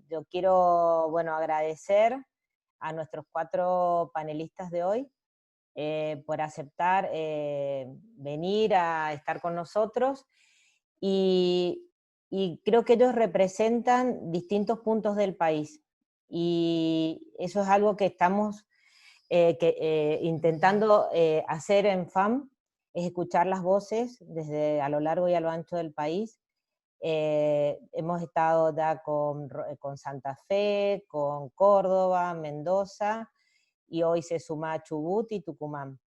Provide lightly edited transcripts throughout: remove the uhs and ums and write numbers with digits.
yo quiero, bueno, agradecer a nuestros 4 panelistas de hoy por aceptar venir a estar con nosotros, y, y creo que ellos representan distintos puntos del país, y eso es algo que estamos intentando hacer en FAM, es escuchar las voces desde a lo largo y a lo ancho del país. Hemos estado ya con Santa Fe, con Córdoba, Mendoza, y hoy se suma Chubut y Tucumán.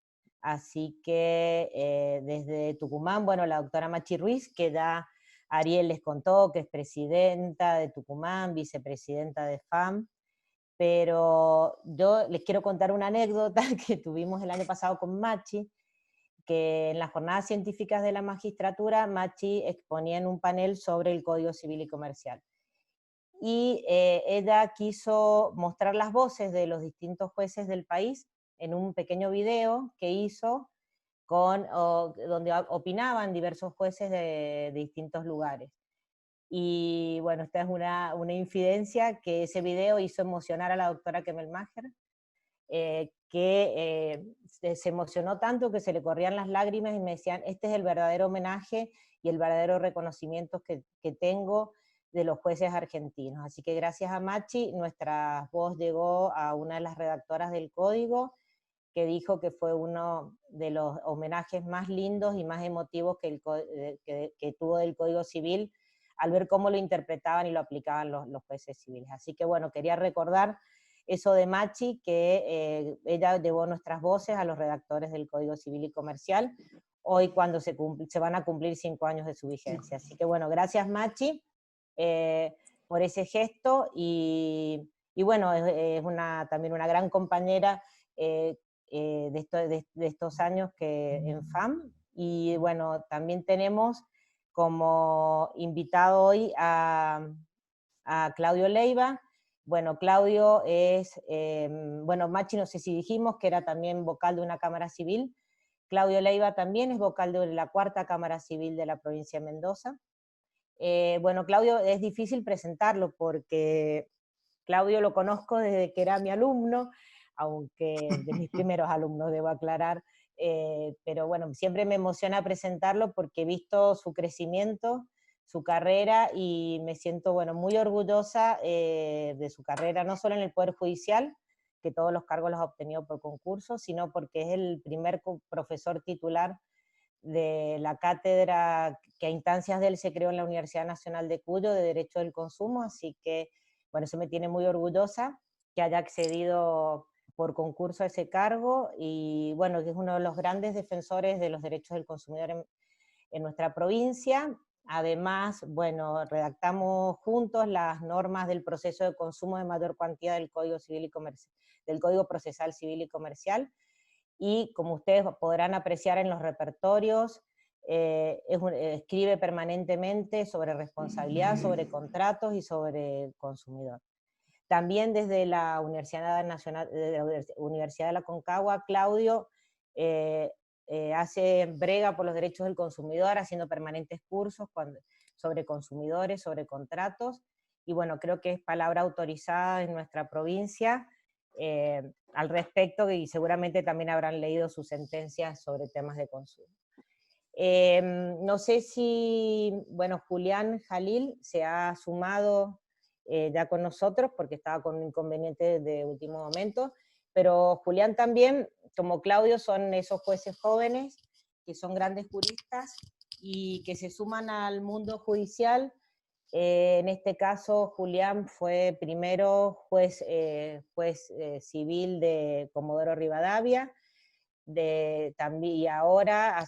Así que desde Tucumán, bueno, la doctora Machi Ruiz, que ya Ariel les contó, que es presidenta de Tucumán, vicepresidenta de FAM, pero yo les quiero contar una anécdota que tuvimos el año pasado con Machi, que en las jornadas científicas de la magistratura, Machi exponía en un panel sobre el Código Civil y Comercial. Y ella quiso mostrar las voces de los distintos jueces del país en un pequeño video que hizo donde opinaban diversos jueces de distintos lugares. Y bueno, esta es una infidencia que ese video hizo emocionar a la doctora Kemmelmacher, que se emocionó tanto que se le corrían las lágrimas y me decían, este es el verdadero homenaje y el verdadero reconocimiento que tengo de los jueces argentinos. Así que gracias a Machi, nuestra voz llegó a una de las redactoras del código, que dijo que fue uno de los homenajes más lindos y más emotivos que tuvo del Código Civil, al ver cómo lo interpretaban y lo aplicaban los jueces civiles. Así que bueno, quería recordar eso de Machi, que ella llevó nuestras voces a los redactores del Código Civil y Comercial, hoy cuando se van a cumplir 5 años de su vigencia. Así que bueno, gracias Machi por ese gesto, y bueno, es también una gran compañera de estos años en FAM, y bueno, también tenemos como invitado hoy a Claudio Leiva. Bueno, Claudio es, bueno, Machi, no sé si dijimos que era también vocal de una Cámara Civil. Claudio Leiva también es vocal de la 4ª Cámara Civil de la provincia de Mendoza. Bueno, Claudio es difícil presentarlo porque Claudio lo conozco desde que era mi alumno, aunque de mis primeros alumnos, debo aclarar, pero bueno, siempre me emociona presentarlo porque he visto su crecimiento, su carrera, y me siento, bueno, muy orgullosa de su carrera, no solo en el Poder Judicial, que todos los cargos los ha obtenido por concurso, sino porque es el primer profesor titular de la cátedra que a instancias de él se creó en la Universidad Nacional de Cuyo de Derecho del Consumo, así que bueno, eso me tiene muy orgullosa que haya accedido por concurso a ese cargo, y bueno, que es uno de los grandes defensores de los derechos del consumidor en nuestra provincia. Además, bueno, redactamos juntos las normas del proceso de consumo de mayor cuantía del Código Civil y del Código Procesal Civil y Comercial, y como ustedes podrán apreciar en los repertorios, escribe permanentemente sobre responsabilidad, sobre contratos y sobre el consumidor. También desde la Universidad Nacional, de la Universidad de la Concagua, Claudio hace brega por los derechos del consumidor, haciendo permanentes cursos sobre consumidores, sobre contratos, y bueno, creo que es palabra autorizada en nuestra provincia al respecto, y seguramente también habrán leído sus sentencias sobre temas de consumo. No sé si, bueno, Julián Jalil se ha sumado ya con nosotros, porque estaba con un inconveniente de último momento, pero Julián también, como Claudio, son esos jueces jóvenes que son grandes juristas y que se suman al mundo judicial. En este caso, Julián fue primero juez civil de Comodoro Rivadavia, también, y ahora,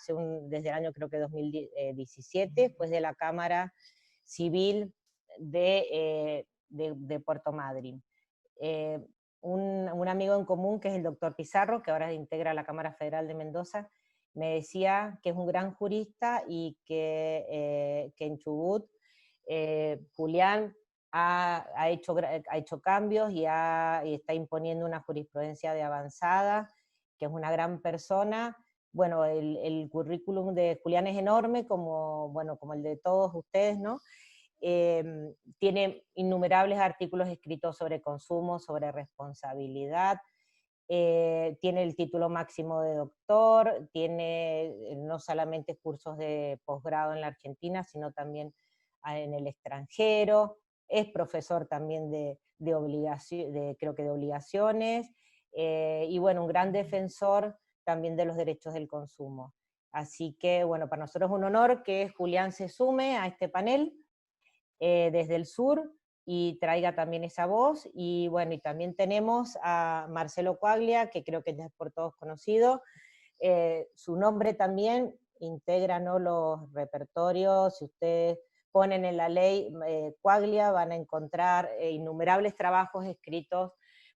desde el año creo que 2017, juez de la Cámara Civil de Puerto Madryn. Un amigo en común, que es el doctor Pizarro, que ahora integra la Cámara Federal de Mendoza, me decía que es un gran jurista, y que en Chubut Julián ha hecho cambios y está imponiendo una jurisprudencia de avanzada, que es una gran persona. Bueno, el currículum de Julián es enorme, como, bueno, como el de todos ustedes, ¿no? tiene innumerables artículos escritos sobre consumo, sobre responsabilidad, tiene el título máximo de doctor, tiene no solamente cursos de posgrado en la Argentina, sino también en el extranjero, es profesor también creo que de obligaciones, y bueno, un gran defensor también de los derechos del consumo. Así que bueno, para nosotros es un honor que Julián se sume a este panel desde el sur, y traiga también esa voz, y bueno, y también tenemos a Marcelo Quaglia, que creo que ya es por todos conocido, su nombre también integra, ¿no?, los repertorios. Si ustedes ponen en la ley Quaglia, van a encontrar innumerables trabajos escritos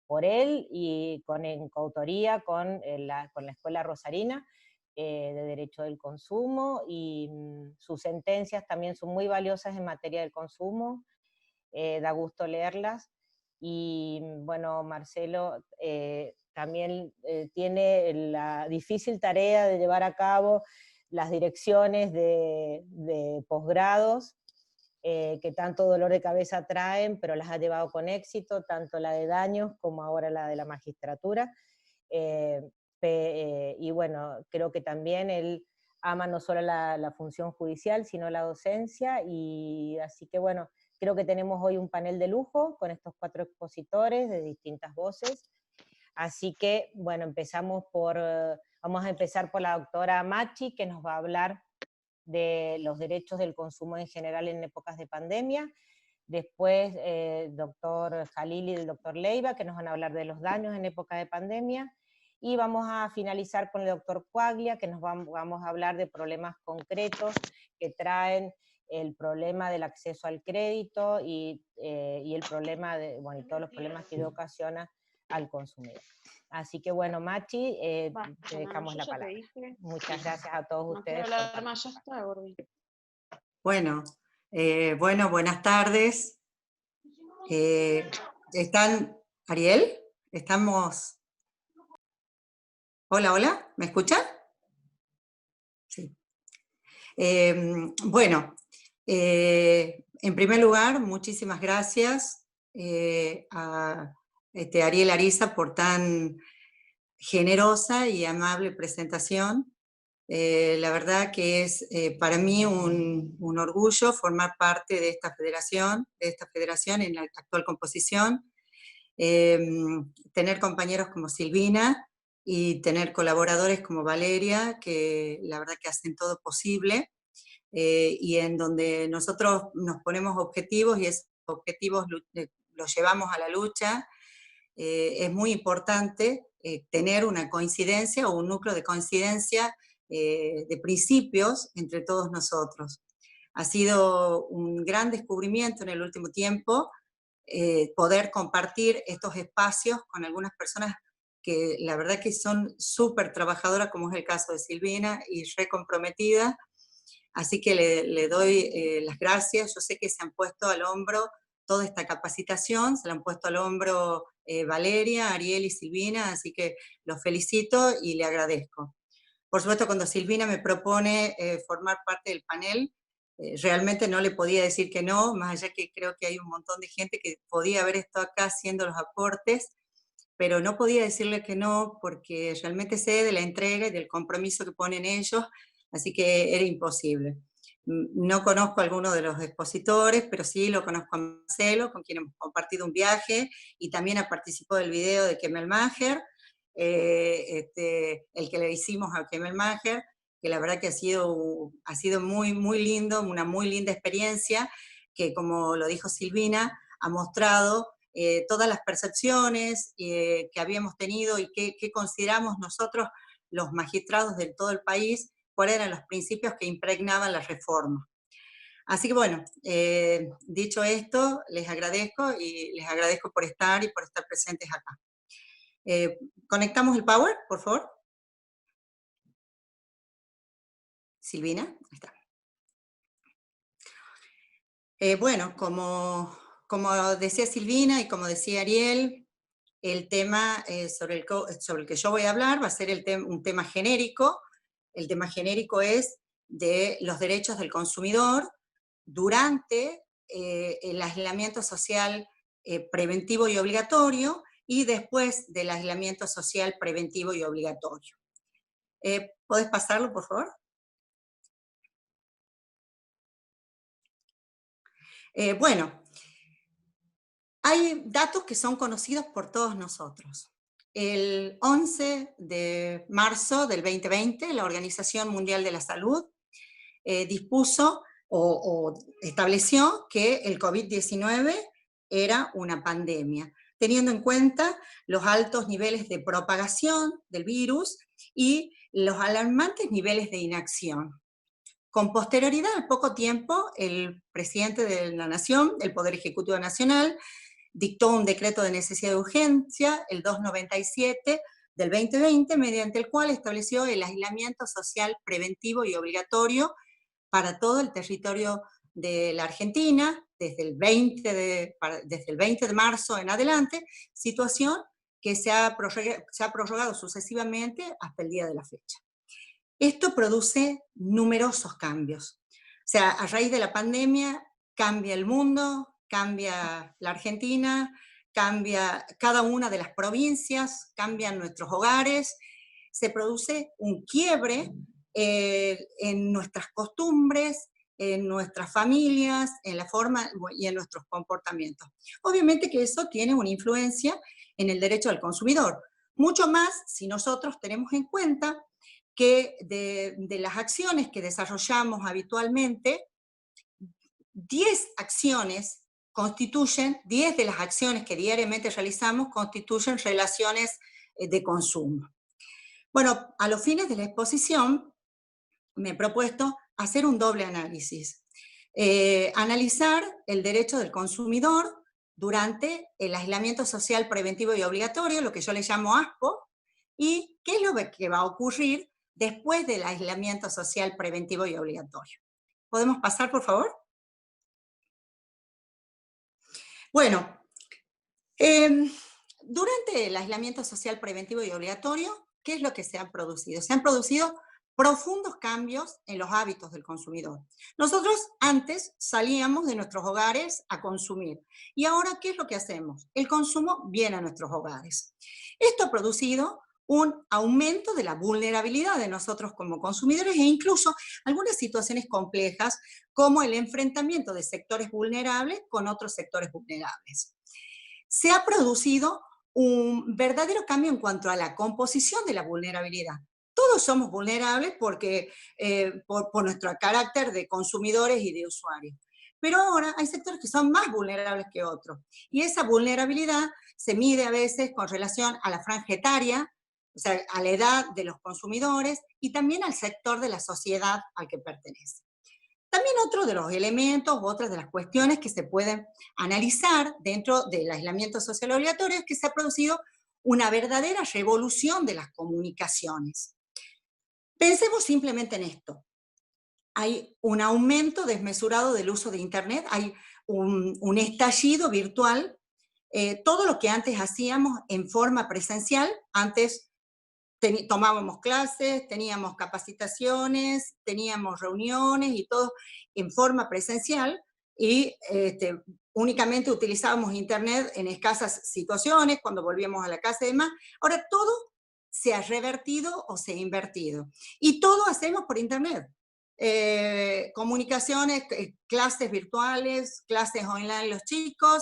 por él, y en coautoría con la Escuela Rosarina, de Derecho del Consumo, y sus sentencias también son muy valiosas en materia del consumo, da gusto leerlas. Y bueno, Marcelo también tiene la difícil tarea de llevar a cabo las direcciones de posgrados, que tanto dolor de cabeza traen, pero las ha llevado con éxito, tanto la de daños como ahora la de la magistratura. Eh, y bueno, creo que también él ama no solo la función judicial, sino la docencia, y así que bueno, creo que tenemos hoy un panel de lujo con estos 4 expositores de distintas voces. Así que bueno, vamos a empezar por la doctora Machi, que nos va a hablar de los derechos del consumo en general en épocas de pandemia. Después, doctor Jalil y el doctor Leiva, que nos van a hablar de los daños en época de pandemia. Y vamos a finalizar con el doctor Quaglia, que vamos a hablar de problemas concretos que traen el problema del acceso al crédito, y el problema bueno, y todos los problemas que ocasiona al consumidor. Así que bueno, Machi, te dejamos la palabra. Muchas gracias a todos ustedes. No quiero hablar más, ya está, Gordi. Bueno, buenas tardes. ¿Están, Ariel? Estamos... Hola, hola, ¿me escuchan? Sí. Bueno, en primer lugar, muchísimas gracias a Ariel Ariza por tan generosa y amable presentación. La verdad que es para mí un orgullo formar parte de esta federación en la actual composición, tener compañeros como Silvina y tener colaboradores como Valeria, que la verdad que hacen todo posible, y en donde nosotros nos ponemos objetivos y esos objetivos los llevamos a la lucha. Es muy importante tener una coincidencia o un núcleo de coincidencia de principios entre todos nosotros. Ha sido un gran descubrimiento en el último tiempo poder compartir estos espacios con algunas personas que la verdad que son súper trabajadoras, como es el caso de Silvina, y re comprometida. Así que le doy las gracias. Yo sé que se han puesto al hombro toda esta capacitación, se la han puesto al hombro Valeria, Ariel y Silvina, así que los felicito y le agradezco. Por supuesto, cuando Silvina me propone formar parte del panel, realmente no le podía decir que no, más allá que creo que hay un montón de gente que podía haber estado acá haciendo los aportes, pero no podía decirle que no, porque realmente sé de la entrega y del compromiso que ponen ellos, así que era imposible. No conozco a alguno de los expositores, pero sí lo conozco a Marcelo, con quien hemos compartido un viaje, y también ha participado del video de Kemmelmacher, el que le hicimos a Kemmelmacher, que la verdad que ha sido muy, muy lindo, una muy linda experiencia, que como lo dijo Silvina, ha mostrado todas las percepciones que habíamos tenido y que consideramos nosotros, los magistrados de todo el país, cuáles eran los principios que impregnaban la reforma. Así que bueno, dicho esto, les agradezco y les agradezco por estar y por estar presentes acá. ¿Conectamos el power, por favor? Silvina, ahí está. Bueno, como decía Silvina y como decía Ariel, el tema sobre el que yo voy a hablar va a ser un tema genérico. El tema genérico es de los derechos del consumidor durante el aislamiento social preventivo y obligatorio, y después del aislamiento social preventivo y obligatorio. ¿Podés pasarlo, por favor? Bueno, hay datos que son conocidos por todos nosotros. El 11 de marzo del 2020, la Organización Mundial de la Salud dispuso o estableció que el COVID-19 era una pandemia, teniendo en cuenta los altos niveles de propagación del virus y los alarmantes niveles de inacción. Con posterioridad, al poco tiempo, el presidente de la Nación, el Poder Ejecutivo Nacional, dictó un decreto de necesidad de urgencia, el 297 del 2020, mediante el cual estableció el aislamiento social preventivo y obligatorio para todo el territorio de la Argentina, desde el 20 de marzo en adelante, situación que se ha prorrogado sucesivamente hasta el día de la fecha. Esto produce numerosos cambios. O sea, a raíz de la pandemia cambia el mundo, cambia la Argentina, cambia cada una de las provincias, cambian nuestros hogares, se produce un quiebre en nuestras costumbres, en nuestras familias, en la forma y en nuestros comportamientos. Obviamente que eso tiene una influencia en el derecho del consumidor, mucho más si nosotros tenemos en cuenta que de las acciones que desarrollamos habitualmente, 10 de las acciones que diariamente realizamos constituyen relaciones de consumo. Bueno, a los fines de la exposición me he propuesto hacer un doble análisis. Analizar el derecho del consumidor durante el aislamiento social preventivo y obligatorio, lo que yo le llamo ASPO, y qué es lo que va a ocurrir después del aislamiento social preventivo y obligatorio. ¿Podemos pasar, por favor? Bueno, durante el aislamiento social preventivo y obligatorio, ¿qué es lo que se ha producido? Se han producido profundos cambios en los hábitos del consumidor. Nosotros antes salíamos de nuestros hogares a consumir, y ahora, ¿qué es lo que hacemos? El consumo viene a nuestros hogares. Esto ha producido un aumento de la vulnerabilidad de nosotros como consumidores, e incluso algunas situaciones complejas, como el enfrentamiento de sectores vulnerables con otros sectores vulnerables. Se ha producido un verdadero cambio en cuanto a la composición de la vulnerabilidad. Todos somos vulnerables porque, por nuestro carácter de consumidores y de usuarios. Pero ahora hay sectores que son más vulnerables que otros. Y esa vulnerabilidad se mide a veces con relación a la franja etaria, o sea, a la edad de los consumidores, y también al sector de la sociedad al que pertenece. También otro de los elementos, otras de las cuestiones que se pueden analizar dentro del aislamiento social obligatorio es que se ha producido una verdadera revolución de las comunicaciones. Pensemos simplemente en esto. Hay un aumento desmesurado del uso de Internet, hay un estallido virtual. Todo lo que antes hacíamos en forma presencial, antes tomábamos clases, teníamos capacitaciones, teníamos reuniones y todo en forma presencial, y únicamente utilizábamos Internet en escasas situaciones, cuando volvíamos a la casa y demás. Ahora todo se ha revertido o se ha invertido. Y todo hacemos por Internet. Comunicaciones, clases virtuales, clases online los chicos,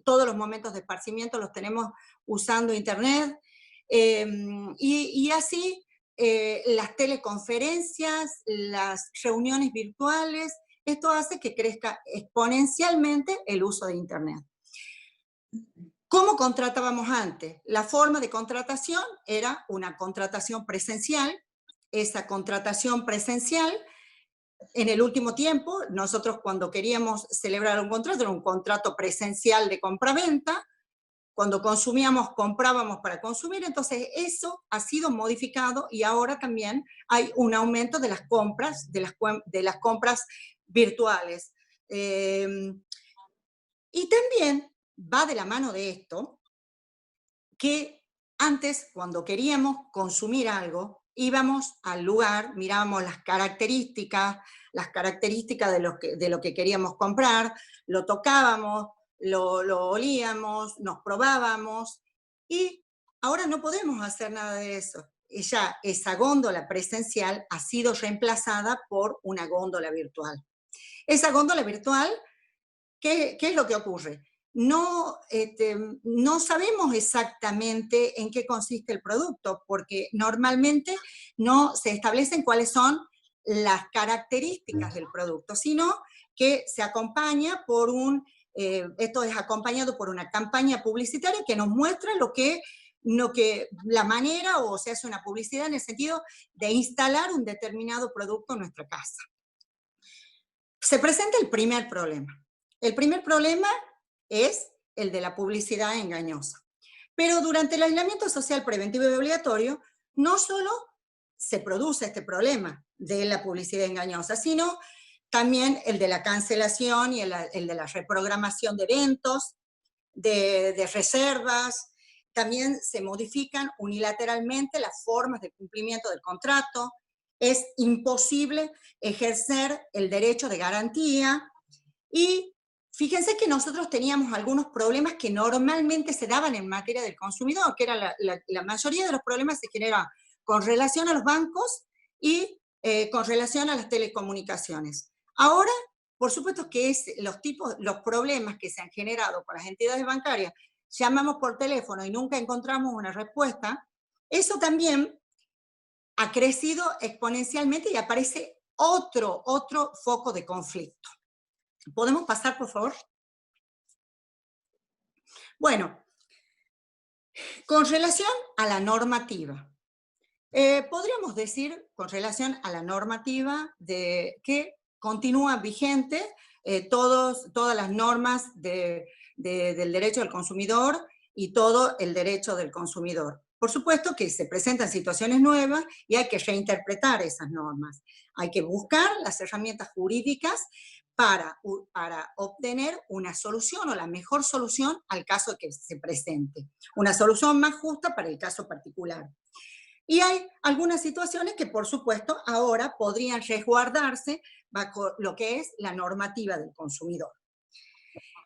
todos los momentos de esparcimiento los tenemos usando Internet. Y así las teleconferencias, las reuniones virtuales, esto hace que crezca exponencialmente el uso de Internet. ¿Cómo contratábamos antes? La forma de contratación era una contratación presencial. Esa contratación presencial, en el último tiempo, nosotros cuando queríamos celebrar un contrato, era un contrato presencial de compra-venta. Cuando consumíamos, comprábamos para consumir, entonces eso ha sido modificado y ahora también hay un aumento de las compras, de las compras virtuales. Y también va de la mano de esto, que antes, cuando queríamos consumir algo, íbamos al lugar, mirábamos las características, las características de lo que queríamos comprar, lo tocábamos, lo olíamos, nos probábamos, y ahora no podemos hacer nada de eso. Ya esa góndola presencial ha sido reemplazada por una góndola virtual. Esa góndola virtual, ¿qué es lo que ocurre? No sabemos exactamente en qué consiste el producto, porque normalmente no se establecen cuáles son las características del producto, sino que se acompaña por esto es acompañado por una campaña publicitaria que nos muestra la manera, o se hace una publicidad en el sentido de instalar un determinado producto en nuestra casa. Se presenta el primer problema. El primer problema es el de la publicidad engañosa. Pero durante el aislamiento social preventivo y obligatorio, no solo se produce este problema de la publicidad engañosa, sino también el de la cancelación y el de la reprogramación de eventos, de reservas. También se modifican unilateralmente las formas de cumplimiento del contrato. Es imposible ejercer el derecho de garantía. Y fíjense que nosotros teníamos algunos problemas que normalmente se daban en materia del consumidor, que era la mayoría de los problemas se generaban con relación a los bancos y con relación a las telecomunicaciones. Ahora, por supuesto que los problemas que se han generado con las entidades bancarias, llamamos por teléfono y nunca encontramos una respuesta, eso también ha crecido exponencialmente y aparece otro foco de conflicto. ¿Podemos pasar, por favor? Bueno, con relación a la normativa, podríamos decir, con relación a la normativa, que continúa vigente todas las normas del derecho del consumidor y todo el derecho del consumidor. Por supuesto que se presentan situaciones nuevas y hay que reinterpretar esas normas. Hay que buscar las herramientas jurídicas para obtener una solución o la mejor solución al caso que se presente. Una solución más justa para el caso particular. Y hay algunas situaciones que, por supuesto, ahora podrían resguardarse bajo lo que es la normativa del consumidor.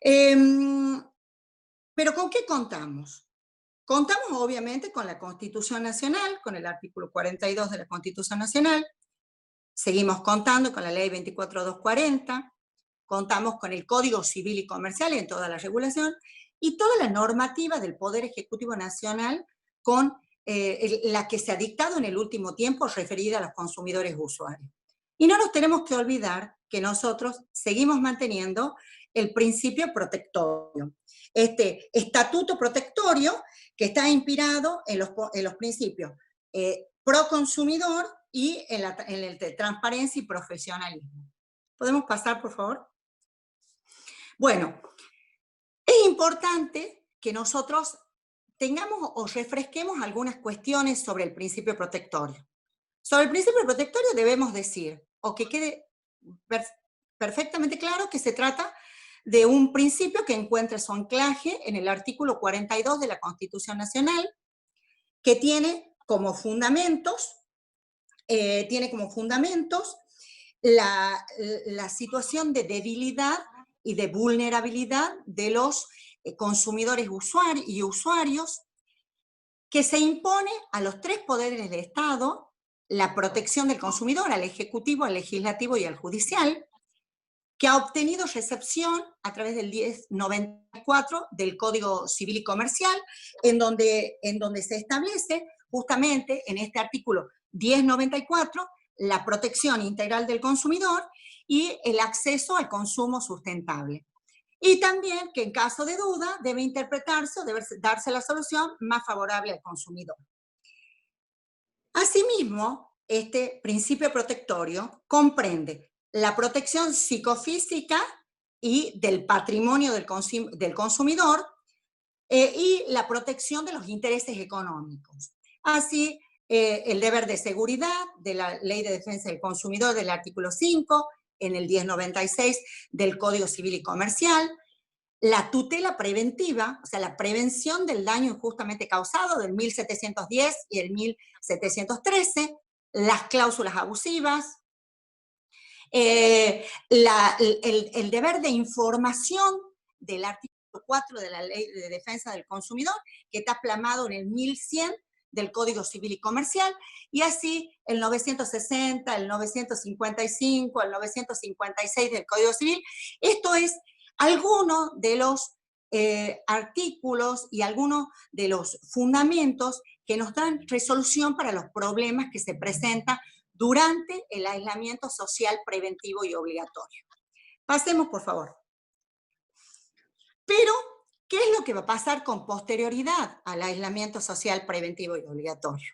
Pero ¿con qué contamos? Contamos, obviamente, con la Constitución Nacional, con el artículo 42 de la Constitución Nacional. Seguimos contando con la Ley 24240. Contamos con el Código Civil y Comercial en toda la regulación y toda la normativa del Poder Ejecutivo Nacional con la que se ha dictado en el último tiempo referida a los consumidores usuarios. Y no nos tenemos que olvidar que nosotros seguimos manteniendo el principio protectorio. Este estatuto protectorio que está inspirado en los principios pro consumidor y en el de transparencia y profesionalismo. ¿Podemos pasar, por favor? Bueno, es importante que nosotros tengamos o refresquemos algunas cuestiones sobre el principio protectorio. Sobre el principio protectorio debemos decir, o que quede perfectamente claro, que se trata de un principio que encuentra su anclaje en el artículo 42 de la Constitución Nacional, que tiene como fundamentos la situación de debilidad y de vulnerabilidad de los consumidores y usuarios, que se impone a los tres poderes del Estado la protección del consumidor, al Ejecutivo, al Legislativo y al Judicial, que ha obtenido recepción a través del 1094 del Código Civil y Comercial, en donde se establece justamente en este artículo 1094 la protección integral del consumidor y el acceso al consumo sustentable. Y también que en caso de duda debe interpretarse o debe darse la solución más favorable al consumidor. Asimismo, este principio protectorio comprende la protección psicofísica y del patrimonio del consumidor y la protección de los intereses económicos. Así, el deber de seguridad de la Ley de Defensa del Consumidor del artículo 5, en el 1096 del Código Civil y Comercial, la tutela preventiva, o sea, la prevención del daño injustamente causado del 1710 y el 1713, las cláusulas abusivas, el deber de información del artículo 4 de la Ley de Defensa del Consumidor, que está plasmado en el 1100 del Código Civil y Comercial, y así el 960, el 955, el 956 del Código Civil. Esto es alguno de los artículos y algunos de los fundamentos que nos dan resolución para los problemas que se presentan durante el aislamiento social preventivo y obligatorio. Pasemos, por favor. Pero, ¿qué es lo que va a pasar con posterioridad al aislamiento social preventivo y obligatorio?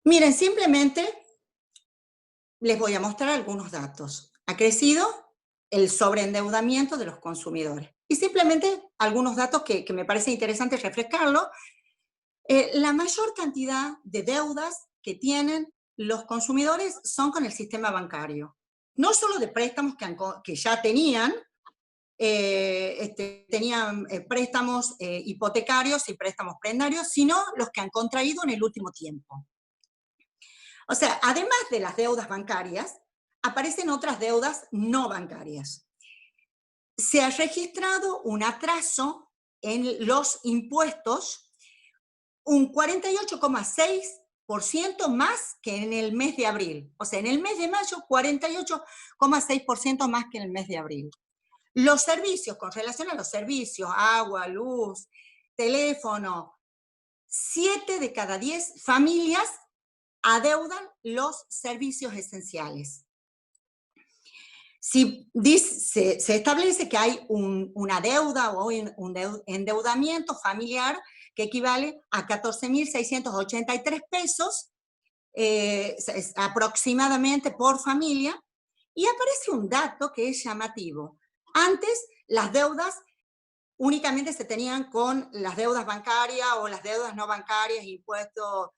Miren, simplemente les voy a mostrar algunos datos. Ha crecido el sobreendeudamiento de los consumidores. Y simplemente algunos datos que me parece interesante refrescarlo. La mayor cantidad de deudas que tienen los consumidores son con el sistema bancario. No solo de préstamos que ya tenían préstamos hipotecarios y préstamos prendarios, sino los que han contraído en el último tiempo. O sea, además de las deudas bancarias, aparecen otras deudas no bancarias. Se ha registrado un atraso en los impuestos, un 48,6% más que en el mes de abril. O sea, en el mes de mayo, 48,6% más que en el mes de abril. Los servicios, con relación a los servicios, agua, luz, teléfono, 7 de cada 10 familias adeudan los servicios esenciales. Si se establece que hay una deuda o un endeudamiento familiar que equivale a 14.683 pesos aproximadamente por familia, y aparece un dato que es llamativo. Antes, las deudas únicamente se tenían con las deudas bancarias o las deudas no bancarias, impuestos,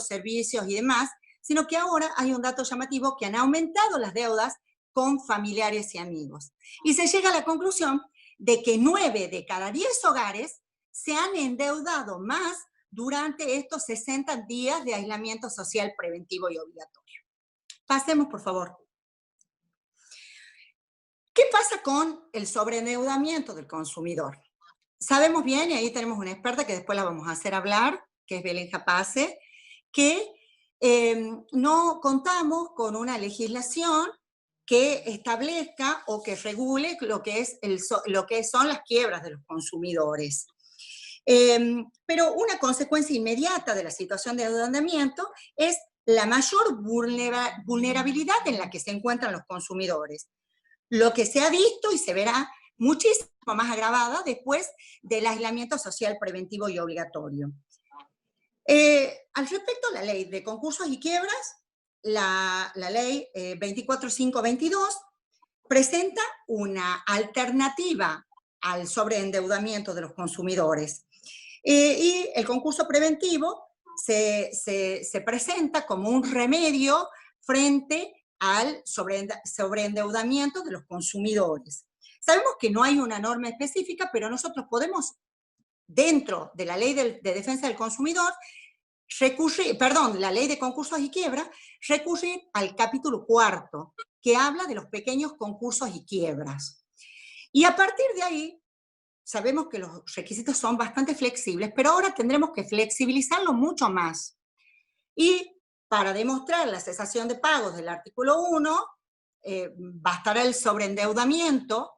servicios y demás, sino que ahora hay un dato llamativo que han aumentado las deudas con familiares y amigos. Y se llega a la conclusión de que 9 de cada 10 hogares se han endeudado más durante estos 60 días de aislamiento social preventivo y obligatorio. Pasemos, por favor. ¿Qué pasa con el sobreendeudamiento del consumidor? Sabemos bien, y ahí tenemos una experta que después la vamos a hacer hablar, que es Belén Japace, que no contamos con una legislación que establezca o que regule lo que son las quiebras de los consumidores. Pero una consecuencia inmediata de la situación de endeudamiento es la mayor vulnerabilidad en la que se encuentran los consumidores. Lo que se ha visto y se verá muchísimo más agravada después del aislamiento social preventivo y obligatorio. Al respecto, la ley de concursos y quiebras, la ley 24522, presenta una alternativa al sobreendeudamiento de los consumidores. Y el concurso preventivo se presenta como un remedio frente al sobreendeudamiento de los consumidores. Sabemos que no hay una norma específica, pero nosotros podemos, dentro de la Ley de Defensa del Consumidor, la Ley de Concursos y Quiebras, recurrir al capítulo 4, que habla de los pequeños concursos y quiebras. Y a partir de ahí, sabemos que los requisitos son bastante flexibles, pero ahora tendremos que flexibilizarlo mucho más. Y para demostrar la cesación de pagos del artículo 1, bastará el sobreendeudamiento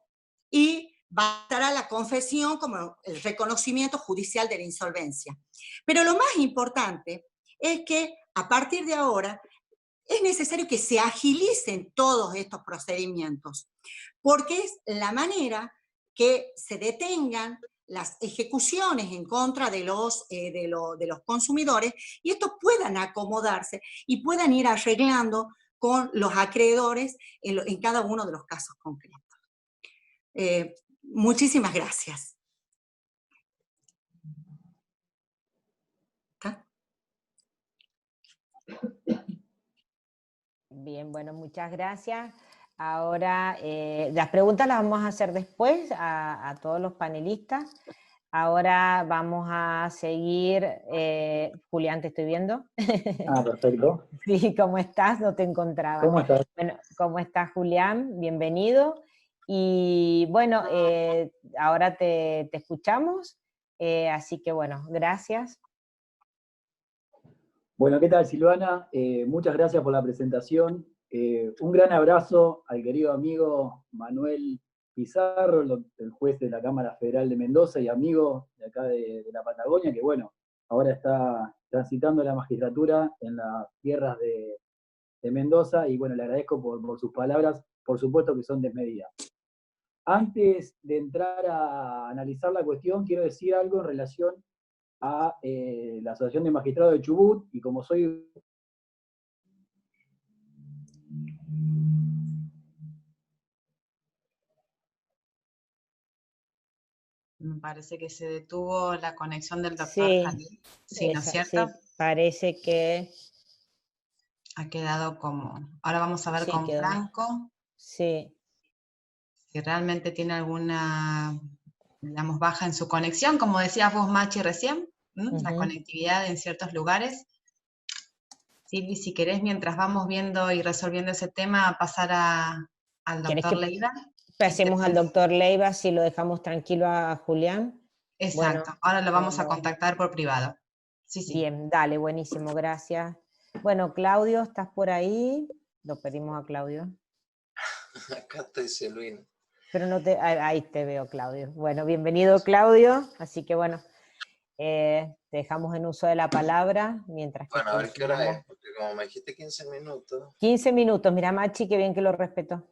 y bastará la confesión como el reconocimiento judicial de la insolvencia. Pero lo más importante es que a partir de ahora es necesario que se agilicen todos estos procedimientos, porque es la manera que se detengan las ejecuciones en contra de los consumidores y estos puedan acomodarse y puedan ir arreglando con los acreedores en cada uno de los casos concretos. Muchísimas gracias. ¿Está? Bien, bueno, muchas gracias. Ahora, las preguntas las vamos a hacer después a todos los panelistas. Ahora vamos a seguir. Julián, ¿te estoy viendo? Ah, perfecto. Sí, ¿cómo estás? No te encontraba. ¿Cómo estás? Bueno, ¿cómo estás, Julián? Bienvenido. Y bueno, ahora te escuchamos, así que bueno, gracias. Bueno, ¿qué tal, Silvana? Muchas gracias por la presentación. Un gran abrazo al querido amigo Manuel Pizarro, el juez de la Cámara Federal de Mendoza y amigo de acá de la Patagonia, que bueno, ahora está transitando la magistratura en las tierras de Mendoza, y bueno, le agradezco por sus palabras, por supuesto que son desmedidas. Antes de entrar a analizar la cuestión, quiero decir algo en relación a la Asociación de Magistrados de Chubut, y como soy... Me parece que se detuvo la conexión del doctor Sí, Jalil. Sí, ¿no es cierto? sí, parece que Ha quedado como... Ahora vamos a ver sí con quedó. Franco Sí. si realmente tiene alguna, digamos, baja en su conexión, como decías vos, Machi, recién, la conectividad en ciertos lugares. Silvi, si querés, mientras vamos viendo y resolviendo ese tema, pasar al ¿Querés doctor que Leiva. pasemos al doctor Leiva si lo dejamos tranquilo a Julián? Exacto, Bueno, ahora lo vamos a como... contactar por privado. Sí, sí. Bien, dale, buenísimo, gracias. Bueno, Claudio, ¿estás por ahí? Lo pedimos a Claudio. Acá estoy, Silvina. Pero no te... Ahí te veo, Claudio. Bueno, bienvenido, Claudio. Así que bueno, te dejamos en uso de la palabra mientras que... Bueno, a ver qué hora es, porque como me dijiste 15 minutos... 15 minutos, mira, Machi, qué bien que lo respeto.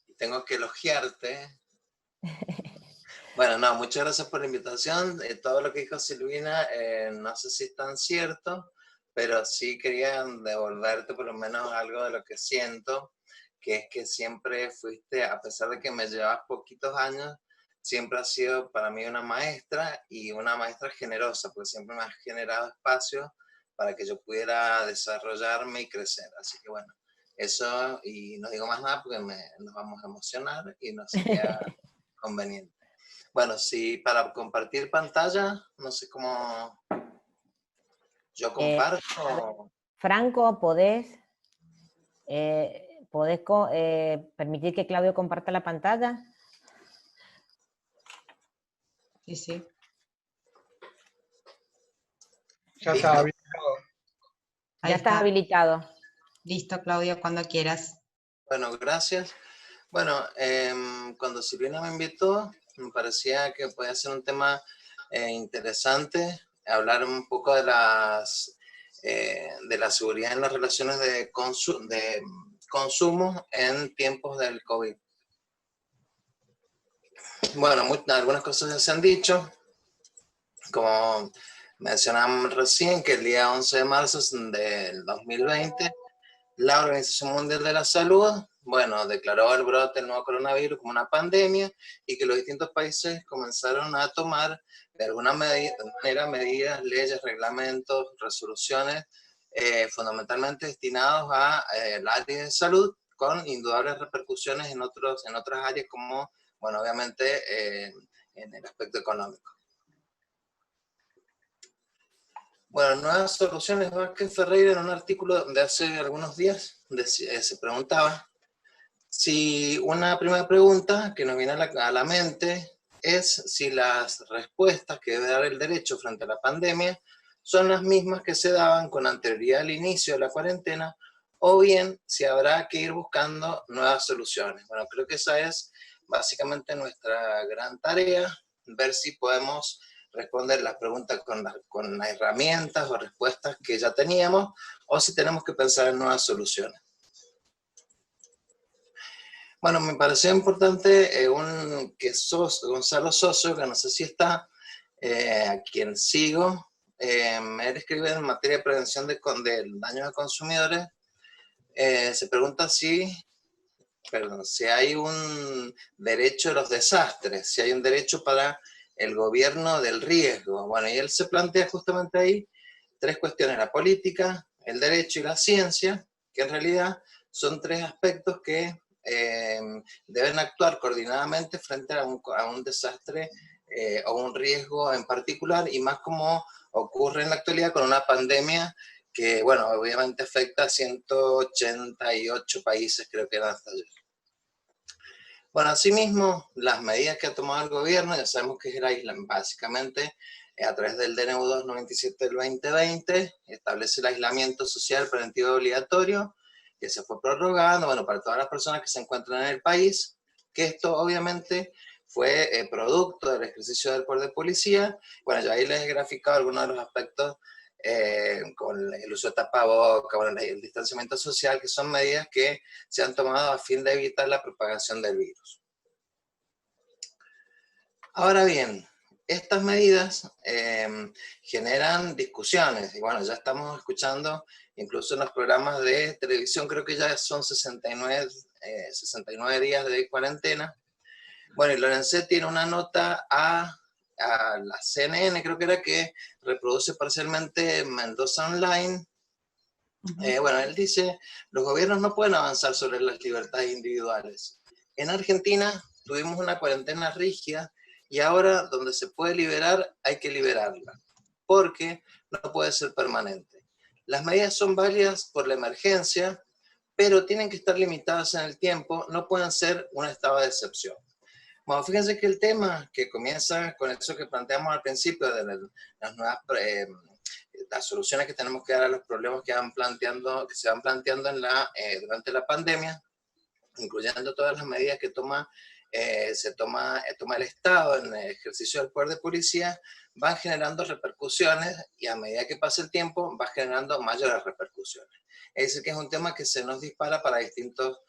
Y tengo que elogiarte. Bueno, no, muchas gracias por la invitación. Todo lo que dijo Silvina, no sé si es tan cierto, pero sí quería devolverte por lo menos algo de lo que siento, que es que siempre fuiste, a pesar de que me llevas poquitos años, siempre has sido para mí una maestra, y una maestra generosa, porque siempre me has generado espacio para que yo pudiera desarrollarme y crecer. Así que bueno, eso, y no digo más nada porque nos vamos a emocionar y no sería conveniente. Bueno, sí, para compartir pantalla, no sé cómo yo comparto. Franco, ¿podés permitir que Claudio comparta la pantalla? Sí, sí. Ya está habilitado. Ahí ya estás está. habilitado. Listo, Claudio, cuando quieras. Bueno, gracias. Bueno, cuando Silvina me invitó, me parecía que podía ser un tema interesante, hablar un poco de la seguridad en las relaciones de consumo en tiempos del COVID. Bueno, algunas cosas ya se han dicho, como mencionamos recién, que el día 11 de marzo del 2020, la Organización Mundial de la Salud, bueno, declaró el brote del nuevo coronavirus como una pandemia, y que los distintos países comenzaron a tomar de alguna manera medidas, leyes, reglamentos, resoluciones, fundamentalmente destinados al área de salud, con indudables repercusiones en otras áreas, como, bueno, obviamente en el aspecto económico. Bueno, Nuevas Soluciones, Vázquez Ferreira, en un artículo de hace algunos días, se preguntaba si una primera pregunta que nos viene a la mente es si las respuestas que debe dar el derecho frente a la pandemia son las mismas que se daban con anterioridad al inicio de la cuarentena, o bien si habrá que ir buscando nuevas soluciones. Bueno, creo que esa es básicamente nuestra gran tarea, ver si podemos responder las preguntas con las herramientas o respuestas que ya teníamos, o si tenemos que pensar en nuevas soluciones. Bueno, me pareció importante que Gonzalo Soso, que no sé si está, a quien sigo, él escribe en materia de prevención de daños a consumidores. Se pregunta si hay un derecho a los desastres, si hay un derecho para el gobierno del riesgo. Bueno, y él se plantea justamente ahí tres cuestiones: la política, el derecho y la ciencia, que en realidad son tres aspectos que deben actuar coordinadamente frente a un desastre o un riesgo en particular, y más como ocurre en la actualidad con una pandemia que, bueno, obviamente afecta a 188 países, creo que eran hasta ayer. Bueno, asimismo, las medidas que ha tomado el gobierno, ya sabemos que era básicamente a través del DNU 297 del 2020, establece el aislamiento social preventivo obligatorio, que se fue prorrogando, bueno, para todas las personas que se encuentran en el país, que esto obviamente fue producto del ejercicio del poder de policía. Bueno, yo ahí les he graficado algunos de los aspectos con el uso de tapabocas, bueno, el distanciamiento social, que son medidas que se han tomado a fin de evitar la propagación del virus. Ahora bien, estas medidas generan discusiones, y bueno, ya estamos escuchando, incluso en los programas de televisión, creo que ya son 69 días de cuarentena. Bueno, y Lorenzo tiene una nota a la CNN, creo que era, que reproduce parcialmente Mendoza Online. Bueno, él dice, los gobiernos no pueden avanzar sobre las libertades individuales. En Argentina tuvimos una cuarentena rígida, y ahora donde se puede liberar hay que liberarla, porque no puede ser permanente. Las medidas son válidas por la emergencia, pero tienen que estar limitadas en el tiempo, no pueden ser un estado de excepción. Bueno, fíjense que el tema que comienza con eso que planteamos al principio de las nuevas las soluciones que tenemos que dar a los problemas que se van planteando durante la pandemia, incluyendo todas las medidas que toma el Estado en el ejercicio del poder de policía, van generando repercusiones, y a medida que pasa el tiempo va generando mayores repercusiones. Es decir, que es un tema que se nos dispara para distintos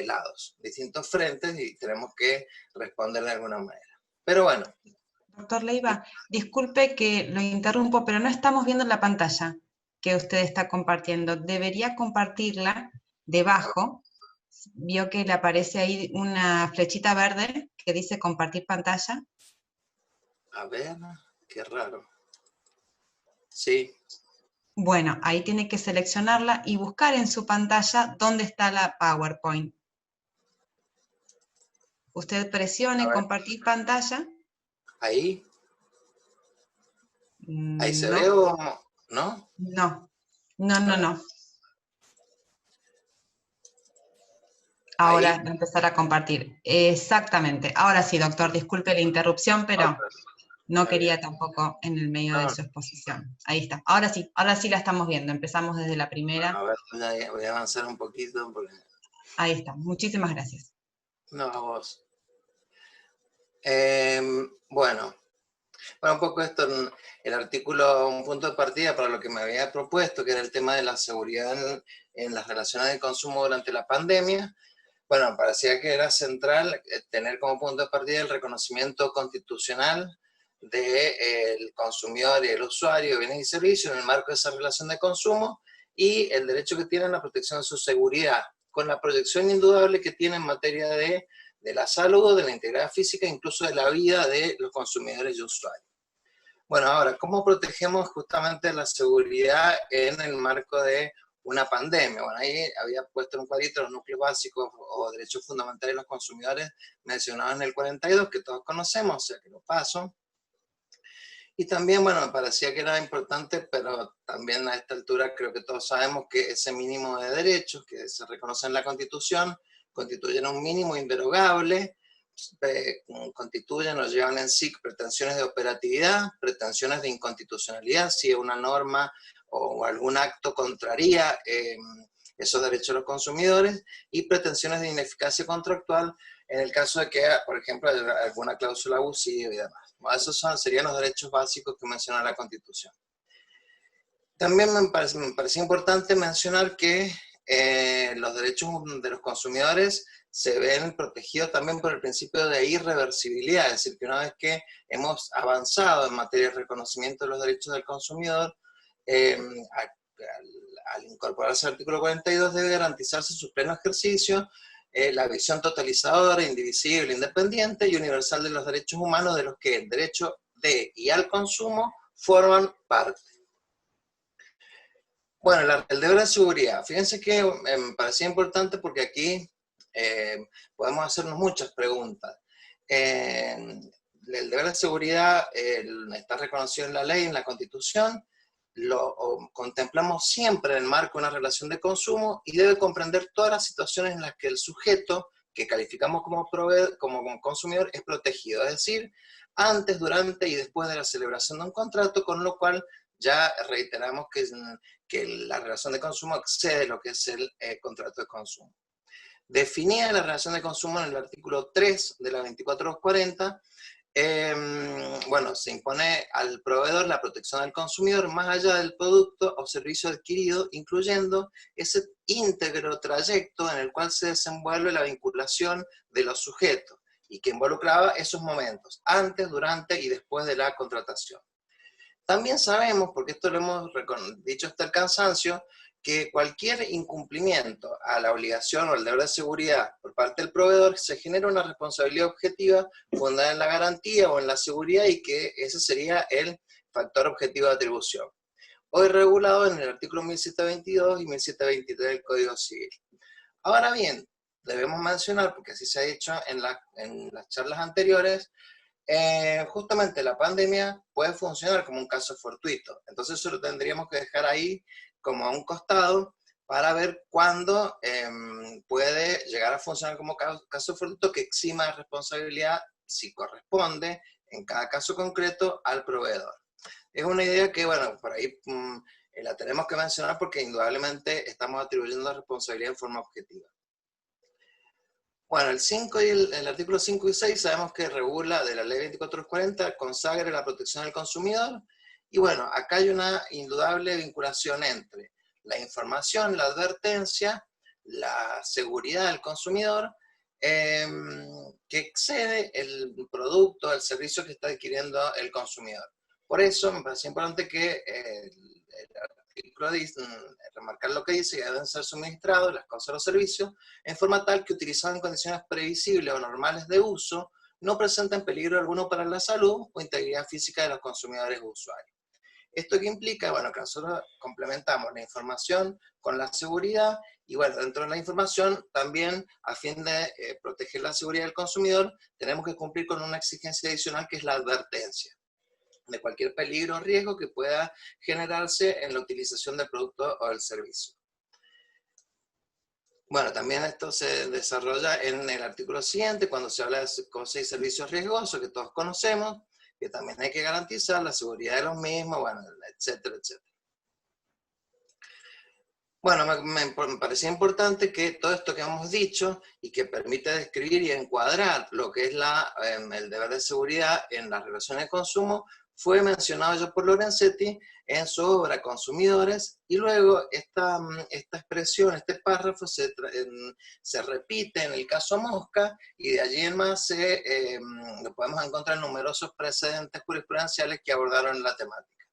lados, distintos frentes, y tenemos que responder de alguna manera. Pero bueno. Doctor Leiva, disculpe que lo interrumpo, pero no estamos viendo la pantalla que usted está compartiendo. Debería compartirla debajo. Vio que le aparece ahí una flechita verde que dice compartir pantalla. A ver, qué raro. Sí. Bueno, ahí tiene que seleccionarla y buscar en su pantalla dónde está la PowerPoint. Usted presione compartir pantalla. Ahí. Ahí se no. ve o no. No. Ahora empezar a compartir. Exactamente. Ahora sí, doctor, disculpe la interrupción, pero no quería tampoco en el medio de su exposición. Ahí está. Ahora sí la estamos viendo. Empezamos desde la primera. A ver, voy a avanzar un poquito. Porque... Ahí está. Muchísimas gracias. No, a vos. Bueno, un poco esto, el artículo, un punto de partida para lo que me había propuesto, que era el tema de la seguridad en las relaciones de consumo durante la pandemia. Bueno, parecía que era central tener como punto de partida el reconocimiento constitucional del consumidor y el usuario de bienes y servicios en el marco de esa relación de consumo, y el derecho que tienen a la protección de su seguridad, con la proyección indudable que tiene en materia de la salud, de la integridad física, incluso de la vida de los consumidores y usuarios. Bueno, ahora, ¿cómo protegemos justamente la seguridad en el marco de una pandemia? Bueno, ahí había puesto en un cuadrito los núcleos básicos o derechos fundamentales de los consumidores mencionados en el 42, que todos conocemos, o sea que lo paso. Y también, bueno, me parecía que era importante, pero también a esta altura creo que todos sabemos que ese mínimo de derechos que se reconoce en la Constitución constituyen un mínimo inderogable, constituyen o llevan en sí pretensiones de operatividad, pretensiones de inconstitucionalidad, si una norma o algún acto contraría esos derechos de los consumidores, y pretensiones de ineficacia contractual en el caso de que, por ejemplo, haya alguna cláusula abusiva y demás. Bueno, esos serían los derechos básicos que menciona la Constitución. También me parecía importante mencionar que los derechos de los consumidores se ven protegidos también por el principio de irreversibilidad, es decir, que una vez que hemos avanzado en materia de reconocimiento de los derechos del consumidor, al incorporarse al artículo 42 debe garantizarse su pleno ejercicio, la visión totalizadora, indivisible, independiente y universal de los derechos humanos, de los que el derecho de y al consumo forman parte. Bueno, el deber de seguridad. Fíjense que me parecía importante porque aquí podemos hacernos muchas preguntas. el deber de seguridad está reconocido en la ley, en la Constitución, lo contemplamos siempre en el marco de una relación de consumo y debe comprender todas las situaciones en las que el sujeto que calificamos como consumidor es protegido, es decir, antes, durante y después de la celebración de un contrato, con lo cual ya reiteramos que la relación de consumo excede lo que es el contrato de consumo. Definida la relación de consumo en el artículo 3 de la 2440, bueno, se impone al proveedor la protección del consumidor más allá del producto o servicio adquirido, incluyendo ese íntegro trayecto en el cual se desenvuelve la vinculación de los sujetos y que involucraba esos momentos, antes, durante y después de la contratación. También sabemos, porque esto lo hemos dicho hasta el cansancio, que cualquier incumplimiento a la obligación o al deber de seguridad por parte del proveedor se genera una responsabilidad objetiva fundada en la garantía o en la seguridad y que ese sería el factor objetivo de atribución. Hoy regulado en el artículo 1722 y 1723 del Código Civil. Ahora bien, debemos mencionar, porque así se ha dicho en las charlas anteriores, justamente la pandemia puede funcionar como un caso fortuito. Entonces eso lo tendríamos que dejar ahí como a un costado para ver cuándo puede llegar a funcionar como caso fortuito que exima de responsabilidad, si corresponde, en cada caso concreto, al proveedor. Es una idea que, bueno, por ahí la tenemos que mencionar porque indudablemente estamos atribuyendo la responsabilidad en forma objetiva. Bueno, el artículo 5 y 6 sabemos que regula de la ley 2440, consagra la protección del consumidor, y bueno, acá hay una indudable vinculación entre la información, la advertencia, la seguridad del consumidor, que excede el producto, el servicio que está adquiriendo el consumidor. Por eso me parece importante que el artículo dice, remarcar lo que dice, que deben ser suministrados las cosas o los servicios en forma tal que utilizados en condiciones previsibles o normales de uso no presenten peligro alguno para la salud o integridad física de los consumidores o usuarios. ¿Esto qué implica? Bueno, que nosotros complementamos la información con la seguridad y bueno, dentro de la información también a fin de proteger la seguridad del consumidor tenemos que cumplir con una exigencia adicional que es la advertencia de cualquier peligro o riesgo que pueda generarse en la utilización del producto o del servicio. Bueno, también esto se desarrolla en el artículo siguiente, cuando se habla de cosas y servicios riesgosos, que todos conocemos, que también hay que garantizar la seguridad de los mismos, bueno, etcétera, etcétera. Bueno, me parecía importante que todo esto que hemos dicho y que permite describir y encuadrar lo que es el deber de seguridad en las relaciones de consumo fue mencionado ya por Lorenzetti en su obra Consumidores, y luego esta expresión, este párrafo se repite en el caso Mosca, y de allí en más lo podemos encontrar en numerosos precedentes jurisprudenciales que abordaron la temática.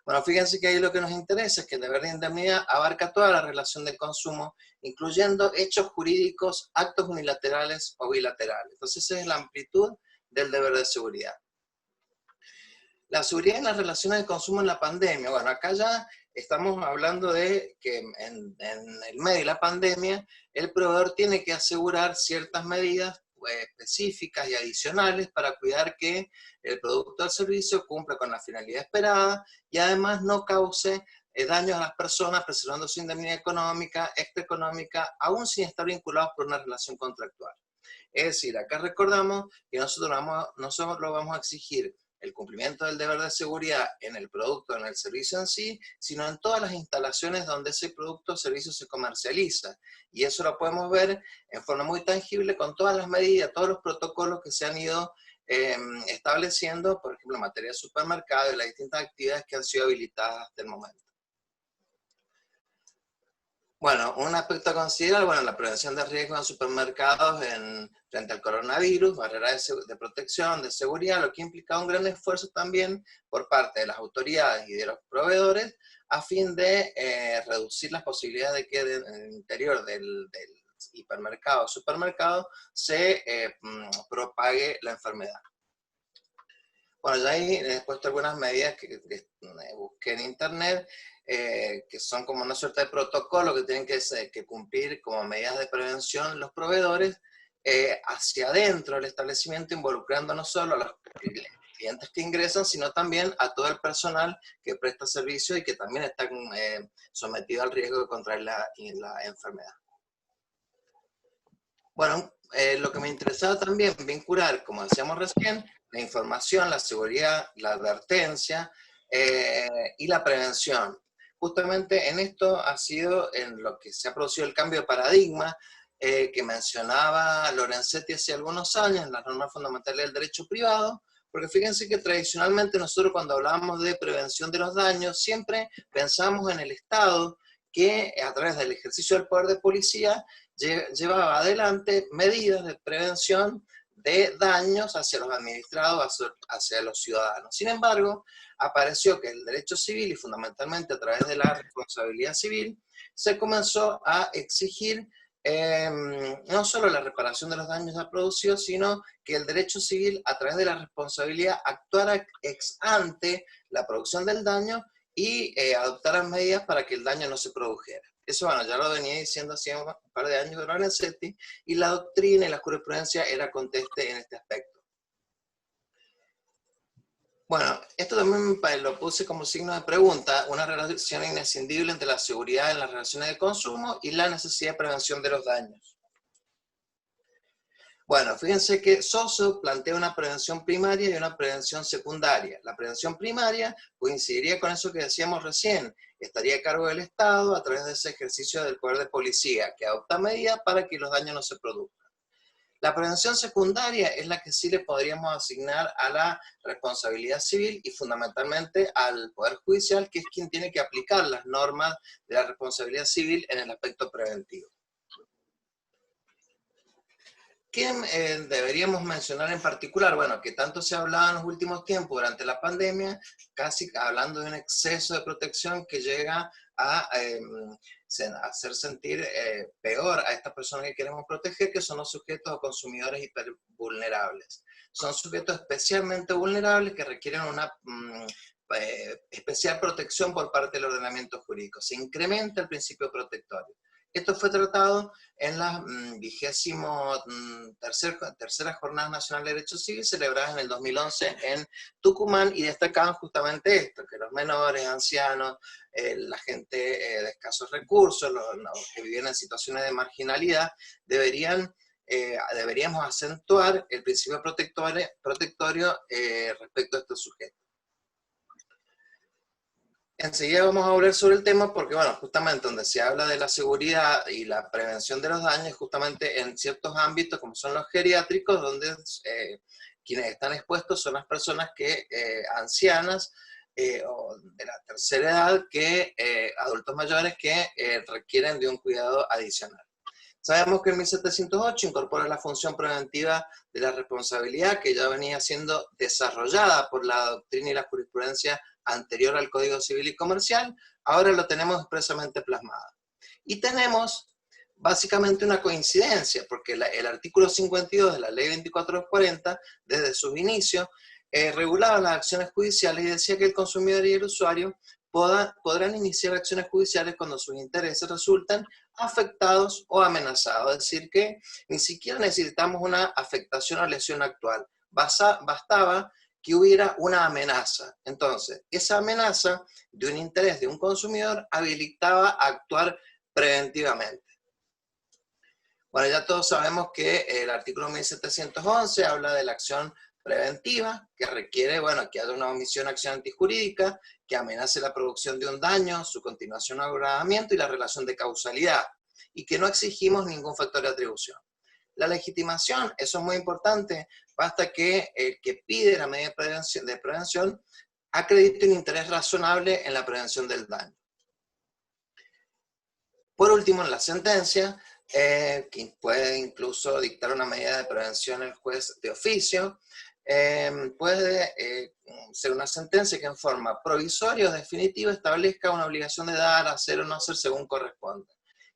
Bueno, fíjense que ahí lo que nos interesa es que el deber de indemnidad abarca toda la relación de consumo, incluyendo hechos jurídicos, actos unilaterales o bilaterales. Entonces esa es la amplitud del deber de seguridad. La seguridad en las relaciones de consumo en la pandemia. Bueno, acá ya estamos hablando de que en el medio de la pandemia el proveedor tiene que asegurar ciertas medidas específicas y adicionales para cuidar que el producto o el servicio cumpla con la finalidad esperada y además no cause daños a las personas, preservando su indemnidad económica, extraeconómica, aún sin estar vinculados por una relación contractual. Es decir, acá recordamos que nosotros no solo vamos a exigir el cumplimiento del deber de seguridad en el producto, en el servicio en sí, sino en todas las instalaciones donde ese producto o servicio se comercializa. Y eso lo podemos ver en forma muy tangible con todas las medidas, todos los protocolos que se han ido estableciendo, por ejemplo, en materia de supermercado y las distintas actividades que han sido habilitadas hasta el momento. Bueno, un aspecto a considerar, bueno, la prevención de riesgos en supermercados frente al coronavirus, barreras de protección, de seguridad, lo que implica un gran esfuerzo también por parte de las autoridades y de los proveedores a fin de reducir las posibilidades de que en el interior del hipermercado o supermercado se propague la enfermedad. Bueno, ya ahí he puesto algunas medidas que busqué en internet, que son como una suerte de protocolo que tienen que cumplir como medidas de prevención los proveedores, hacia adentro del establecimiento, involucrando no solo a los clientes que ingresan, sino también a todo el personal que presta servicio y que también está sometido al riesgo de contraer la enfermedad. Bueno, lo que me interesaba también vincular, como decíamos recién, la información, la seguridad, la advertencia y la prevención. Justamente en esto ha sido en lo que se ha producido el cambio de paradigma que mencionaba Lorenzetti hace algunos años en las normas fundamentales del derecho privado, porque fíjense que tradicionalmente nosotros cuando hablábamos de prevención de los daños siempre pensamos en el Estado que a través del ejercicio del poder de policía llevaba adelante medidas de prevención de daños hacia los administrados, hacia los ciudadanos. Sin embargo, apareció que el derecho civil, y fundamentalmente a través de la responsabilidad civil, se comenzó a exigir no solo la reparación de los daños ya producidos, sino que el derecho civil, a través de la responsabilidad, actuara ex ante la producción del daño y adoptara medidas para que el daño no se produjera. Eso, bueno, ya lo venía diciendo hace un par de años Lorenzetti, y la doctrina y la jurisprudencia era conteste en este aspecto. Bueno, esto también lo puse como signo de pregunta, una relación inescindible entre la seguridad en las relaciones de consumo y la necesidad de prevención de los daños. Bueno, fíjense que Soso plantea una prevención primaria y una prevención secundaria. La prevención primaria coincidiría con eso que decíamos recién, estaría a cargo del Estado a través de ese ejercicio del poder de policía, que adopta medidas para que los daños no se produzcan. La prevención secundaria es la que sí le podríamos asignar a la responsabilidad civil y fundamentalmente al Poder Judicial, que es quien tiene que aplicar las normas de la responsabilidad civil en el aspecto preventivo. ¿Qué deberíamos mencionar en particular? Bueno, que tanto se hablaba en los últimos tiempos durante la pandemia, casi hablando de un exceso de protección que llega a hacer sentir peor a estas personas que queremos proteger, que son los sujetos o consumidores hipervulnerables. Son sujetos especialmente vulnerables que requieren una especial protección por parte del ordenamiento jurídico. Se incrementa el principio protectorio. Esto fue tratado en las 23ª Jornada Nacional de Derecho Civil celebradas en el 2011 en Tucumán, y destacaban justamente esto, que los menores, ancianos, la gente de escasos recursos, los que viven en situaciones de marginalidad, deberíamos acentuar el principio protectorio respecto a estos sujetos. Enseguida vamos a volver sobre el tema porque, bueno, justamente donde se habla de la seguridad y la prevención de los daños, justamente en ciertos ámbitos, como son los geriátricos, donde quienes están expuestos son las personas que, ancianas o de la tercera edad, que adultos mayores que requieren de un cuidado adicional. Sabemos que el 1708 incorpora la función preventiva de la responsabilidad, que ya venía siendo desarrollada por la doctrina y la jurisprudencia anterior al Código Civil y Comercial. Ahora lo tenemos expresamente plasmado. Y tenemos básicamente una coincidencia, porque el artículo 52 de la Ley 2440, desde sus inicios, regulaba las acciones judiciales y decía que el consumidor y el usuario podrán iniciar acciones judiciales cuando sus intereses resultan afectados o amenazados. Es decir, que ni siquiera necesitamos una afectación o lesión actual. Bastaba que hubiera una amenaza. Entonces, esa amenaza de un interés de un consumidor habilitaba a actuar preventivamente. Bueno, ya todos sabemos que el artículo 1711 habla de la acción preventiva, que requiere, bueno, que haya una omisión, acción antijurídica, que amenace la producción de un daño, su continuación o agravamiento y la relación de causalidad, y que no exigimos ningún factor de atribución. La legitimación, eso es muy importante, basta que el que pide la medida de prevención acredite un interés razonable en la prevención del daño. Por último, en la sentencia, que puede incluso dictar una medida de prevención el juez de oficio, puede ser una sentencia que en forma provisoria o definitiva establezca una obligación de dar, hacer o no hacer según corresponda.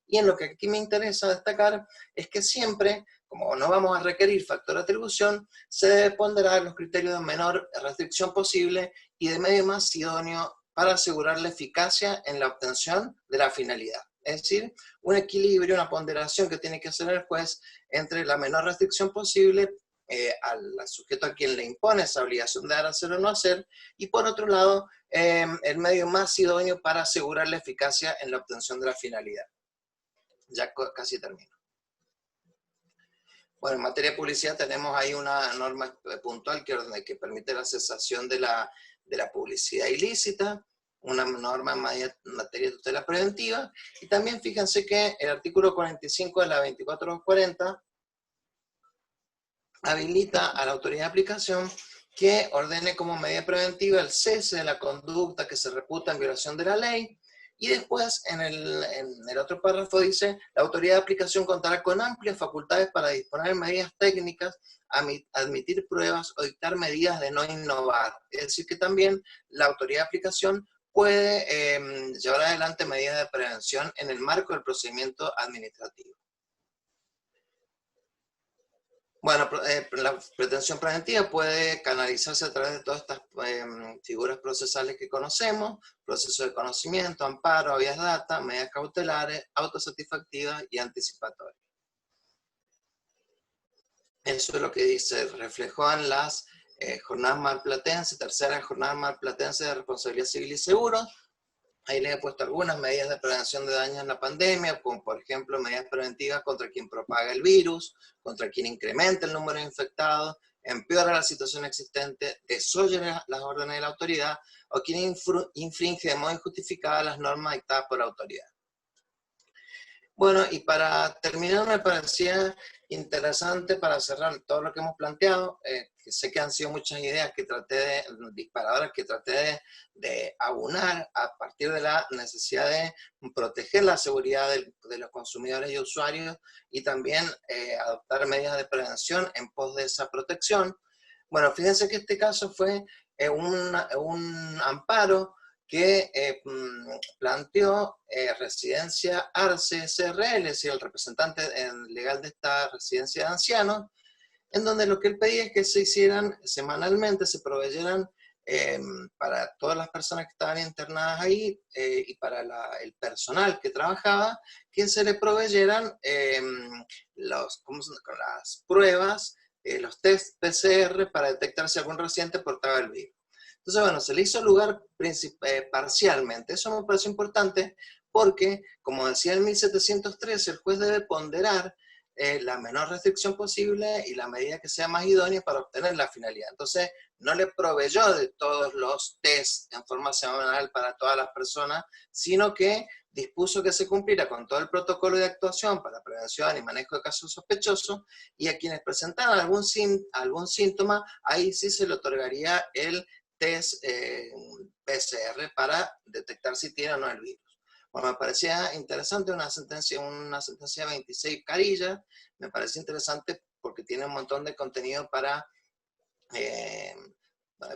Y en lo que aquí me interesa destacar es que siempre, como no vamos a requerir factor de atribución, se debe ponderar los criterios de menor restricción posible y de medio más idóneo para asegurar la eficacia en la obtención de la finalidad. Es decir, un equilibrio, una ponderación que tiene que hacer el juez entre la menor restricción posible al sujeto a quien le impone esa obligación de dar, hacer o no hacer, y por otro lado, el medio más idóneo para asegurar la eficacia en la obtención de la finalidad. Ya casi termino. Bueno, en materia de publicidad tenemos ahí una norma puntual que permite la cesación de la publicidad ilícita, una norma en materia de tutela preventiva, y también fíjense que el artículo 45 de la 2440 habilita a la autoridad de aplicación que ordene como medida preventiva el cese de la conducta que se reputa en violación de la ley, y después en el otro párrafo dice, la autoridad de aplicación contará con amplias facultades para disponer medidas técnicas, admitir pruebas o dictar medidas de no innovar. Es decir, que también la autoridad de aplicación puede llevar adelante medidas de prevención en el marco del procedimiento administrativo. Bueno, la pretensión preventiva puede canalizarse a través de todas estas figuras procesales que conocemos: proceso de conocimiento, amparo, habeas data, medidas cautelares, autosatisfactivas y anticipatorias. Eso es lo que se reflejó en las jornadas marplatenses, tercera jornada marplatense de responsabilidad civil y seguros. Ahí les he puesto algunas medidas de prevención de daños en la pandemia, como por ejemplo medidas preventivas contra quien propaga el virus, contra quien incrementa el número de infectados, empeora la situación existente, desoye las órdenes de la autoridad, o quien infringe de modo injustificado las normas dictadas por la autoridad. Bueno, y para terminar me parecía interesante, para cerrar todo lo que hemos planteado, que sé que han sido muchas ideas que disparadoras que traté de aunar a partir de la necesidad de proteger la seguridad de los consumidores y usuarios, y también adoptar medidas de prevención en pos de esa protección. Bueno, fíjense que este caso fue un amparo que planteó Residencia Arce SRL, es decir, el representante legal de esta residencia de ancianos, en donde lo que él pedía es que se hicieran semanalmente, se proveyeran para todas las personas que estaban internadas ahí y para el personal que trabajaba, que se le proveyeran las pruebas, los test PCR para detectar si algún residente portaba el virus. Entonces, bueno, se le hizo lugar parcialmente. Eso me parece importante porque, como decía el 1713, el juez debe ponderar la menor restricción posible y la medida que sea más idónea para obtener la finalidad. Entonces, no le proveyó de todos los test en forma semanal para todas las personas, sino que dispuso que se cumpliera con todo el protocolo de actuación para prevención y manejo de casos sospechosos, y a quienes presentaran algún síntoma, ahí sí se le otorgaría el test PCR para detectar si tiene o no el virus. Bueno, me parecía interesante una sentencia 26 Carilla, me parece interesante porque tiene un montón de contenido para,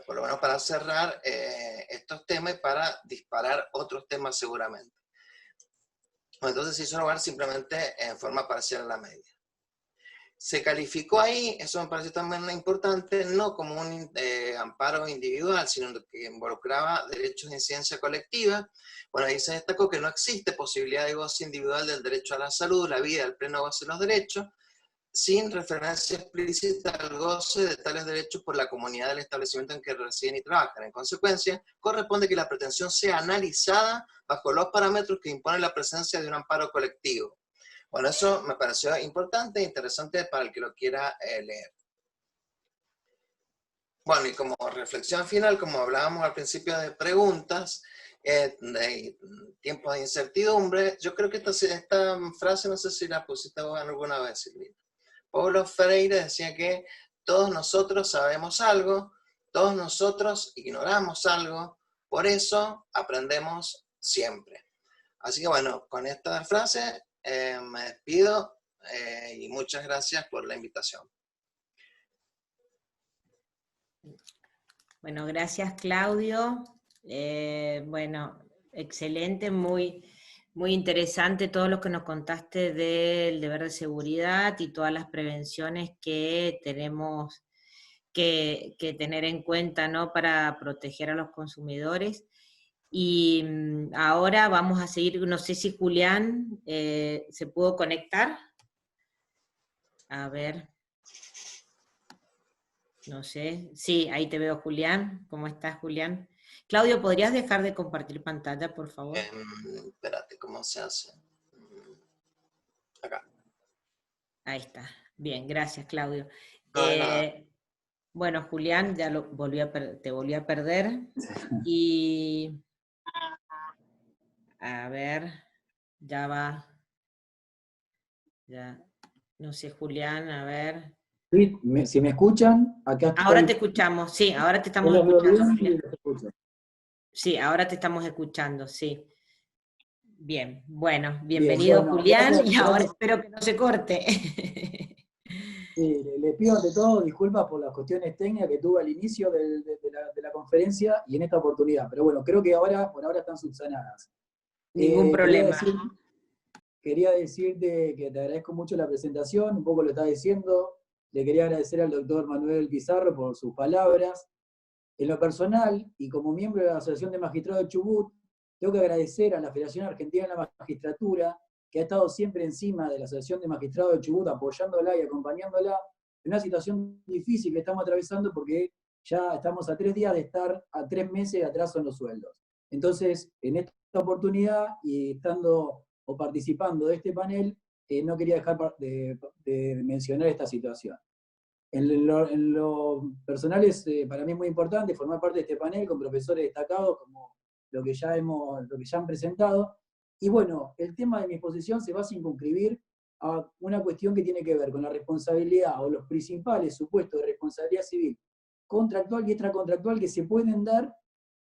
por lo menos para cerrar estos temas y para disparar otros temas seguramente. Bueno, entonces se hizo lugar simplemente en forma parcial a la media. Se calificó ahí, eso me parece también importante, no como un amparo individual, sino que involucraba derechos de incidencia colectiva. Bueno, ahí se destacó que no existe posibilidad de goce individual del derecho a la salud, la vida, el pleno goce de los derechos, sin referencia explícita al goce de tales derechos por la comunidad del establecimiento en que residen y trabajan. En consecuencia, corresponde que la pretensión sea analizada bajo los parámetros que impone la presencia de un amparo colectivo. Bueno, eso me pareció importante e interesante para el que lo quiera leer. Bueno, y como reflexión final, como hablábamos al principio de preguntas, de tiempos de incertidumbre, yo creo que esta frase, no sé si la pusiste vos alguna vez, Silvina. Paulo Freire decía que todos nosotros sabemos algo, todos nosotros ignoramos algo, por eso aprendemos siempre. Así que bueno, con esta frase me despido y muchas gracias por la invitación. Bueno, gracias Claudio. Bueno, excelente, muy interesante todo lo que nos contaste del deber de seguridad y todas las prevenciones que tenemos que tener en cuenta, ¿no?, para proteger a los consumidores. Y ahora vamos a seguir, no sé si Julián se pudo conectar. A ver. No sé. Sí, ahí te veo, Julián. ¿Cómo estás, Julián? Claudio, ¿podrías dejar de compartir pantalla, por favor? Espérate, ¿cómo se hace? Acá. Ahí está. Bien, gracias, Claudio. No, de nada. Bueno, Julián, ya te volví a perder. Y a ver, ya va. Ya. No sé, Julián, a ver. Sí, si me escuchan, acá estoy. Ahora te escuchamos, sí, ahora te estamos Yo los veo escuchando, bien y Julián. los escucho. Sí, ahora te estamos escuchando, sí. Bien, bueno, Bien, bienvenido, bueno, Julián, gracias, y ahora gracias. espero que no se corte. Sí, le pido ante todo disculpas por las cuestiones técnicas que tuve al inicio de la conferencia y en esta oportunidad, pero bueno, creo que ahora, por ahora están subsanadas. Ningún problema. Quería decirte que te agradezco mucho la presentación, un poco lo estaba diciendo, le quería agradecer al doctor Manuel Pizarro por sus palabras. En lo personal, y como miembro de la Asociación de Magistrados de Chubut, tengo que agradecer a la Federación Argentina de la Magistratura, que ha estado siempre encima de la Asociación de Magistrados de Chubut, apoyándola y acompañándola en una situación difícil que estamos atravesando porque ya estamos a 3 días de estar a 3 meses de atraso en los sueldos. Entonces, en esta oportunidad, y estando o participando de este panel, no quería dejar de mencionar esta situación. En lo personal es para mí muy importante formar parte de este panel con profesores destacados como lo que ya han presentado. Y bueno, el tema de mi exposición se va a circunscribir a una cuestión que tiene que ver con la responsabilidad o los principales supuestos de responsabilidad civil contractual y extracontractual que se pueden dar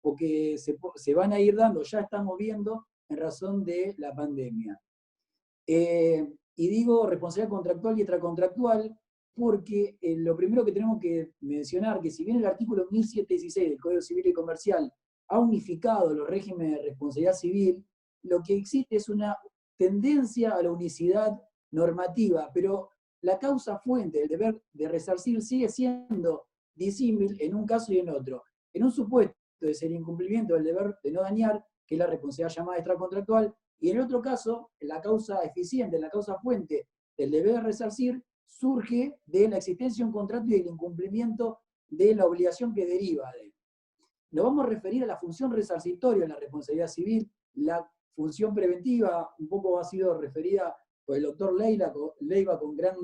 o que se van a ir dando, ya estamos viendo en razón de la pandemia. Y digo responsabilidad contractual y extracontractual porque lo primero que tenemos que mencionar, que si bien el artículo 1716 del Código Civil y Comercial ha unificado los regímenes de responsabilidad civil, lo que existe es una tendencia a la unicidad normativa, pero la causa fuente del deber de resarcir sigue siendo disímil en un caso y en otro. En un supuesto es el incumplimiento del deber de no dañar, que es la responsabilidad llamada extracontractual, y en el otro caso, la causa eficiente, la causa fuente del deber de resarcir, surge de la existencia de un contrato y del incumplimiento de la obligación que deriva de él. Nos vamos a referir a la función resarcitoria en la responsabilidad civil, la función preventiva, un poco ha sido referida por el doctor Leiva con gran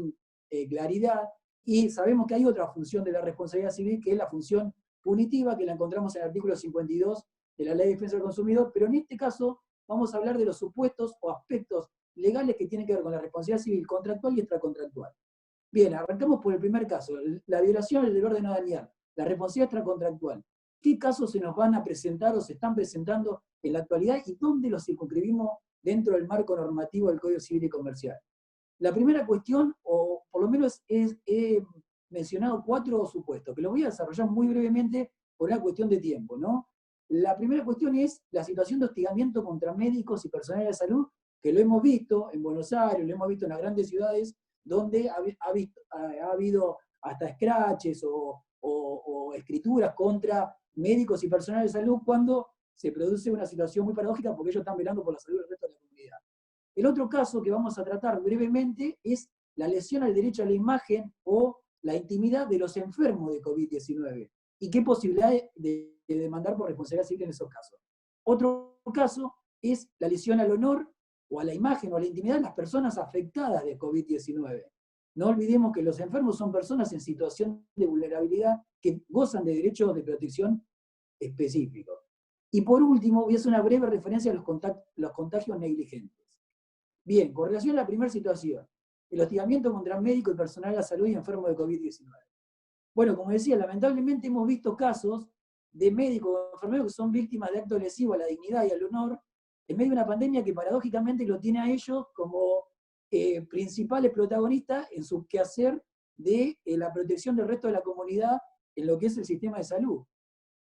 claridad, y sabemos que hay otra función de la responsabilidad civil, que es la función punitiva, que la encontramos en el artículo 52 de la Ley de Defensa del Consumidor, pero en este caso vamos a hablar de los supuestos o aspectos legales que tienen que ver con la responsabilidad civil contractual y extracontractual. Bien, arrancamos por el primer caso, la violación del deber de no dañar, la responsabilidad extracontractual. ¿Qué casos se nos van a presentar o se están presentando en la actualidad y dónde los circunscribimos dentro del marco normativo del Código Civil y Comercial? La primera cuestión, o por lo menos he mencionado 4 supuestos, que los voy a desarrollar muy brevemente por una cuestión de tiempo, ¿no? La primera cuestión es la situación de hostigamiento contra médicos y personal de salud, que lo hemos visto en Buenos Aires, lo hemos visto en las grandes ciudades, donde ha habido hasta scratches o escrituras contra médicos y personal de salud cuando se produce una situación muy paradójica porque ellos están velando por la salud del resto de la comunidad. El otro caso que vamos a tratar brevemente es la lesión al derecho a la imagen o la intimidad de los enfermos de COVID-19 y qué posibilidad de demandar por responsabilidad civil en esos casos. Otro caso es la lesión al honor o a la imagen o a la intimidad de las personas afectadas de COVID-19. No olvidemos que los enfermos son personas en situación de vulnerabilidad que gozan de derechos de protección específicos. Y por último, voy a hacer una breve referencia a los contagios negligentes. Bien, con relación a la primera situación, el hostigamiento contra médicos y personal de la salud y enfermos de COVID-19. Bueno, como decía, lamentablemente hemos visto casos de médicos o enfermeros que son víctimas de actos lesivos a la dignidad y al honor en medio de una pandemia que paradójicamente lo tiene a ellos como principales protagonistas en su quehacer de la protección del resto de la comunidad en lo que es el sistema de salud.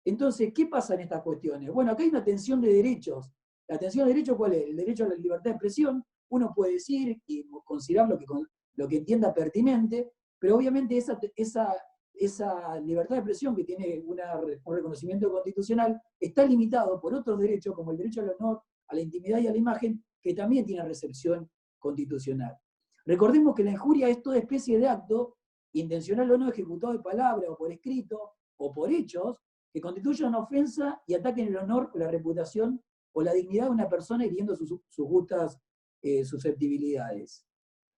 Entonces, ¿qué pasa en estas cuestiones? Bueno, acá hay una tensión de derechos. ¿La tensión de derechos cuál es? El derecho a la libertad de expresión. Uno puede decir y considerar lo que entienda pertinente, pero obviamente esa esa libertad de expresión que tiene un reconocimiento constitucional está limitado por otros derechos, como el derecho al honor, a la intimidad y a la imagen, que también tiene recepción constitucional. Recordemos que la injuria es toda especie de acto, intencional o no, ejecutado de palabra o por escrito o por hechos, que constituyan una ofensa y ataquen el honor o la reputación o la dignidad de una persona hiriendo sus justas susceptibilidades.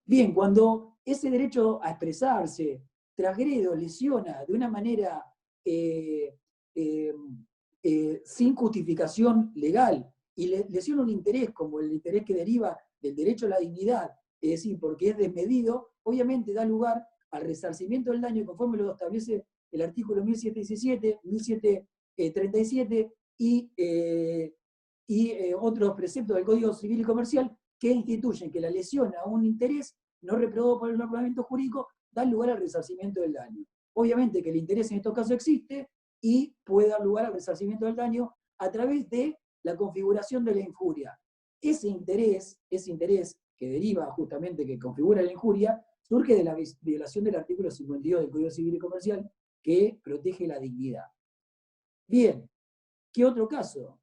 Bien, cuando ese derecho a expresarse transgrede o lesiona de una manera sin justificación legal y lesiona un interés como el interés que deriva del derecho a la dignidad, es decir, porque es desmedido, obviamente da lugar al resarcimiento del daño conforme lo establece el artículo 1717, 1737 y otros preceptos del Código Civil y Comercial que instituyen que la lesión a un interés no reprobado por el ordenamiento jurídico da lugar al resarcimiento del daño. Obviamente que el interés en estos casos existe y puede dar lugar al resarcimiento del daño a través de la configuración de la injuria. Ese interés que deriva justamente, que configura la injuria, surge de la violación del artículo 52 del Código Civil y Comercial que protege la dignidad. Bien, ¿qué otro caso?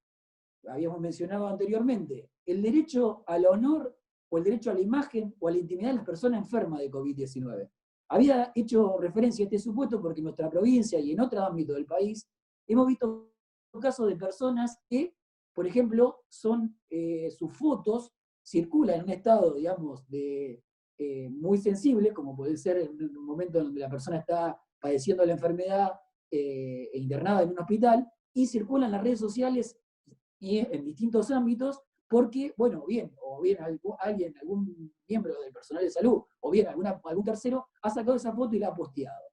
Habíamos mencionado anteriormente, el derecho al honor o el derecho a la imagen o a la intimidad de las personas enfermas de COVID-19. Había hecho referencia a este supuesto porque en nuestra provincia y en otros ámbitos del país hemos visto casos de personas que, por ejemplo, sus fotos circulan en un estado, digamos, muy sensible, como puede ser en un momento donde la persona está padeciendo la enfermedad e internada en un hospital, y circulan en las redes sociales y en distintos ámbitos, porque, bueno, o bien algún miembro del personal de salud, o bien algún tercero, ha sacado esa foto y la ha posteado.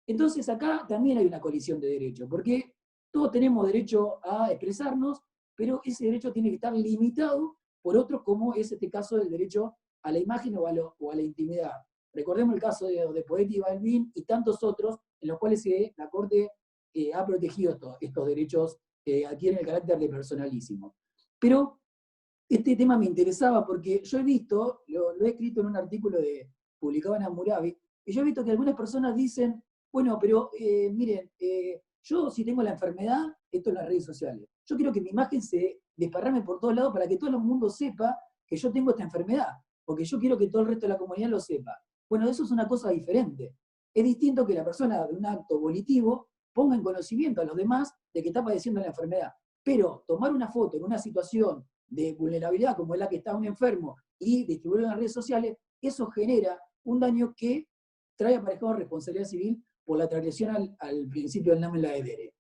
Entonces acá también hay una colisión de derechos, porque todos tenemos derecho a expresarnos, pero ese derecho tiene que estar limitado por otros, como es este caso del derecho a la imagen o a la intimidad. Recordemos el caso de Poetti y Balbín y tantos otros, en los cuales la Corte ha protegido estos derechos que adquieren el carácter de personalísimo. Pero este tema me interesaba porque yo he visto, lo he escrito en un artículo publicado en Hammurabi, y yo he visto que algunas personas dicen, bueno, pero miren, yo si tengo la enfermedad, esto en las redes sociales, yo quiero que mi imagen se desparrame por todos lados para que todo el mundo sepa que yo tengo esta enfermedad, porque yo quiero que todo el resto de la comunidad lo sepa. Bueno, eso es una cosa diferente. Es distinto que la persona de un acto volitivo ponga en conocimiento a los demás de que está padeciendo la enfermedad. Pero tomar una foto en una situación de vulnerabilidad como es la que está un enfermo y distribuirlo en las redes sociales, eso genera un daño que trae aparejado responsabilidad civil por la transgresión al principio del nomen laedere.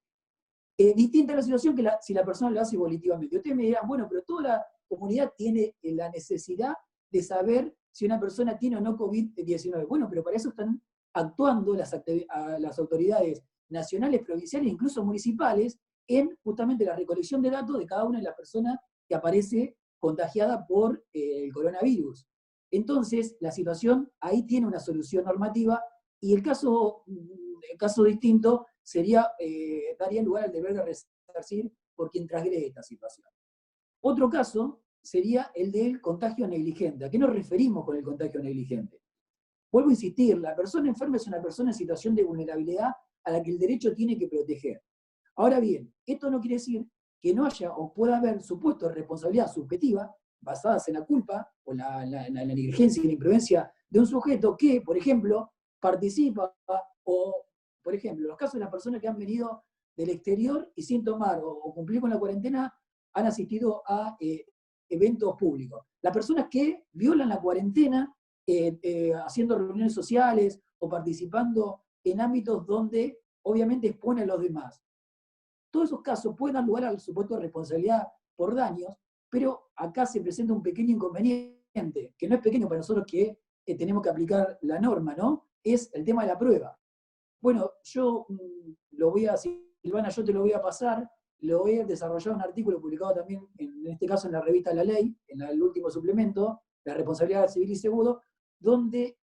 Distinta la situación que si la persona lo hace volitivamente. Ustedes me dirán, bueno, pero toda la comunidad tiene la necesidad de saber si una persona tiene o no COVID-19. Bueno, pero para eso están actuando las autoridades nacionales, provinciales e incluso municipales en justamente la recolección de datos de cada una de las personas que aparece contagiada por el coronavirus. Entonces, la situación ahí tiene una solución normativa y el caso distinto daría lugar al deber de resarcir por quien transgrede esta situación. Otro caso sería el del contagio negligente. ¿A qué nos referimos con el contagio negligente? Vuelvo a insistir, la persona enferma es una persona en situación de vulnerabilidad a la que el derecho tiene que proteger. Ahora bien, esto no quiere decir que no haya o pueda haber supuestos de responsabilidad subjetiva basadas en la culpa o la negligencia y la imprudencia de un sujeto que, por ejemplo, participa o, por ejemplo, los casos de las personas que han venido del exterior y sin tomar o cumplir con la cuarentena han asistido a eventos públicos. Las personas que violan la cuarentena haciendo reuniones sociales o participando en ámbitos donde obviamente expone a los demás. Todos esos casos pueden dar lugar al supuesto de responsabilidad por daños, pero acá se presenta un pequeño inconveniente, que no es pequeño para nosotros que tenemos que aplicar la norma, ¿no? Es el tema de la prueba. Bueno, yo Silvana, yo te lo voy a pasar, lo he desarrollado un artículo publicado también, en este caso en la revista La Ley, en el último suplemento, la responsabilidad civil y seguro, donde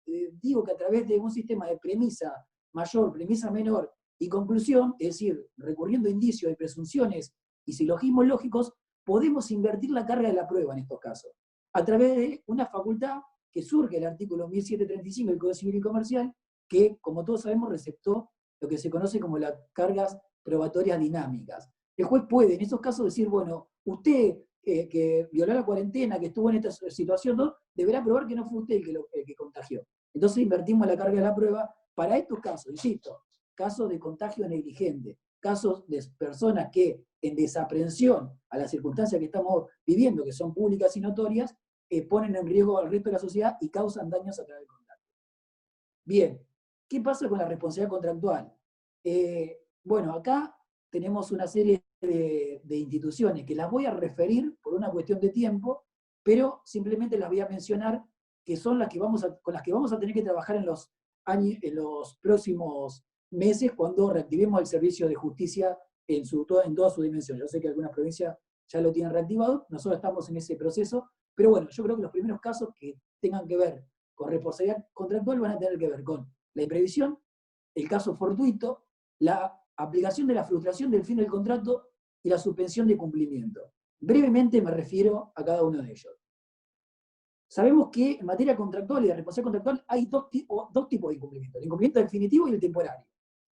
digo que a través de un sistema de premisa mayor, premisa menor y conclusión, es decir, recurriendo a indicios y presunciones y silogismos lógicos, podemos invertir la carga de la prueba en estos casos, a través de una facultad que surge el artículo 1735 del Código Civil y Comercial, que, como todos sabemos, receptó lo que se conoce como las cargas probatorias dinámicas. El juez puede en esos casos decir, bueno, usted que violó la cuarentena, que estuvo en esta situación, ¿no?, deberá probar que no fue usted el que contagió. Entonces invertimos la carga de la prueba para estos casos, insisto, casos de contagio negligente, casos de personas que en desaprensión a las circunstancias que estamos viviendo, que son públicas y notorias, ponen en riesgo al resto de la sociedad y causan daños a través del contagio. Bien, ¿qué pasa con la responsabilidad contractual? Bueno, acá tenemos una serie de instituciones que las voy a referir por una cuestión de tiempo, pero simplemente las voy a mencionar, que son las que con las que vamos a tener que trabajar en los próximos meses cuando reactivemos el servicio de justicia en toda su dimensión. Yo sé que algunas provincias ya lo tienen reactivado, nosotros estamos en ese proceso, pero bueno, yo creo que los primeros casos que tengan que ver con responsabilidad contractual van a tener que ver con la imprevisión, el caso fortuito, la aplicación de la frustración del fin del contrato y la suspensión de cumplimiento. Brevemente me refiero a cada uno de ellos. Sabemos que en materia contractual y de responsabilidad contractual hay dos tipos de incumplimiento: el incumplimiento definitivo y el temporario.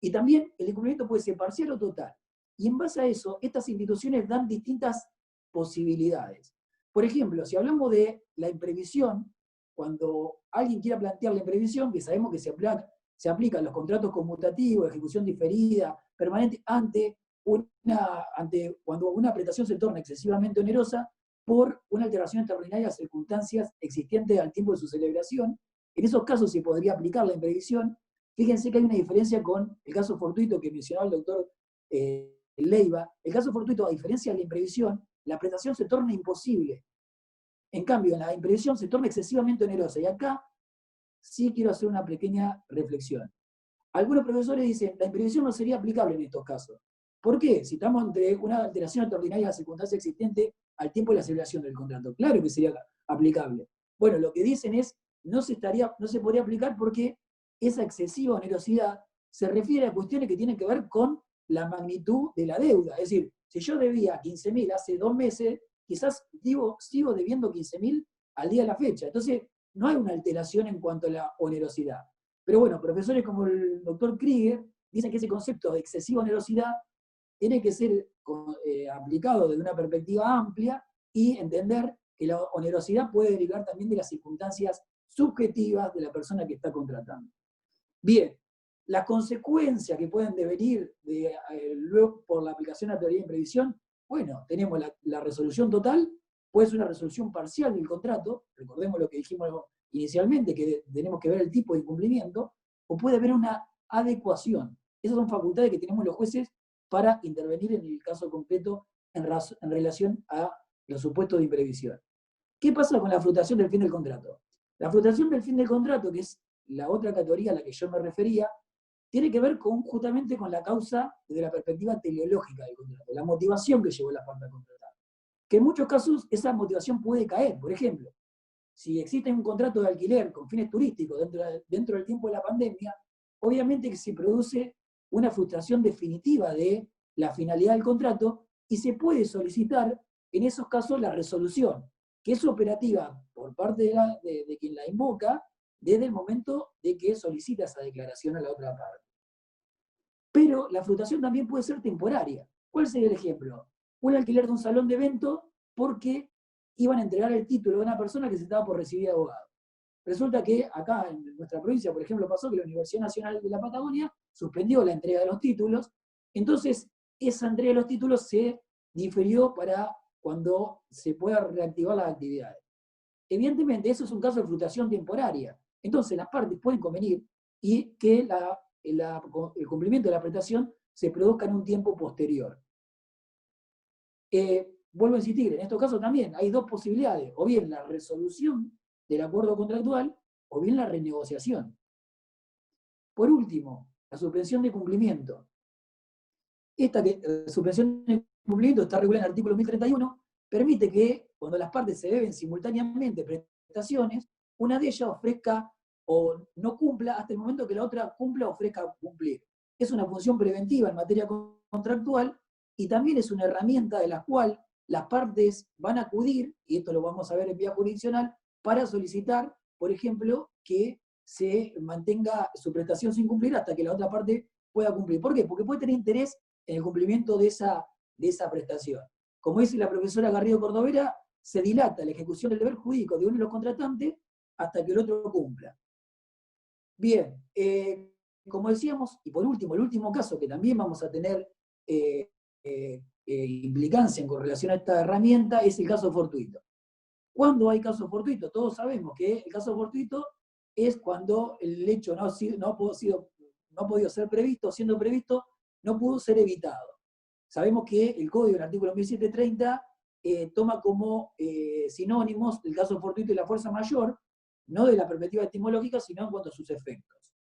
Y también el incumplimiento puede ser parcial o total. Y en base a eso, estas instituciones dan distintas posibilidades. Por ejemplo, si hablamos de la imprevisión, cuando alguien quiera plantear la imprevisión, que sabemos que se aplican los contratos conmutativos, ejecución diferida, permanente, cuando una prestación se torna excesivamente onerosa por una alteración extraordinaria de circunstancias existentes al tiempo de su celebración. En esos casos se podría aplicar la imprevisión. Fíjense que hay una diferencia con el caso fortuito que mencionaba el doctor Leiva. El caso fortuito, a diferencia de la imprevisión, la prestación se torna imposible. En cambio, en la imprevisión se torna excesivamente onerosa. Y acá sí quiero hacer una pequeña reflexión. Algunos profesores dicen, la imprevisión no sería aplicable en estos casos. ¿Por qué? Si estamos ante una alteración extraordinaria de la circunstancia existente al tiempo de la celebración del contrato. Claro que sería aplicable. Bueno, lo que dicen es, no se podría aplicar porque esa excesiva onerosidad se refiere a cuestiones que tienen que ver con la magnitud de la deuda. Es decir, si yo debía 15.000 hace 2 meses, quizás sigo debiendo 15.000 al día de la fecha. Entonces, no hay una alteración en cuanto a la onerosidad. Pero bueno, profesores como el doctor Krieger dicen que ese concepto de excesiva onerosidad tiene que ser aplicado desde una perspectiva amplia y entender que la onerosidad puede derivar también de las circunstancias subjetivas de la persona que está contratando. Bien, las consecuencias que pueden devenir luego por la aplicación de la teoría de imprevisión, bueno, tenemos la resolución total, puede ser una resolución parcial del contrato, recordemos lo que dijimos inicialmente, que tenemos que ver el tipo de incumplimiento, o puede haber una adecuación. Esas son facultades que tenemos los jueces para intervenir en el caso concreto en relación a los supuestos de imprevisión. ¿Qué pasa con la frustración del fin del contrato? La frustración del fin del contrato, que es la otra categoría a la que yo me refería, tiene que ver justamente con la causa desde la perspectiva teleológica del contrato, la motivación que llevó a la parte a contratar. Que en muchos casos esa motivación puede caer. Por ejemplo, si existe un contrato de alquiler con fines turísticos dentro del tiempo de la pandemia, obviamente que se produce una frustración definitiva de la finalidad del contrato y se puede solicitar en esos casos la resolución, que es operativa por parte de quien la invoca desde el momento de que solicita esa declaración a la otra parte. Pero la frustración también puede ser temporaria. ¿Cuál sería el ejemplo? Un alquiler de un salón de evento porque iban a entregar el título de una persona que se estaba por recibir de abogado. Resulta que acá en nuestra provincia, por ejemplo, pasó que la Universidad Nacional de la Patagonia suspendió la entrega de los títulos. Entonces, esa entrega de los títulos se diferió para cuando se pueda reactivar las actividades. Evidentemente, eso es un caso de frustración temporaria. Entonces, las partes pueden convenir y que el cumplimiento de la prestación se produzca en un tiempo posterior. Vuelvo a insistir, en estos casos también hay dos posibilidades, o bien la resolución del acuerdo contractual, o bien la renegociación. Por último, la suspensión de cumplimiento. Esta suspensión de cumplimiento está regulada en el artículo 1031, permite que cuando las partes se deben simultáneamente prestaciones, una de ellas ofrezca o no cumpla hasta el momento que la otra cumpla o ofrezca cumplir. Es una función preventiva en materia contractual y también es una herramienta de la cual las partes van a acudir, y esto lo vamos a ver en vía jurisdiccional, para solicitar, por ejemplo, que se mantenga su prestación sin cumplir hasta que la otra parte pueda cumplir. ¿Por qué? Porque puede tener interés en el cumplimiento de esa prestación. Como dice la profesora Garrido Cordovera, se dilata la ejecución del deber jurídico de uno de los contratantes hasta que el otro cumpla. Bien, como decíamos, y por último, el último caso que también vamos a tener implicancia con relación a esta herramienta es el caso fortuito. ¿Cuándo hay caso fortuito? Todos sabemos que el caso fortuito es cuando el hecho no ha podido ser previsto, siendo previsto, no pudo ser evitado. Sabemos que el código, el artículo 1730, toma como sinónimos el caso fortuito y la fuerza mayor, no de la perspectiva etimológica, sino en cuanto a sus efectos.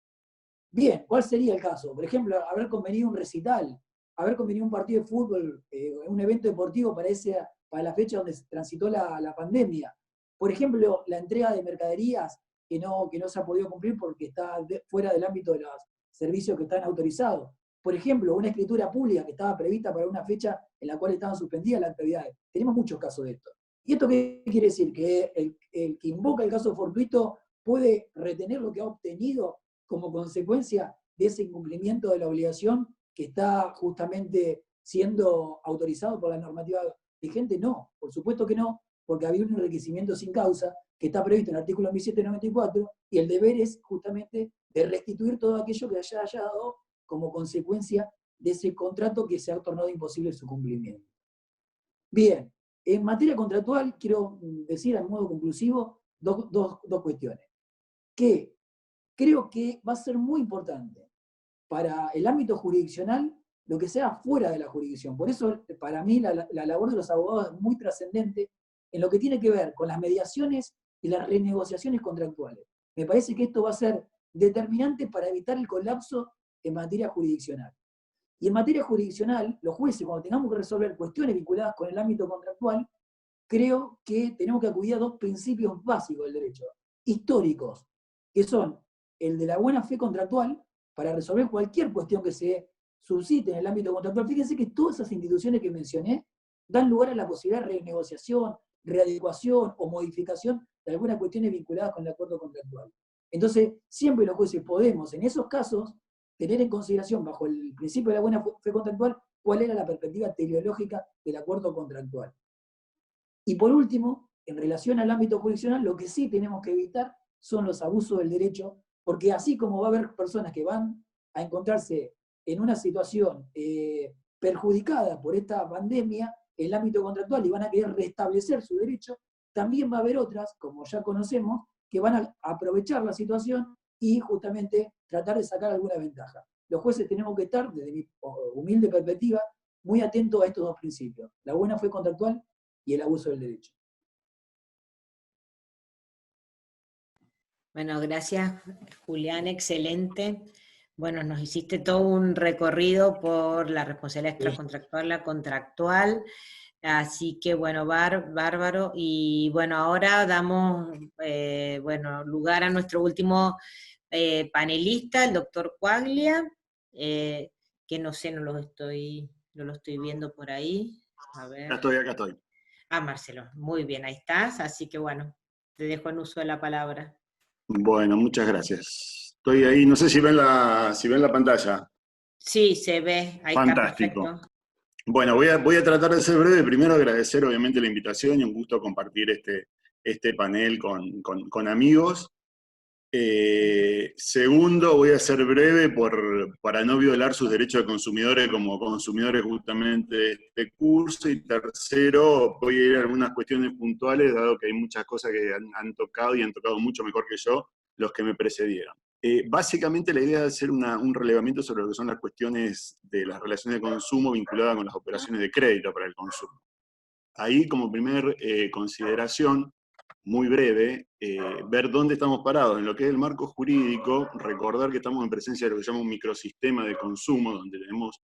Bien, ¿cuál sería el caso? Por ejemplo, haber convenido un recital, haber convenido un partido de fútbol, un evento deportivo para la fecha donde se transitó la pandemia. Por ejemplo, la entrega de mercaderías que no se ha podido cumplir porque está fuera del ámbito de los servicios que están autorizados. Por ejemplo, una escritura pública que estaba prevista para una fecha en la cual estaban suspendidas las actividades. Tenemos muchos casos de esto. ¿Y esto qué quiere decir? Que el que invoca el caso fortuito puede retener lo que ha obtenido como consecuencia de ese incumplimiento de la obligación que está justamente siendo autorizado por la normativa vigente. No, por supuesto que no, porque había un enriquecimiento sin causa que está previsto en el artículo 1794 y el deber es justamente de restituir todo aquello que haya dado como consecuencia de ese contrato que se ha tornado imposible su cumplimiento. Bien, en materia contractual quiero decir a modo conclusivo dos cuestiones. Que creo que va a ser muy importante para el ámbito jurisdiccional lo que sea fuera de la jurisdicción. Por eso, para mí, la labor de los abogados es muy trascendente en lo que tiene que ver con las mediaciones y las renegociaciones contractuales. Me parece que esto va a ser determinante para evitar el colapso en materia jurisdiccional. Y en materia jurisdiccional, los jueces, cuando tengamos que resolver cuestiones vinculadas con el ámbito contractual, creo que tenemos que acudir a dos principios básicos del derecho, históricos, que son el de la buena fe contractual, para resolver cualquier cuestión que se suscite en el ámbito contractual. Fíjense que todas esas instituciones que mencioné dan lugar a la posibilidad de renegociación, readecuación o modificación de algunas cuestiones vinculadas con el acuerdo contractual. Entonces, siempre los jueces podemos, en esos casos, tener en consideración, bajo el principio de la buena fe contractual, cuál era la perspectiva teleológica del acuerdo contractual. Y por último, en relación al ámbito jurisdiccional, lo que sí tenemos que evitar son los abusos del derecho, porque así como va a haber personas que van a encontrarse en una situación perjudicada por esta pandemia, en el ámbito contractual, y van a querer restablecer su derecho, también va a haber otras, como ya conocemos, que van a aprovechar la situación y justamente tratar de sacar alguna ventaja. Los jueces tenemos que estar, desde mi humilde perspectiva, muy atentos a estos dos principios, la buena fe contractual y el abuso del derecho. Bueno, gracias Julián, excelente. Bueno, nos hiciste todo un recorrido por la responsabilidad extracontractual, la contractual, así que bueno, bárbaro. Y bueno, ahora damos lugar a nuestro último panelista, el doctor Quaglia, que no sé, no lo estoy viendo por ahí. A ver. Acá estoy. Ah, Marcelo, muy bien, ahí estás, así que bueno, te dejo en uso de la palabra. Bueno, muchas gracias. Estoy ahí, no sé si ven la pantalla. Sí, se ve, ahí fantástico. Está perfecto. Bueno, voy a tratar de ser breve. Primero agradecer obviamente la invitación y un gusto compartir este panel con amigos. Segundo, voy a ser breve para no violar sus derechos de consumidores como consumidores justamente de este curso. Y tercero, voy a ir a algunas cuestiones puntuales, dado que hay muchas cosas que han tocado y han tocado mucho mejor que yo los que me precedieron. Básicamente la idea es hacer un relevamiento sobre lo que son las cuestiones de las relaciones de consumo vinculadas con las operaciones de crédito para el consumo. Ahí, como primer consideración, muy breve, ver dónde estamos parados en lo que es el marco jurídico, recordar que estamos en presencia de lo que se llama un microsistema de consumo, donde tenemos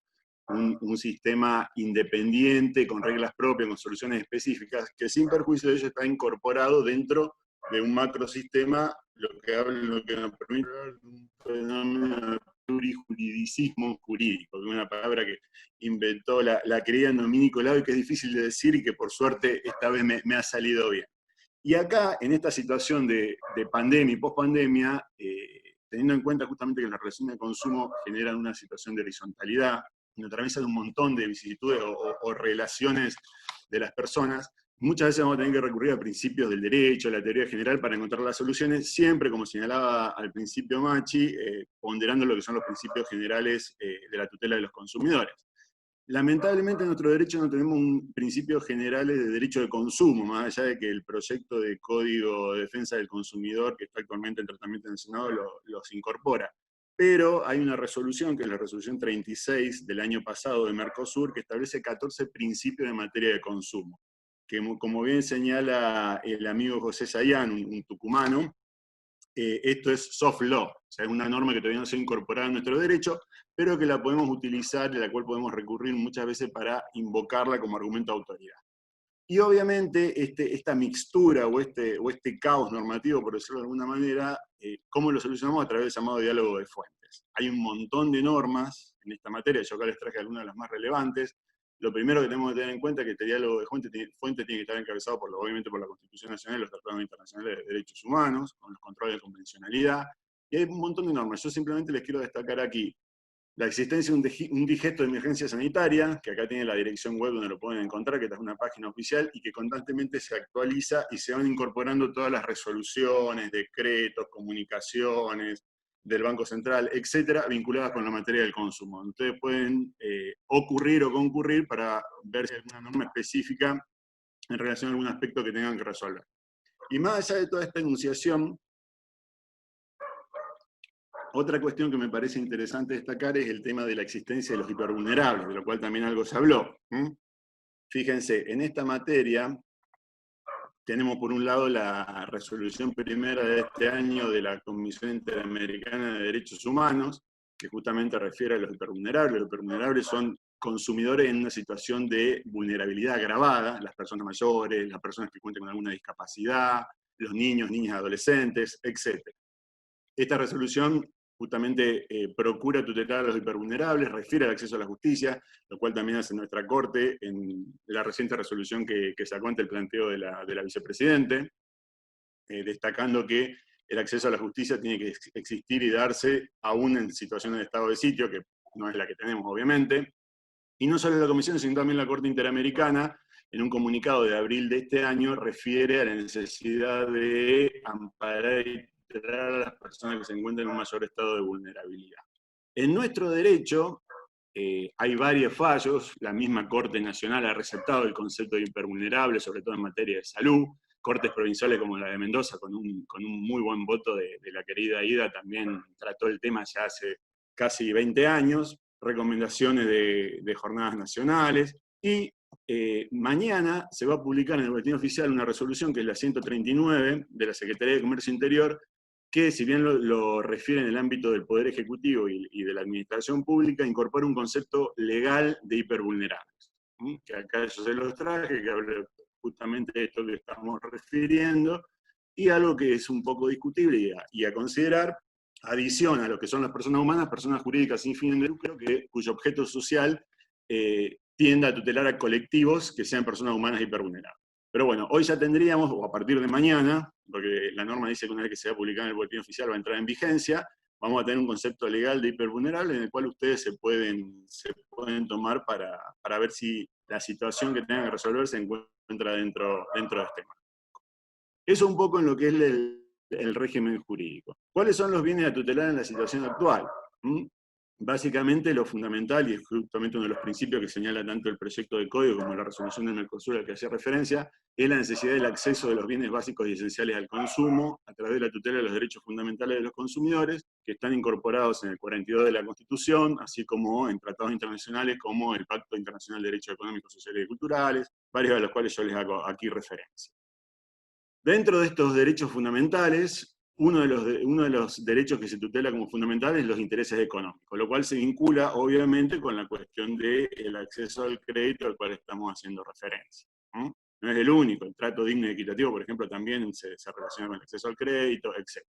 un sistema independiente, con reglas propias, con soluciones específicas, que sin perjuicio de ello está incorporado dentro de un macrosistema, lo que nos permite un fenómeno de plurijuridicismo jurídico, que es una palabra que inventó la querida Noemí Nicolau y que es difícil de decir y que por suerte esta vez me ha salido bien. Y acá, en esta situación de pandemia y pospandemia, teniendo en cuenta justamente que las relaciones de consumo generan una situación de horizontalidad, nos atraviesan un montón de vicisitudes o relaciones de las personas, muchas veces vamos a tener que recurrir a principios del derecho, a la teoría general para encontrar las soluciones, siempre, como señalaba al principio Machi, ponderando lo que son los principios generales de la tutela de los consumidores. Lamentablemente en nuestro derecho no tenemos un principio general de derecho de consumo, más allá de que el proyecto de Código de Defensa del Consumidor, que está actualmente en tratamiento en el Senado, los incorpora. Pero hay una resolución, que es la resolución 36 del año pasado de Mercosur, que establece 14 principios en materia de consumo, que como bien señala el amigo José Sayán, un tucumano, esto es soft law, o sea, es una norma que todavía no se ha incorporado en nuestro derecho, pero que la podemos utilizar, y a la cual podemos recurrir muchas veces para invocarla como argumento de autoridad. Y obviamente esta mixtura o este caos normativo, por decirlo de alguna manera, ¿cómo lo solucionamos? A través del llamado diálogo de fuentes. Hay un montón de normas en esta materia, yo acá les traje algunas de las más relevantes. Lo primero que tenemos que tener en cuenta es que este diálogo de fuente tiene que estar encabezado obviamente por la Constitución Nacional y los tratados internacionales de derechos humanos, con los controles de convencionalidad, y hay un montón de normas. Yo simplemente les quiero destacar aquí la existencia de un digesto de emergencia sanitaria, que acá tiene la dirección web donde lo pueden encontrar, que esta es una página oficial, y que constantemente se actualiza y se van incorporando todas las resoluciones, decretos, comunicaciones del Banco Central, etcétera, vinculadas con la materia del consumo. Ustedes pueden ocurrir o concurrir para ver si hay alguna norma específica en relación a algún aspecto que tengan que resolver. Y más allá de toda esta enunciación, otra cuestión que me parece interesante destacar es el tema de la existencia de los hipervulnerables, de lo cual también algo se habló. Fíjense, en esta materia tenemos por un lado la resolución primera de este año de la Comisión Interamericana de Derechos Humanos, que justamente refiere a los hipervulnerables. Los hipervulnerables son consumidores en una situación de vulnerabilidad agravada, las personas mayores, las personas que cuenten con alguna discapacidad, los niños, niñas, adolescentes, etc. Esta resolución justamente procura tutelar a los hipervulnerables, refiere al acceso a la justicia, lo cual también hace nuestra Corte en la reciente resolución que sacó ante el planteo de la vicepresidente, destacando que el acceso a la justicia tiene que existir y darse aún en situaciones de estado de sitio, que no es la que tenemos obviamente, y no solo la Comisión, sino también la Corte Interamericana, en un comunicado de abril de este año, refiere a la necesidad de amparar y a las personas que se encuentran en un mayor estado de vulnerabilidad. En nuestro derecho hay varios fallos, la misma Corte Nacional ha receptado el concepto de hipervulnerable, sobre todo en materia de salud, cortes provinciales como la de Mendoza, con un muy buen voto de la querida Ida, también trató el tema ya hace casi 20 años, recomendaciones de jornadas nacionales, y mañana se va a publicar en el Boletín Oficial una resolución que es la 139 de la Secretaría de Comercio Interior, que si bien lo refiere en el ámbito del Poder Ejecutivo y de la Administración Pública, incorpora un concepto legal de hipervulnerables. Que acá yo se los traje, que habla justamente de esto que estamos refiriendo, y algo que es un poco discutible y a considerar, adiciona a lo que son las personas humanas, personas jurídicas sin fines de lucro, cuyo objeto social tienda a tutelar a colectivos que sean personas humanas hipervulnerables. Pero bueno, hoy ya tendríamos, o a partir de mañana, porque la norma dice que una vez que se va a publicar en el Boletín Oficial va a entrar en vigencia, vamos a tener un concepto legal de hipervulnerable en el cual ustedes se pueden tomar para ver si la situación que tengan que resolver se encuentra dentro de este marco. Eso un poco en lo que es el régimen jurídico. ¿Cuáles son los bienes a tutelar en la situación actual? Básicamente lo fundamental, y es justamente uno de los principios que señala tanto el proyecto de código como la resolución del Mercosur al que hacía referencia, es la necesidad del acceso de los bienes básicos y esenciales al consumo a través de la tutela de los derechos fundamentales de los consumidores, que están incorporados en el 42 de la Constitución, así como en tratados internacionales como el Pacto Internacional de Derechos Económicos, Sociales y Culturales, varios de los cuales yo les hago aquí referencia. Dentro de estos derechos fundamentales, uno de los derechos que se tutela como fundamentales es los intereses económicos, lo cual se vincula obviamente con la cuestión del acceso al crédito al cual estamos haciendo referencia. No es el único, el trato digno y equitativo, por ejemplo, también se relaciona con el acceso al crédito, etc.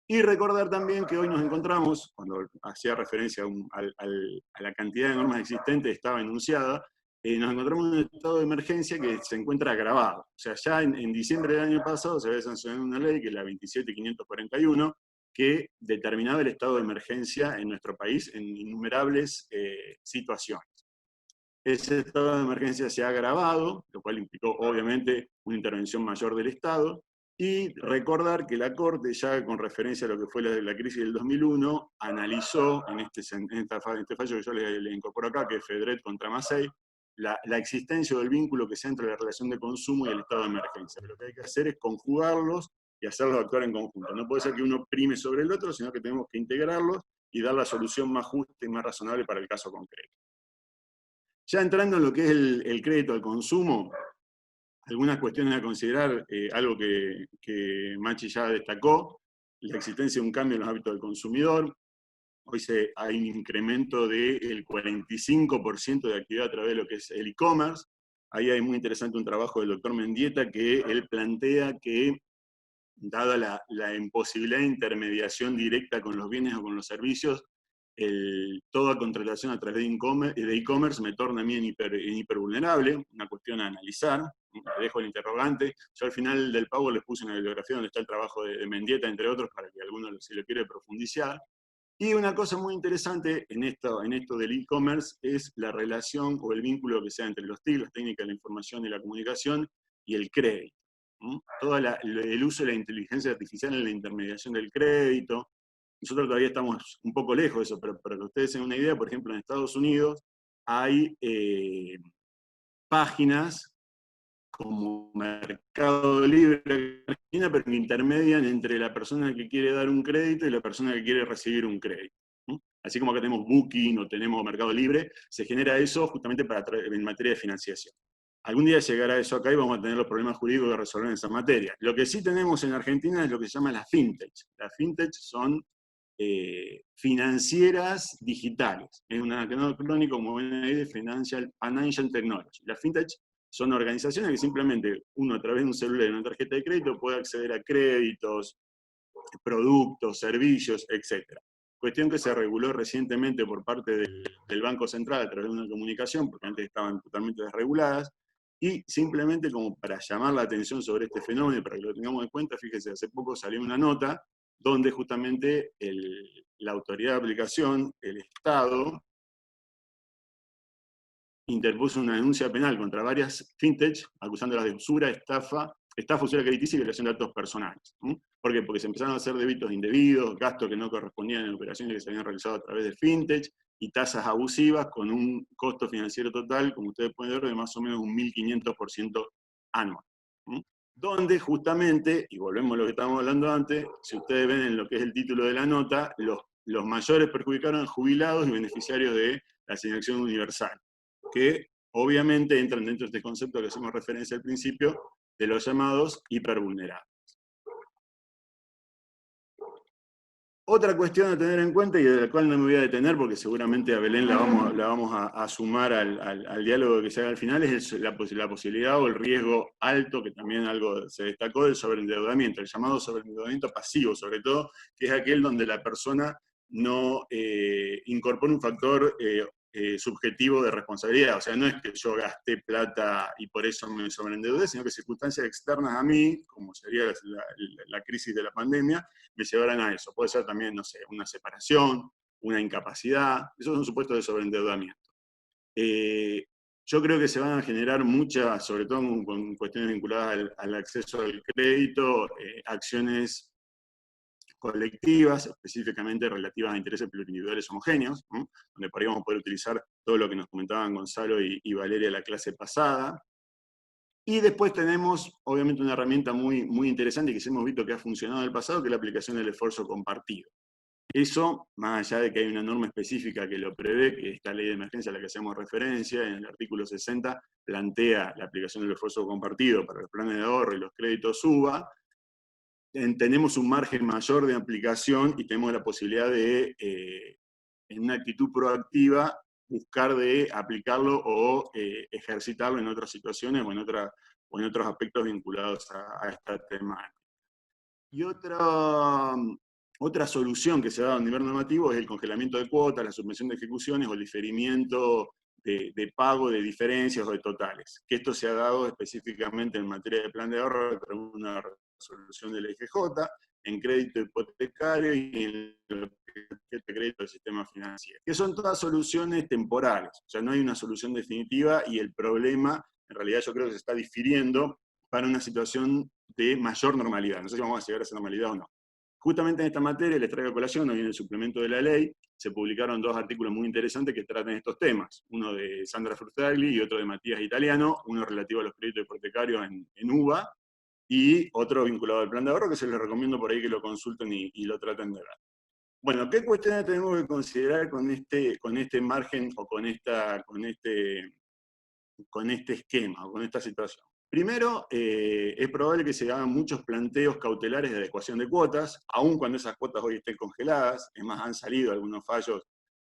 Y recordar también que hoy nos encontramos, cuando hacía referencia a la cantidad de normas existentes, estaba enunciada, nos encontramos en un estado de emergencia que se encuentra agravado. O sea, ya en diciembre del año pasado se había sancionado una ley, que es la 27.541, que determinaba el estado de emergencia en nuestro país en innumerables situaciones. Ese estado de emergencia se ha agravado, lo cual implicó obviamente una intervención mayor del Estado, y recordar que la Corte, ya con referencia a lo que fue la crisis del 2001, analizó en este fallo que yo le incorporo acá, que es Fedret contra Massey, la existencia del vínculo que sea entre la relación de consumo y el estado de emergencia. Lo que hay que hacer es conjugarlos y hacerlos actuar en conjunto. No puede ser que uno prime sobre el otro, sino que tenemos que integrarlos y dar la solución más justa y más razonable para el caso concreto. Ya entrando en lo que es el crédito al consumo, algunas cuestiones a considerar, algo que Machi ya destacó, la existencia de un cambio en los hábitos del consumidor. Hoy hay un incremento del 45% de actividad a través de lo que es el e-commerce. Ahí hay muy interesante un trabajo del doctor Mendieta, que él plantea que, dada la imposibilidad de intermediación directa con los bienes o con los servicios, toda contratación a través de e-commerce me torna a mí en hipervulnerable, una cuestión a analizar. Dejo el interrogante. Yo al final del pago les puse una bibliografía donde está el trabajo de Mendieta, entre otros, para que alguno, si lo quiere, profundizar. Y una cosa muy interesante en esto del e-commerce es la relación o el vínculo que sea entre los TIC, las técnicas de la información y la comunicación, y el crédito. Todo el uso de la inteligencia artificial en la intermediación del crédito. Nosotros todavía estamos un poco lejos de eso, pero para que ustedes tengan una idea, por ejemplo, en Estados Unidos hay páginas como Mercado Libre en Argentina, pero que intermedian entre la persona que quiere dar un crédito y la persona que quiere recibir un crédito. Así como acá tenemos Booking o tenemos Mercado Libre, se genera eso justamente en materia de financiación. Algún día llegará eso acá y vamos a tener los problemas jurídicos que resolver en esa materia. Lo que sí tenemos en Argentina es lo que se llama las fintech. Las fintech son financieras digitales. Es un acrónimo, como ven ahí, de Financial Technology. Las fintech son organizaciones que simplemente uno a través de un celular y una tarjeta de crédito puede acceder a créditos, productos, servicios, etc. Cuestión que se reguló recientemente por parte del Banco Central a través de una comunicación, porque antes estaban totalmente desreguladas, y simplemente como para llamar la atención sobre este fenómeno, para que lo tengamos en cuenta, fíjense, hace poco salió una nota donde justamente la autoridad de aplicación, el Estado, interpuso una denuncia penal contra varias fintech, acusándolas de usura, estafa, usura crediticia y violación de datos personales. ¿Por qué? Porque se empezaron a hacer débitos indebidos, gastos que no correspondían en operaciones que se habían realizado a través de fintech, y tasas abusivas con un costo financiero total, como ustedes pueden ver, de más o menos un 1.500% anual. Donde justamente, y volvemos a lo que estábamos hablando antes, si ustedes ven en lo que es el título de la nota, los mayores perjudicaron a jubilados y beneficiarios de la asignación universal, que obviamente entran dentro de este concepto que hacemos referencia al principio, de los llamados hipervulnerables. Otra cuestión a tener en cuenta, y de la cual no me voy a detener, porque seguramente a Belén la vamos a sumar al diálogo que se haga al final, es la posibilidad o el riesgo alto, que también algo se destacó, del sobreendeudamiento, el llamado sobreendeudamiento pasivo, sobre todo, que es aquel donde la persona no incorpora un factor subjetivo de responsabilidad. O sea, no es que yo gasté plata y por eso me sobreendeudé, sino que circunstancias externas a mí, como sería la crisis de la pandemia, me llevarán a eso. Puede ser también, no sé, una separación, una incapacidad. Esos son supuestos de sobreendeudamiento. Yo creo que se van a generar muchas, sobre todo con cuestiones vinculadas al acceso al crédito, acciones colectivas, específicamente relativas a intereses pluriindividuales homogéneos, donde podríamos poder utilizar todo lo que nos comentaban Gonzalo y Valeria la clase pasada. Y después tenemos, obviamente, una herramienta muy, muy interesante y que hemos visto que ha funcionado en el pasado, que es la aplicación del esfuerzo compartido. Eso, más allá de que hay una norma específica que lo prevé, que esta ley de emergencia a la que hacemos referencia, en el artículo 60, plantea la aplicación del esfuerzo compartido para los planes de ahorro y los créditos UBA, tenemos un margen mayor de aplicación y tenemos la posibilidad de, en una actitud proactiva, buscar de aplicarlo o ejercitarlo en otras situaciones o en otros aspectos vinculados a esta temática. Y otra solución que se ha dado a nivel normativo es el congelamiento de cuotas, la suspensión de ejecuciones o el diferimiento de pago de diferencias o de totales. Que esto se ha dado específicamente en materia de plan de ahorro, pero una resolución del IGJ, en crédito hipotecario y en lo que es el crédito del sistema financiero. Que son todas soluciones temporales, o sea, no hay una solución definitiva y el problema, en realidad yo creo que se está difiriendo para una situación de mayor normalidad. No sé si vamos a llegar a esa normalidad o no. Justamente en esta materia, les traigo a colación, hoy en el suplemento de la ley, se publicaron 2 artículos muy interesantes que tratan estos temas. Uno de Sandra Frustagli y otro de Matías Italiano, uno relativo a los créditos hipotecarios en UBA, y otro vinculado al plan de ahorro, que se les recomiendo por ahí que lo consulten y lo traten de ver. Bueno, ¿qué cuestiones tenemos que considerar con este margen o con este esquema o con esta situación? Primero, es probable que se hagan muchos planteos cautelares de adecuación de cuotas, aun cuando esas cuotas hoy estén congeladas. Es más, han salido algunos fallos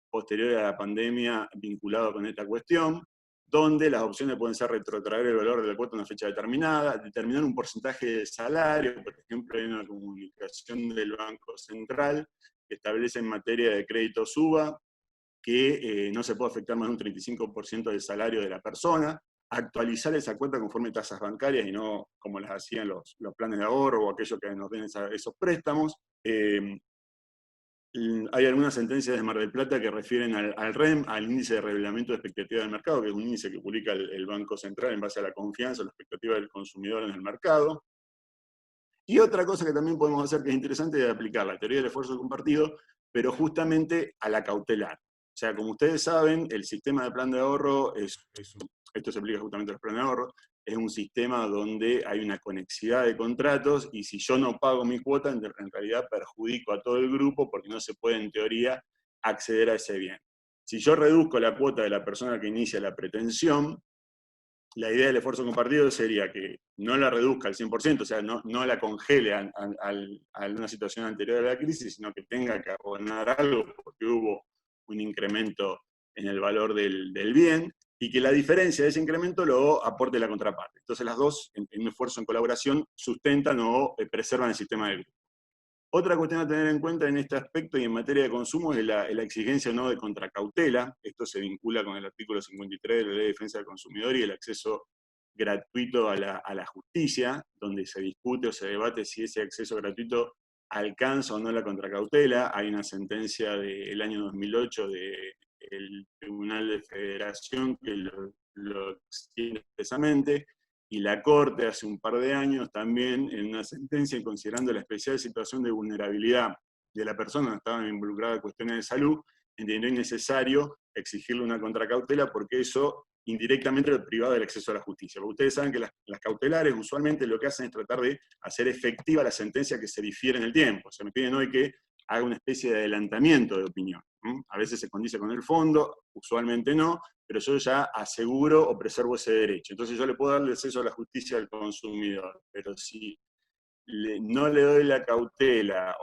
posteriores a la pandemia vinculados con esta cuestión, donde las opciones pueden ser retrotraer el valor de la cuota a una fecha determinada, determinar un porcentaje de salario. Por ejemplo, hay una comunicación del Banco Central que establece en materia de crédito SUBA que no se puede afectar más de un 35% del salario de la persona, actualizar esa cuenta conforme tasas bancarias y no como las hacían los planes de ahorro o aquellos que nos den esos préstamos. Hay algunas sentencias de Mar del Plata que refieren al REM, al índice de revelamiento de expectativa del mercado, que es un índice que publica el Banco Central en base a la confianza o la expectativa del consumidor en el mercado. Y otra cosa que también podemos hacer que es interesante es aplicar la teoría del esfuerzo compartido, pero justamente a la cautelar. O sea, como ustedes saben, el sistema de plan de ahorro, esto se aplica justamente a los planes de ahorro, es un sistema donde hay una conexidad de contratos y si yo no pago mi cuota, en realidad perjudico a todo el grupo porque no se puede en teoría acceder a ese bien. Si yo reduzco la cuota de la persona que inicia la pretensión, la idea del esfuerzo compartido sería que no la reduzca al 100%, o sea, no la congele a una situación anterior a la crisis, sino que tenga que abonar algo porque hubo un incremento en el valor del bien, y que la diferencia de ese incremento lo aporte la contraparte. Entonces las dos, en un esfuerzo en colaboración, sustentan o preservan el sistema de grupo. Otra cuestión a tener en cuenta en este aspecto y en materia de consumo es la exigencia o no de contracautela. Esto se vincula con el artículo 53 de la Ley de Defensa del Consumidor y el acceso gratuito a la justicia, donde se discute o se debate si ese acceso gratuito alcanza o no la contracautela. Hay una sentencia del año 2008 del Tribunal de Federación que lo extiende expresamente, y la Corte hace un par de años también, en una sentencia considerando la especial situación de vulnerabilidad de la persona que estaba involucrada en cuestiones de salud, entendió innecesario exigirle una contracautela porque eso indirectamente lo privaba del acceso a la justicia. Porque ustedes saben que las cautelares usualmente lo que hacen es tratar de hacer efectiva la sentencia que se difiere en el tiempo. Se me piden hoy que haga una especie de adelantamiento de opinión. A veces se condice con el fondo, usualmente no, pero yo ya aseguro o preservo ese derecho. Entonces yo le puedo dar el acceso a la justicia al consumidor, pero si no le doy la cautela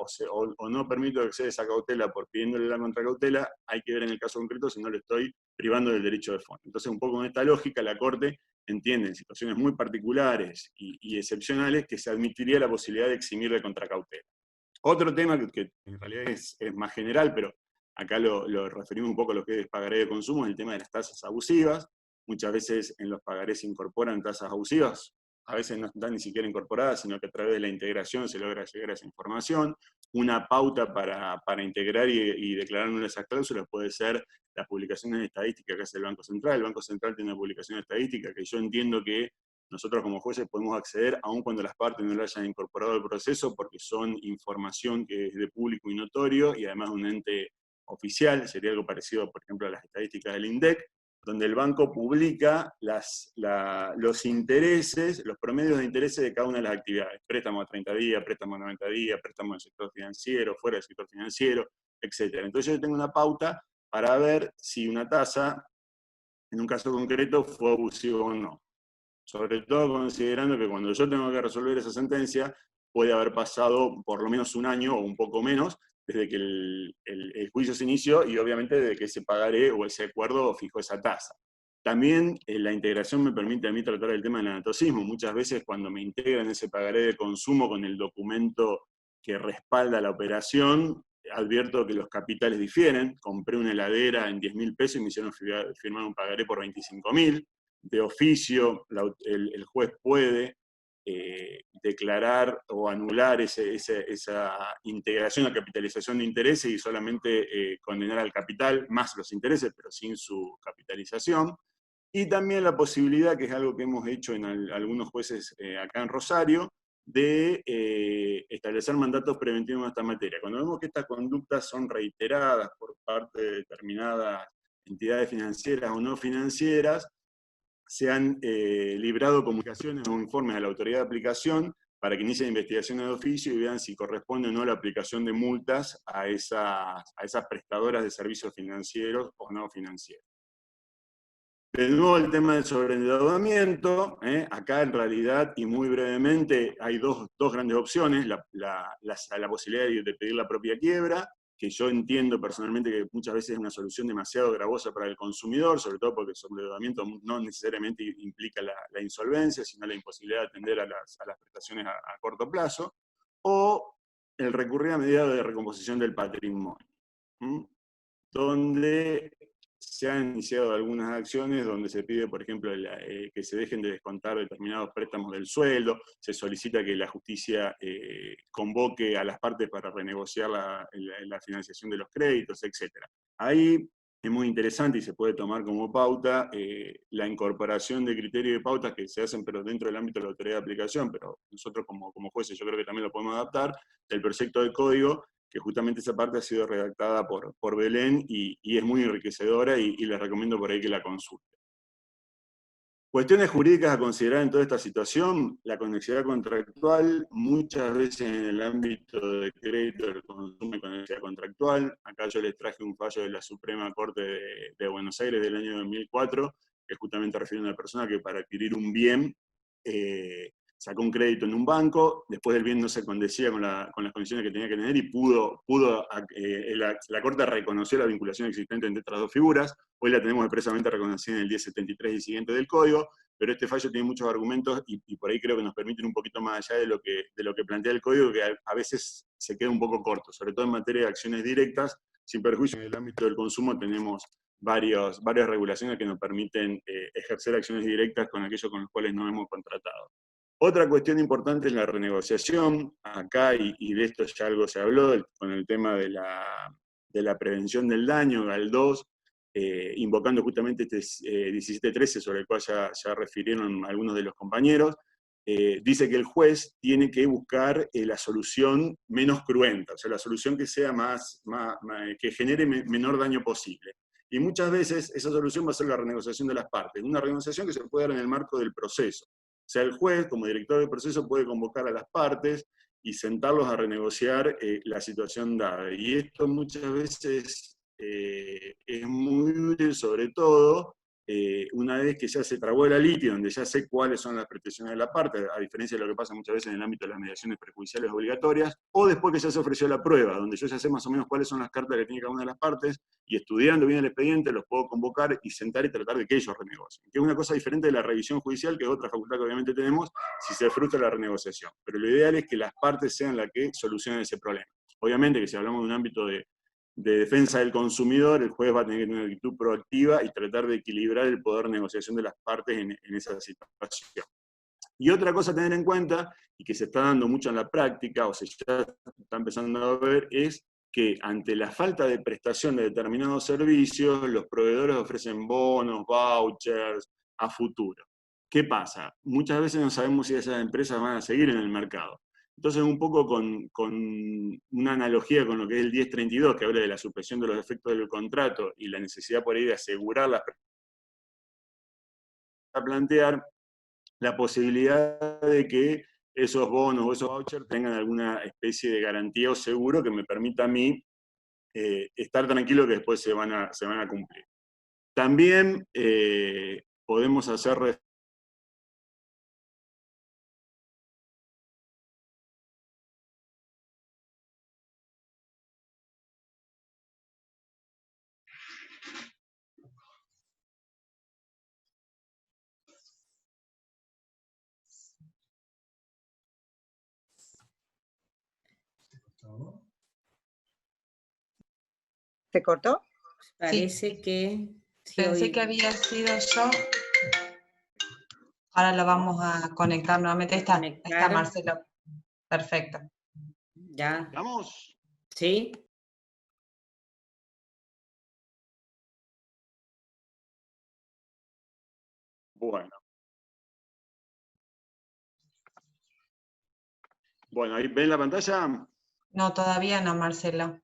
o no permito que acceda a esa cautela por pidiéndole la contracautela, hay que ver en el caso concreto si no le estoy privando del derecho de fondo. Entonces, un poco con esta lógica, la Corte entiende en situaciones muy particulares y excepcionales que se admitiría la posibilidad de eximir de contracautela. Otro tema que en realidad es más general, pero acá lo referimos un poco a lo que es pagaré de consumo, es el tema de las tasas abusivas. Muchas veces en los pagarés se incorporan tasas abusivas, a veces no están ni siquiera incorporadas, sino que a través de la integración se logra llegar a esa información. Una pauta para integrar y declarar nulas esas cláusulas puede ser las publicaciones de estadística que hace el Banco Central. El Banco Central tiene una publicación de estadística que yo entiendo que nosotros como jueces podemos acceder aun cuando las partes no lo hayan incorporado al proceso, porque son información que es de público y notorio, y además un ente oficial. Sería algo parecido, por ejemplo, a las estadísticas del INDEC, donde el banco publica los intereses, los promedios de intereses de cada una de las actividades. Préstamo a 30 días, préstamo a 90 días, préstamo en el sector financiero, fuera del sector financiero, etc. Entonces yo tengo una pauta para ver si una tasa, en un caso concreto, fue abusiva o no. Sobre todo considerando que cuando yo tengo que resolver esa sentencia, puede haber pasado por lo menos un año o un poco menos desde que el juicio se inició y obviamente desde que ese pagaré o ese acuerdo fijó esa tasa. También la integración me permite a mí tratar el tema del anatocismo. Muchas veces cuando me integran ese pagaré de consumo con el documento que respalda la operación, advierto que los capitales difieren. Compré una heladera en 10.000 pesos y me hicieron firmar un pagaré por 25.000. De oficio, el juez puede declarar o anular esa integración a capitalización de intereses y solamente condenar al capital más los intereses, pero sin su capitalización. Y también la posibilidad, que es algo que hemos hecho en algunos jueces acá en Rosario, de establecer mandatos preventivos en esta materia. Cuando vemos que estas conductas son reiteradas por parte de determinadas entidades financieras o no financieras, se han librado comunicaciones o informes a la autoridad de aplicación para que inicien investigaciones de oficio y vean si corresponde o no la aplicación de multas a esas prestadoras de servicios financieros o no financieros. De nuevo el tema del sobreendeudamiento, acá en realidad y muy brevemente hay dos grandes opciones, la posibilidad de pedir la propia quiebra, que yo entiendo personalmente que muchas veces es una solución demasiado gravosa para el consumidor, sobre todo porque el sobreendeudamiento no necesariamente implica la insolvencia, sino la imposibilidad de atender a las prestaciones a corto plazo, o el recurrir a medidas de recomposición del patrimonio, donde se han iniciado algunas acciones donde se pide, por ejemplo, que se dejen de descontar determinados préstamos del sueldo, se solicita que la justicia convoque a las partes para renegociar la financiación de los créditos, etc. Ahí es muy interesante y se puede tomar como pauta la incorporación de criterios de pautas que se hacen pero dentro del ámbito de la autoridad de aplicación, pero nosotros como jueces yo creo que también lo podemos adaptar, del proyecto de código, que justamente esa parte ha sido redactada por Belén y es muy enriquecedora y les recomiendo por ahí que la consulten. Cuestiones jurídicas a considerar en toda esta situación: la conexidad contractual, muchas veces en el ámbito de crédito del consumo y conexidad contractual. Acá yo les traje un fallo de la Suprema Corte de Buenos Aires del año 2004, que justamente refiere a una persona que para adquirir un bien sacó un crédito en un banco, después el bien no se condecía con las condiciones que tenía que tener y la Corte reconoció la vinculación existente entre estas dos figuras. Hoy la tenemos expresamente reconocida en el 1073 y siguiente del Código, pero este fallo tiene muchos argumentos y por ahí creo que nos permiten un poquito más allá de lo que plantea el Código, que a veces se queda un poco corto, sobre todo en materia de acciones directas, sin perjuicio. En el ámbito del consumo tenemos varias regulaciones que nos permiten ejercer acciones directas con aquellos con los cuales no hemos contratado. Otra cuestión importante es la renegociación. Acá, y de esto ya algo se habló, con el tema de la prevención del daño, GAL2, invocando justamente este 1713, sobre el cual ya refirieron algunos de los compañeros, dice que el juez tiene que buscar la solución menos cruenta, o sea, la solución que sea que genere menor daño posible. Y muchas veces esa solución va a ser la renegociación de las partes, una renegociación que se puede dar en el marco del proceso. O sea, el juez, como director del proceso, puede convocar a las partes y sentarlos a renegociar la situación dada. Y esto muchas veces es muy útil, sobre todo una vez que ya se trabó la litis, donde ya sé cuáles son las pretensiones de la parte, a diferencia de lo que pasa muchas veces en el ámbito de las mediaciones prejudiciales obligatorias, o después que ya se ofreció la prueba, donde yo ya sé más o menos cuáles son las cartas que tiene cada una de las partes, y estudiando bien el expediente los puedo convocar y sentar y tratar de que ellos renegocien. Que es una cosa diferente de la revisión judicial, que es otra facultad que obviamente tenemos, si se frustra la renegociación. Pero lo ideal es que las partes sean las que solucionen ese problema. Obviamente que si hablamos de un ámbito de defensa del consumidor, el juez va a tener que tener una actitud proactiva y tratar de equilibrar el poder de negociación de las partes en esa situación. Y otra cosa a tener en cuenta, y que se está dando mucho en la práctica, o se ya está empezando a ver, es que ante la falta de prestación de determinados servicios, los proveedores ofrecen bonos, vouchers, a futuro. ¿Qué pasa? Muchas veces no sabemos si esas empresas van a seguir en el mercado. Entonces, un poco con una analogía con lo que es el 1032, que habla de la supresión de los efectos del contrato y la necesidad por ahí de asegurar las a plantear la posibilidad de que esos bonos o esos vouchers tengan alguna especie de garantía o seguro que me permita a mí estar tranquilo que después se van a cumplir. También podemos hacer ¿Se cortó? Parece que... Pensé que había sido yo. Ahora lo vamos a conectar nuevamente. Está Marcelo. Perfecto. Ya. ¿Estamos? ¿Sí? Bueno. Bueno, ¿ahí ven la pantalla? No, todavía no, Marcelo.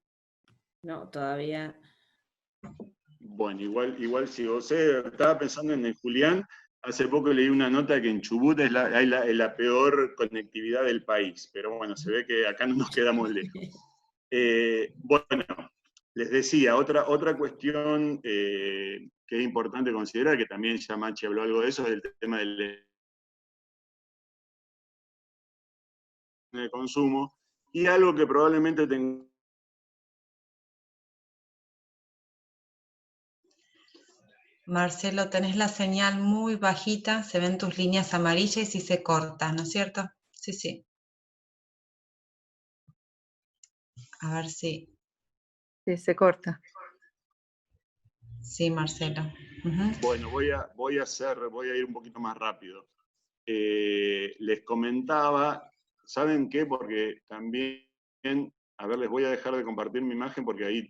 No, todavía. Bueno, igual sigo. Estaba pensando en el Julián. Hace poco leí una nota que en Chubut hay la peor conectividad del país, pero bueno, se ve que acá no nos quedamos lejos. Bueno, les decía, otra cuestión que es importante considerar, que también ya Machi habló algo de eso, es el tema del consumo, y algo que probablemente Marcelo, tenés la señal muy bajita, se ven tus líneas amarillas y se corta, ¿no es cierto? Sí, sí. A ver si. Sí, se corta. Sí, Marcelo. Bueno, voy a ir un poquito más rápido. Les comentaba, ¿saben qué? Porque también, a ver, les voy a dejar de compartir mi imagen porque ahí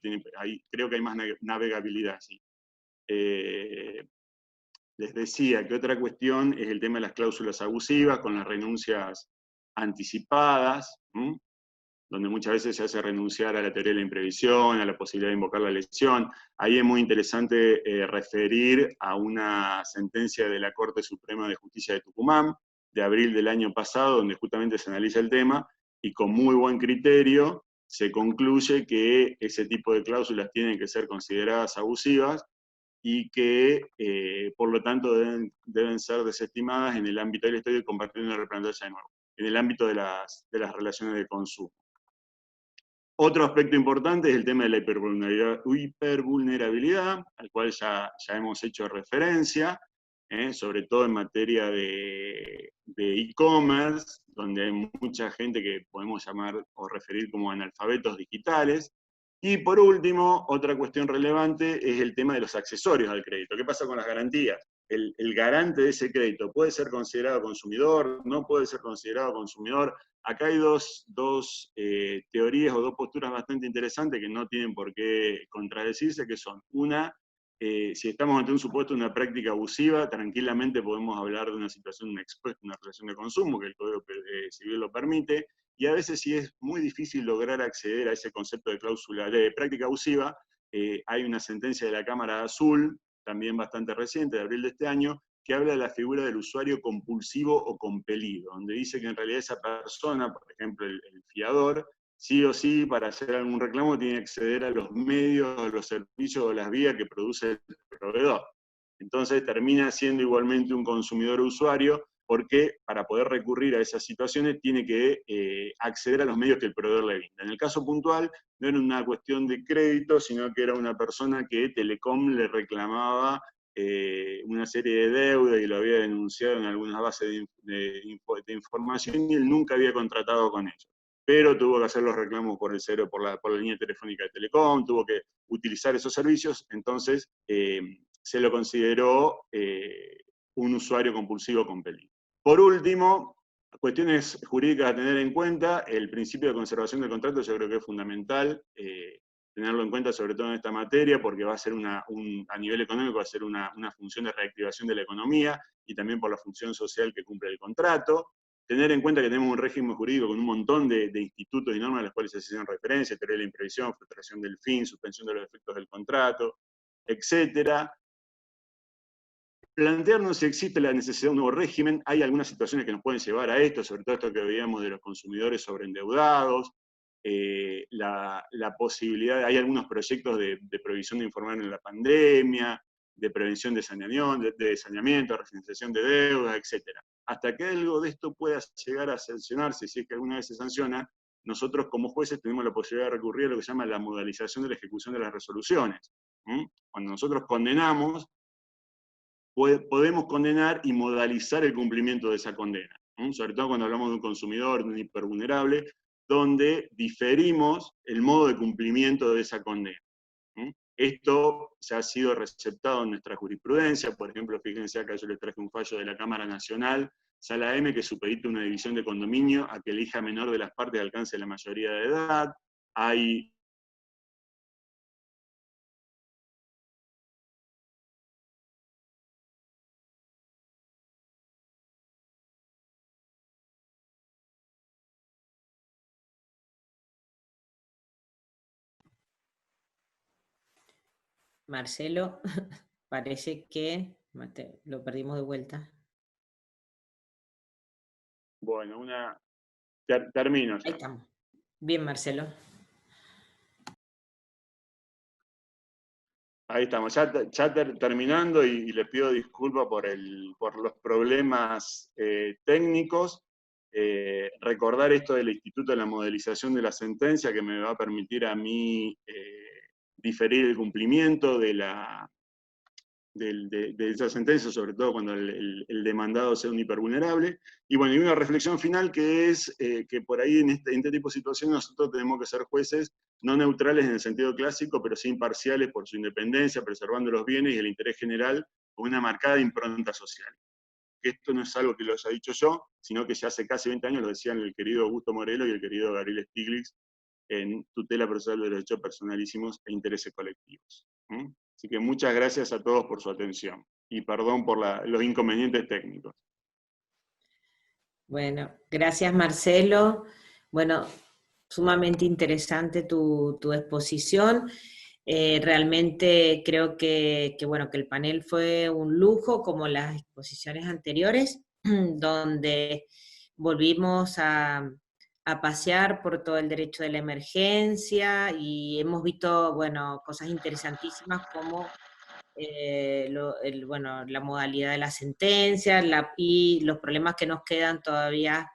creo que hay más navegabilidad, sí. Les decía que otra cuestión es el tema de las cláusulas abusivas con las renuncias anticipadas, donde muchas veces se hace renunciar a la teoría de la imprevisión, a la posibilidad de invocar la elección. Ahí es muy interesante referir a una sentencia de la Corte Suprema de Justicia de Tucumán, de abril del año pasado, donde justamente se analiza el tema, y con muy buen criterio se concluye que ese tipo de cláusulas tienen que ser consideradas abusivas, y que por lo tanto deben ser desestimadas en el ámbito, ahí le estoy compartiendo la pantalla de nuevo, en el ámbito de las relaciones de consumo. Otro aspecto importante es el tema de la hipervulnerabilidad, al cual ya hemos hecho referencia, sobre todo en materia de e-commerce, donde hay mucha gente que podemos llamar o referir como analfabetos digitales. Y por último, otra cuestión relevante es el tema de los accesorios al crédito. ¿Qué pasa con las garantías? El garante de ese crédito puede ser considerado consumidor, no puede ser considerado consumidor. Acá hay dos teorías o dos posturas bastante interesantes que no tienen por qué contradecirse, que son, una, si estamos ante un supuesto de una práctica abusiva, tranquilamente podemos hablar de una situación expuesta, una relación de consumo, que el Código Civil lo permite, y a veces si es muy difícil lograr acceder a ese concepto de cláusula de práctica abusiva, hay una sentencia de la Cámara Azul, también bastante reciente, de abril de este año, que habla de la figura del usuario compulsivo o compelido, donde dice que en realidad esa persona, por ejemplo el fiador, sí o sí para hacer algún reclamo tiene que acceder a los medios, a los servicios o las vías que produce el proveedor. Entonces termina siendo igualmente un consumidor usuario, porque para poder recurrir a esas situaciones tiene que acceder a los medios que el proveedor le brinda. En el caso puntual no era una cuestión de crédito, sino que era una persona que Telecom le reclamaba una serie de deudas y lo había denunciado en algunas bases de información y él nunca había contratado con ellos. Pero tuvo que hacer los reclamos por el cero, por la línea telefónica de Telecom, tuvo que utilizar esos servicios, entonces se lo consideró un usuario compulsivo compelido. Por último, cuestiones jurídicas a tener en cuenta, el principio de conservación del contrato yo creo que es fundamental tenerlo en cuenta, sobre todo en esta materia, porque va a ser a nivel económico va a ser una función de reactivación de la economía y también por la función social que cumple el contrato. Tener en cuenta que tenemos un régimen jurídico con un montón de institutos y normas a las cuales se hacen referencia, teoría de la imprevisión, frustración del fin, suspensión de los efectos del contrato, etc. Plantearnos si existe la necesidad de un nuevo régimen. Hay algunas situaciones que nos pueden llevar a esto, sobre todo esto que veíamos de los consumidores sobreendeudados, la posibilidad, hay algunos proyectos de previsión de informar en la pandemia, de prevención de saneamiento, refinanciación de deudas, etc. Hasta que algo de esto pueda llegar a sancionarse, si es que alguna vez se sanciona, nosotros como jueces tenemos la posibilidad de recurrir a lo que se llama la modalización de la ejecución de las resoluciones. Cuando nosotros condenamos, podemos condenar y modalizar el cumplimiento de esa condena, sobre todo cuando hablamos de un consumidor, de un hipervulnerable, donde diferimos el modo de cumplimiento de esa condena. Esto ya ha sido receptado en nuestra jurisprudencia, por ejemplo, fíjense acá yo les traje un fallo de la Cámara Nacional, Sala M, que supedita una división de condominio a que el hija menor de las partes alcance la mayoría de edad. Hay Marcelo, parece que lo perdimos de vuelta. bueno, termino Ahí ya. estamos. Bien, Marcelo. Ahí estamos, ya terminando y les pido disculpas por los problemas técnicos. Recordar esto del Instituto de la Modelización de la Sentencia, que me va a permitir a mí diferir el cumplimiento de esa sentencia, sobre todo cuando el demandado sea un hipervulnerable. Y bueno, y una reflexión final que es que por ahí en este tipo de situaciones nosotros tenemos que ser jueces no neutrales en el sentido clásico, pero sí imparciales por su independencia, preservando los bienes y el interés general con una marcada impronta social. Que esto no es algo que lo haya dicho yo, sino que ya hace casi 20 años lo decían el querido Augusto Morelo y el querido Gabriel Stiglitz en Tutela Procesal de los Derechos Personalísimos e Intereses Colectivos. Así que muchas gracias a todos por su atención y perdón por los inconvenientes técnicos. Bueno, gracias Marcelo. Bueno, sumamente interesante tu exposición. Realmente creo que el panel fue un lujo, como las exposiciones anteriores, donde volvimos a pasear por todo el derecho de la emergencia y hemos visto, cosas interesantísimas como la modalidad de la sentencia y los problemas que nos quedan todavía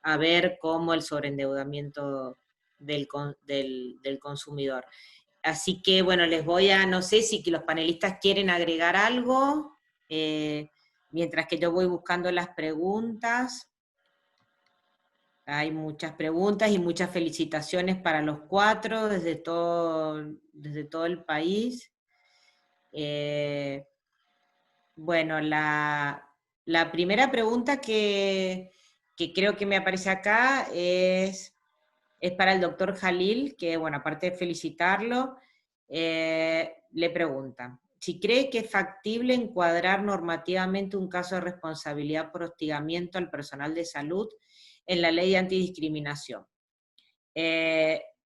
a ver, como el sobreendeudamiento del consumidor. Así que, les voy a, no sé si los panelistas quieren agregar algo, mientras que yo voy buscando las preguntas. Hay muchas preguntas y muchas felicitaciones para los cuatro desde todo el país. Bueno, la primera pregunta que creo que me aparece acá es para el doctor Jalil, que, aparte de felicitarlo, le pregunta, si cree que es factible encuadrar normativamente un caso de responsabilidad por hostigamiento al personal de salud en la ley de antidiscriminación.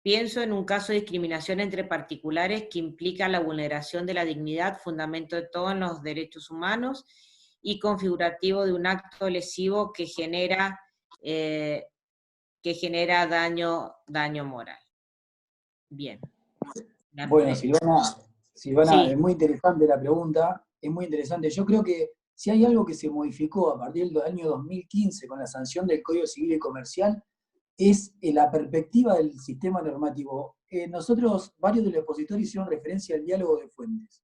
Pienso en un caso de discriminación entre particulares que implica la vulneración de la dignidad, fundamento de todos los derechos humanos, y configurativo de un acto lesivo que genera daño moral. Bien. Bueno, Silvana, Sí. es muy interesante la pregunta, es muy interesante. Yo creo que si hay algo que se modificó a partir del año 2015 con la sanción del Código Civil y Comercial, es la perspectiva del sistema normativo. Nosotros, varios de los expositores hicieron referencia al diálogo de fuentes.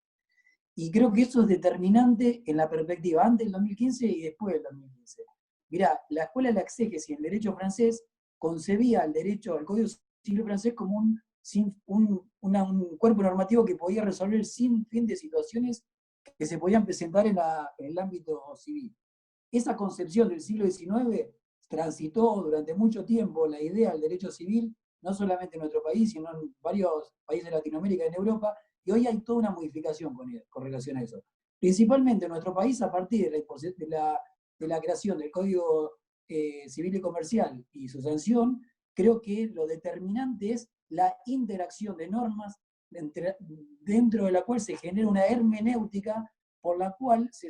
Y creo que eso es determinante en la perspectiva antes del 2015 y después del 2015. Mirá, la Escuela de la Exégesis en Derecho Francés concebía el derecho al Código Civil francés como un cuerpo normativo que podía resolver el sinfín de situaciones que se podían presentar en el ámbito civil. Esa concepción del siglo XIX transitó durante mucho tiempo la idea del derecho civil, no solamente en nuestro país, sino en varios países de Latinoamérica y en Europa, y hoy hay toda una modificación con relación a eso. Principalmente en nuestro país, a partir de la creación del Código Civil y Comercial y su sanción, creo que lo determinante es la interacción de normas dentro de la cual se genera una hermenéutica por la cual se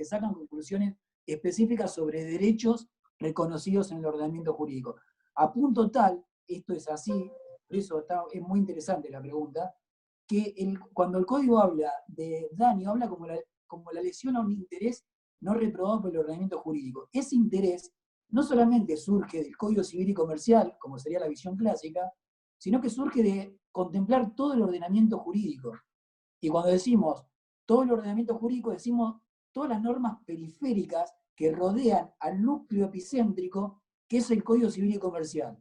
sacan conclusiones específicas sobre derechos reconocidos en el ordenamiento jurídico. A punto tal, esto es así, por eso es muy interesante la pregunta, que cuando el código habla de daño, habla como la lesión a un interés no reprobado por el ordenamiento jurídico. Ese interés no solamente surge del Código Civil y Comercial, como sería la visión clásica, sino que surge de contemplar todo el ordenamiento jurídico. Y cuando decimos todo el ordenamiento jurídico, decimos todas las normas periféricas que rodean al núcleo epicéntrico, que es el Código Civil y Comercial.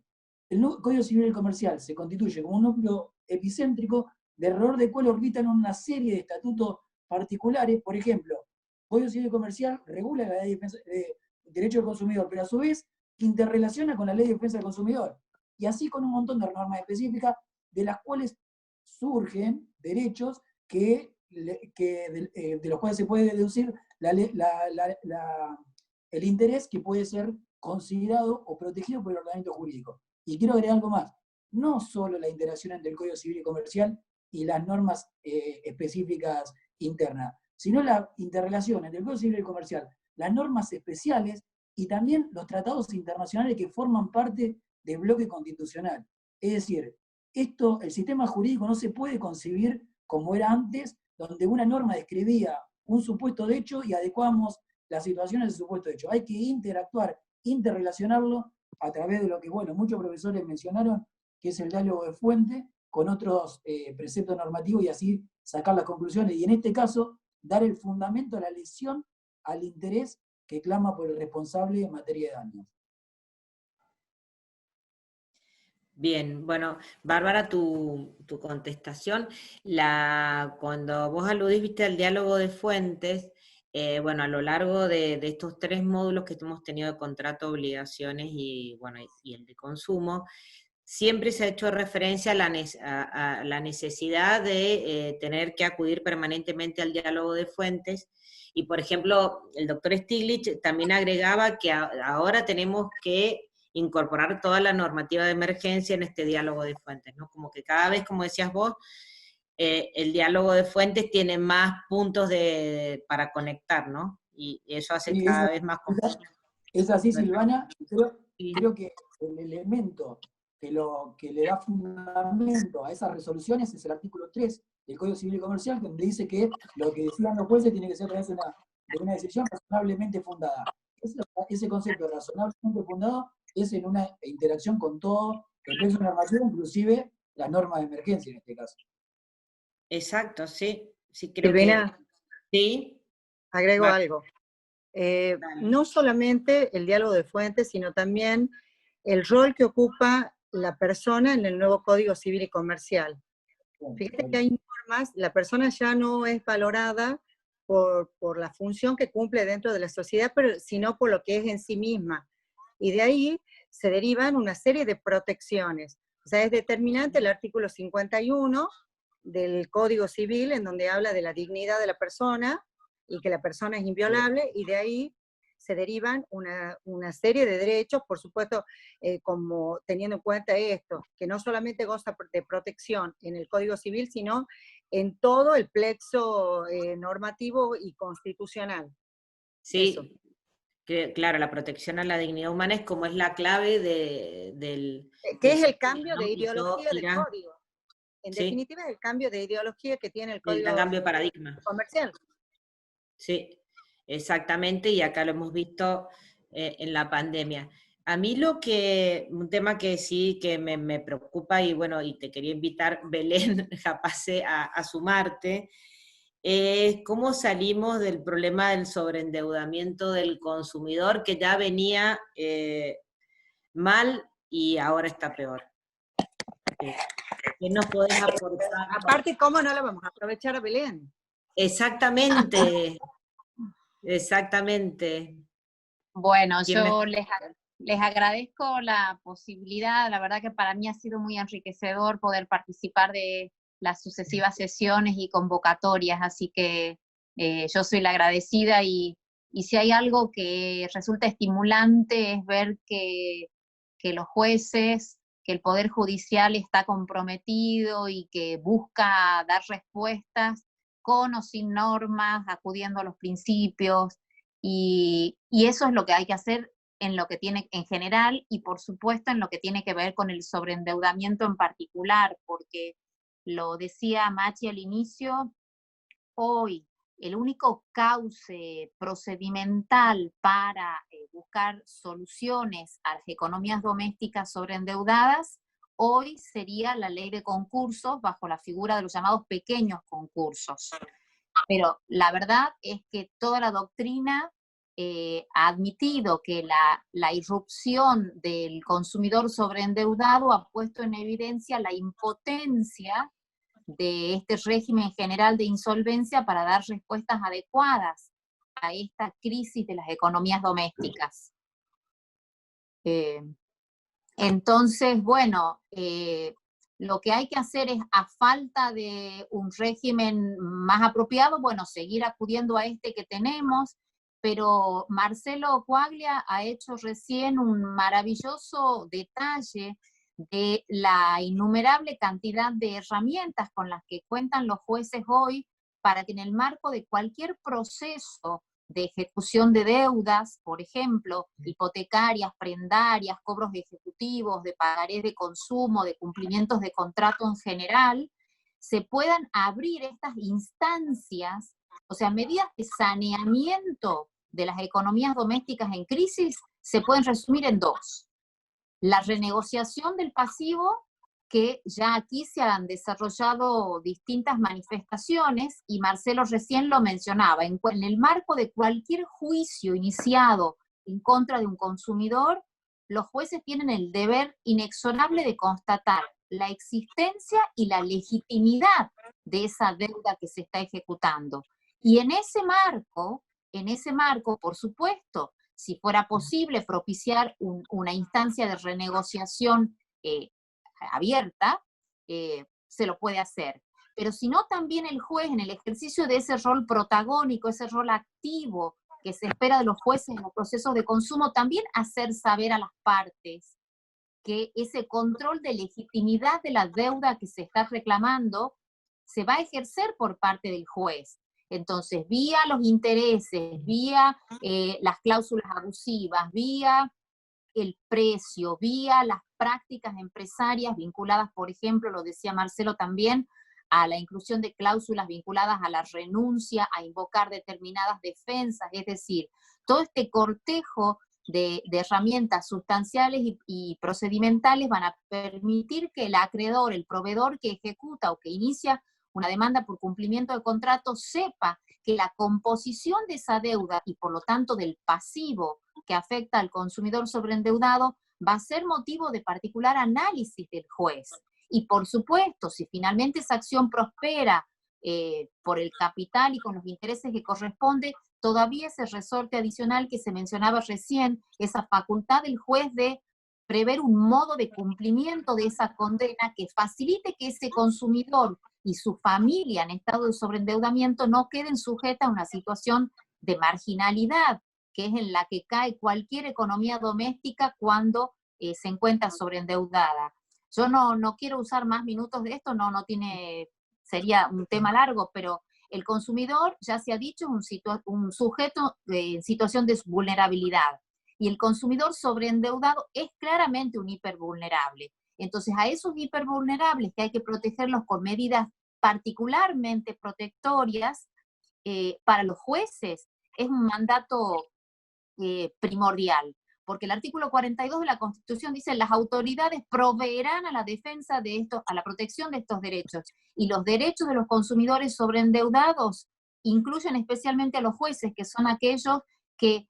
El Código Civil y Comercial se constituye como un núcleo epicéntrico de error de cual orbitan una serie de estatutos particulares. Por ejemplo, Código Civil y Comercial regula la ley de derecho del consumidor, pero a su vez interrelaciona con la ley de defensa del consumidor. Y así con un montón de normas específicas de las cuales surgen derechos de los cuales se puede deducir el interés que puede ser considerado o protegido por el ordenamiento jurídico. Y quiero agregar algo más. No solo la interacción entre el Código Civil y Comercial y las normas específicas internas, sino la interrelación entre el Código Civil y Comercial, las normas especiales y también los tratados internacionales que forman parte del bloque constitucional. Es decir, el sistema jurídico no se puede concebir como era antes, donde una norma describía un supuesto de hecho y adecuamos las situaciones de supuesto de hecho. Hay que interactuar, interrelacionarlo a través de lo que, bueno, muchos profesores mencionaron, que es el diálogo de fuente, con otros preceptos normativos y así sacar las conclusiones. Y en este caso, dar el fundamento a la lesión al interés que clama por el responsable en materia de daños. Bien, bueno, Bárbara, tu contestación, cuando vos aludís, viste, al diálogo de fuentes, bueno, a lo largo de estos 3 módulos que hemos tenido de contrato, obligaciones y, bueno, y el de consumo, siempre se ha hecho referencia a la necesidad de tener que acudir permanentemente al diálogo de fuentes, y por ejemplo, el doctor Stiglitz también agregaba que ahora tenemos que incorporar toda la normativa de emergencia en este diálogo de fuentes, ¿no? Como que cada vez, como decías vos, el diálogo de fuentes tiene más puntos para conectar, ¿no? Y eso hace Sí, cada vez más complejo. Es así, Silvana. Creo que el elemento que le da fundamento a esas resoluciones es el artículo 3 del Código Civil y Comercial, donde dice que lo que decidan los jueces tiene que ser a través de una decisión razonablemente fundada. Ese concepto de razonablemente fundado es en una interacción con todo el texto normativo, inclusive las normas de emergencia en este caso. Exacto, sí. Sí, creo Silvina, que sí. agrego algo. No solamente el diálogo de fuentes, sino también el rol que ocupa la persona en el nuevo Código Civil y Comercial. Fíjate que hay normas, la persona ya no es valorada por la función que cumple dentro de la sociedad, sino por lo que es en sí misma. Y de ahí se derivan una serie de protecciones. O sea, es determinante el artículo 51 del Código Civil, en donde habla de la dignidad de la persona y que la persona es inviolable, y de ahí se derivan una serie de derechos, por supuesto, como teniendo en cuenta esto, que no solamente goza de protección en el Código Civil, sino en todo el plexo normativo y constitucional. Sí, eso. Claro, la protección a la dignidad humana es como es la clave del... ¿Qué es el cambio de ideología del Irán. código? En Sí. definitiva, es el cambio de ideología que tiene el Código cambio de paradigma. Comercial. Sí, exactamente, y acá lo hemos visto en la pandemia. A mí un tema que sí que me preocupa, y bueno, y te quería invitar, Belén, capaz a sumarte, es cómo salimos del problema del sobreendeudamiento del consumidor, que ya venía mal y ahora está peor. ¿Qué nos podés aportar? Aparte, ¿cómo no la vamos a aprovechar a Belén? Exactamente, exactamente. Bueno, yo les agradezco la posibilidad, la verdad que para mí ha sido muy enriquecedor poder participar de las sucesivas sesiones y convocatorias, así que yo soy la agradecida y si hay algo que resulta estimulante es ver que los jueces, que el Poder Judicial está comprometido y que busca dar respuestas con o sin normas, acudiendo a los principios, y eso es lo que hay que hacer en lo que tiene en general y por supuesto en lo que tiene que ver con el sobreendeudamiento en particular, porque lo decía Machi al inicio, hoy el único cauce procedimental para buscar soluciones a las economías domésticas sobreendeudadas, hoy sería la ley de concursos bajo la figura de los llamados pequeños concursos. Pero la verdad es que toda la doctrina ha admitido que la irrupción del consumidor sobreendeudado ha puesto en evidencia la impotencia de este régimen general de insolvencia para dar respuestas adecuadas a esta crisis de las economías domésticas. Entonces, bueno, lo que hay que hacer es, a falta de un régimen más apropiado, bueno, seguir acudiendo a este que tenemos, pero Marcelo Quaglia ha hecho recién un maravilloso detalle de la innumerable cantidad de herramientas con las que cuentan los jueces hoy para que en el marco de cualquier proceso de ejecución de deudas, por ejemplo, hipotecarias, prendarias, cobros ejecutivos, de pagarés de consumo, de cumplimientos de contrato en general, se puedan abrir estas instancias, o sea, medidas de saneamiento de las economías domésticas en crisis se pueden resumir en dos. La renegociación del pasivo, que ya aquí se han desarrollado distintas manifestaciones, y Marcelo recién lo mencionaba, en el marco de cualquier juicio iniciado en contra de un consumidor, los jueces tienen el deber inexorable de constatar la existencia y la legitimidad de esa deuda que se está ejecutando. Y en ese marco, por supuesto, si fuera posible propiciar una instancia de renegociación abierta, se lo puede hacer. Pero si no, también el juez, en el ejercicio de ese rol protagónico, ese rol activo que se espera de los jueces en los procesos de consumo, también hacer saber a las partes que ese control de legitimidad de la deuda que se está reclamando se va a ejercer por parte del juez. Entonces, vía los intereses, vía las cláusulas abusivas, vía el precio, vía las prácticas empresarias vinculadas, por ejemplo, lo decía Marcelo también, a la inclusión de cláusulas vinculadas a la renuncia, a invocar determinadas defensas, es decir, todo este cortejo de herramientas sustanciales y procedimentales van a permitir que el acreedor, el proveedor que ejecuta o que inicia una demanda por cumplimiento de contrato, sepa que la composición de esa deuda y por lo tanto del pasivo que afecta al consumidor sobreendeudado va a ser motivo de particular análisis del juez. Y por supuesto, si finalmente esa acción prospera por el capital y con los intereses que corresponde, todavía ese resorte adicional que se mencionaba recién, esa facultad del juez de prever un modo de cumplimiento de esa condena que facilite que ese consumidor y su familia en estado de sobreendeudamiento no queden sujetas a una situación de marginalidad, que es en la que cae cualquier economía doméstica cuando se encuentra sobreendeudada. Yo no quiero usar más minutos de esto, sería un tema largo, pero el consumidor, ya se ha dicho, es un sujeto en situación de vulnerabilidad. Y el consumidor sobreendeudado es claramente un hipervulnerable. Entonces, a esos hipervulnerables que hay que protegerlos con medidas particularmente protectorias, para los jueces es un mandato primordial, porque el artículo 42 de la Constitución dice: las autoridades proveerán a la defensa de esto, a la protección de estos derechos, y los derechos de los consumidores sobreendeudados incluyen especialmente a los jueces, que son aquellos que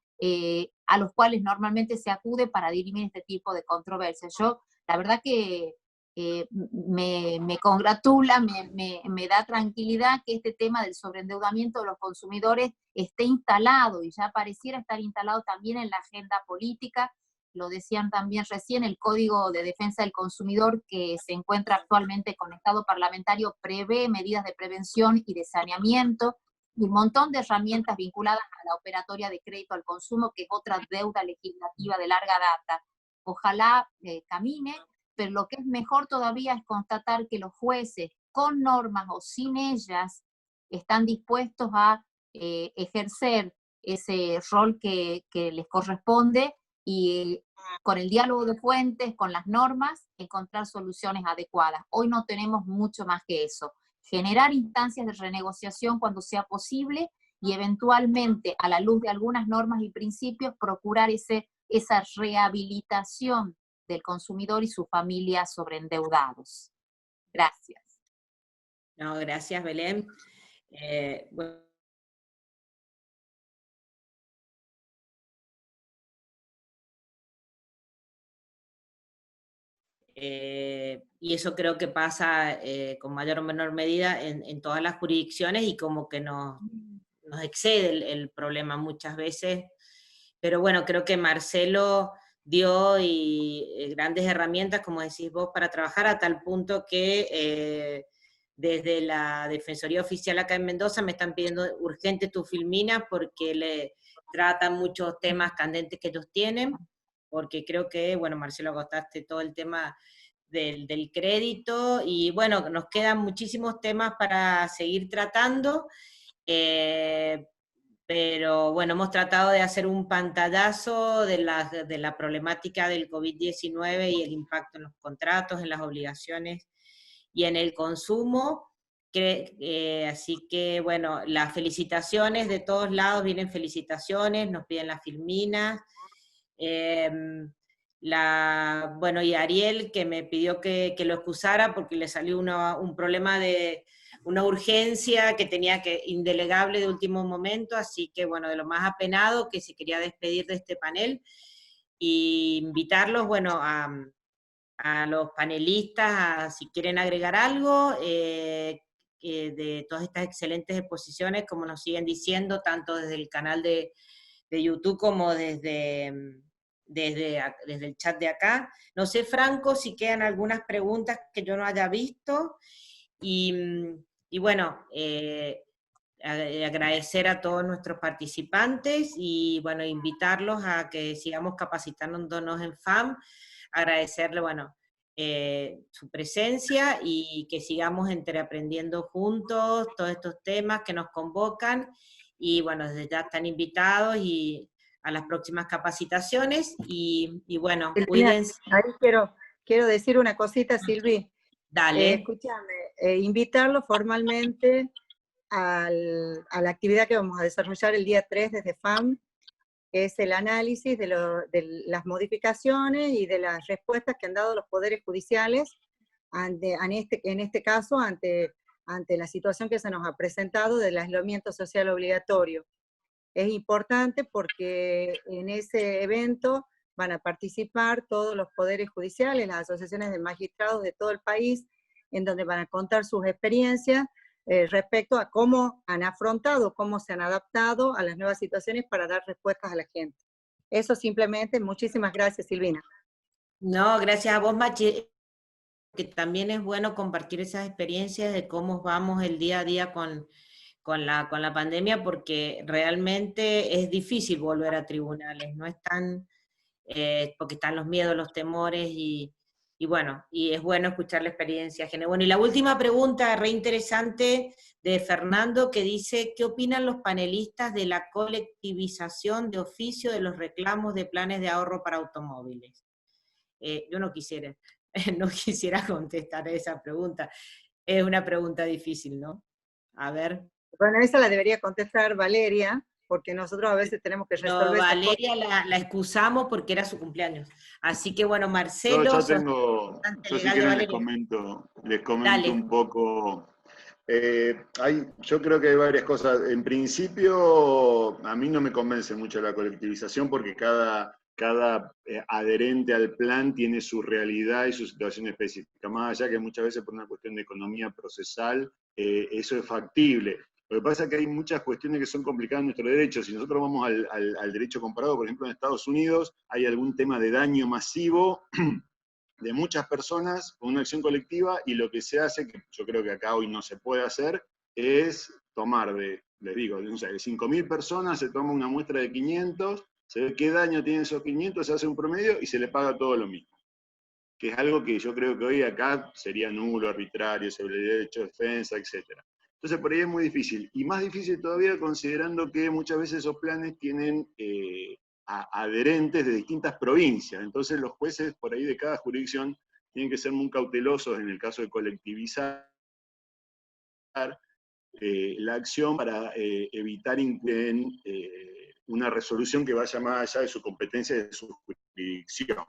a los cuales normalmente se acude para dirimir este tipo de controversias. Yo, la verdad que me congratula, me da tranquilidad que este tema del sobreendeudamiento de los consumidores esté instalado, y ya pareciera estar instalado también en la agenda política. Lo decían también recién, el Código de Defensa del Consumidor, que se encuentra actualmente con estado parlamentario, prevé medidas de prevención y de saneamiento, y un montón de herramientas vinculadas a la operatoria de crédito al consumo, que es otra deuda legislativa de larga data. Ojalá camine, pero lo que es mejor todavía es constatar que los jueces, con normas o sin ellas, están dispuestos a ejercer ese rol que les corresponde, y con el diálogo de fuentes, con las normas, encontrar soluciones adecuadas. Hoy no tenemos mucho más que eso. Generar instancias de renegociación cuando sea posible, y eventualmente, a la luz de algunas normas y principios, procurar esa rehabilitación del consumidor y su familia sobreendeudados. Gracias. No, gracias, Belén. Bueno, y eso creo que pasa con mayor o menor medida en todas las jurisdicciones, y como que nos excede el problema muchas veces. Pero bueno, creo que Marcelo dio grandes herramientas, como decís vos, para trabajar, a tal punto que desde la Defensoría Oficial acá en Mendoza me están pidiendo urgente tu filmina, porque le tratan muchos temas candentes que ellos tienen, porque creo que, bueno, Marcelo, agotaste todo el tema del crédito, y bueno, nos quedan muchísimos temas para seguir tratando, pero bueno, hemos tratado de hacer un pantallazo de la problemática del COVID-19 y el impacto en los contratos, en las obligaciones y en el consumo. Así que, bueno, las felicitaciones de todos lados, vienen felicitaciones, nos piden las filminas. Bueno, y Ariel, que me pidió que lo excusara porque le salió un problema de una urgencia que tenía indelegable de último momento, así que bueno, de lo más apenado, que se quería despedir de este panel, y invitarlos, bueno, a los panelistas, si quieren agregar algo, de todas estas excelentes exposiciones, como nos siguen diciendo, tanto desde el canal de YouTube como desde el chat de acá. No sé, Franco, si quedan algunas preguntas que yo no haya visto, y bueno, agradecer a todos nuestros participantes, y bueno, invitarlos a que sigamos capacitándonos en FAM, agradecerle, bueno, su presencia, y que sigamos aprendiendo juntos todos estos temas que nos convocan, y bueno, desde ya están invitados y a las próximas capacitaciones, y bueno, cuídense. Ahí quiero decir una cosita, Silvi. Dale. Escúchame, invitarlo formalmente a la actividad que vamos a desarrollar el día 3 desde FAM, que es el análisis de las modificaciones y de las respuestas que han dado los poderes judiciales, en este caso, ante la situación que se nos ha presentado del aislamiento social obligatorio. Es importante porque en ese evento van a participar todos los poderes judiciales, las asociaciones de magistrados de todo el país, en donde van a contar sus experiencias respecto a cómo han afrontado, cómo se han adaptado a las nuevas situaciones para dar respuestas a la gente. Eso simplemente, muchísimas gracias, Silvina. No, gracias a vos, Machi, que también es bueno compartir esas experiencias de cómo vamos el día a día con la pandemia, porque realmente es difícil volver a tribunales, no es tan, porque están los miedos, los temores, y bueno, y es bueno escuchar la experiencia ajena. Bueno, y la última pregunta, re interesante, de Fernando, que dice: ¿qué opinan los panelistas de la colectivización de oficio de los reclamos de planes de ahorro para automóviles? Yo no quisiera contestar a esa pregunta. Es una pregunta difícil, ¿no? A ver. Bueno, esa la debería contestar Valeria, porque nosotros a veces tenemos que resolver. No, Valeria la excusamos porque era su cumpleaños. Así que bueno, Marcelo. Yo si quieren les comento un poco. Yo creo que hay varias cosas. En principio, a mí no me convence mucho la colectivización, porque cada adherente al plan tiene su realidad y su situación específica. Más allá que muchas veces por una cuestión de economía procesal, eso es factible. Lo que pasa es que hay muchas cuestiones que son complicadas en nuestro derecho. Si nosotros vamos al derecho comparado, por ejemplo, en Estados Unidos, hay algún tema de daño masivo de muchas personas con una acción colectiva, y lo que se hace, que yo creo que acá hoy no se puede hacer, es tomar les digo, de 5.000 personas, se toma una muestra de 500, se ve qué daño tienen esos 500, se hace un promedio y se le paga todo lo mismo. Que es algo que yo creo que hoy acá sería nulo, arbitrario, sobre el derecho de defensa, etc. Entonces por ahí es muy difícil. Y más difícil todavía considerando que muchas veces esos planes tienen adherentes de distintas provincias. Entonces los jueces por ahí de cada jurisdicción tienen que ser muy cautelosos en el caso de colectivizar la acción para evitar incluir una resolución que vaya más allá de su competencia y de su jurisdicción.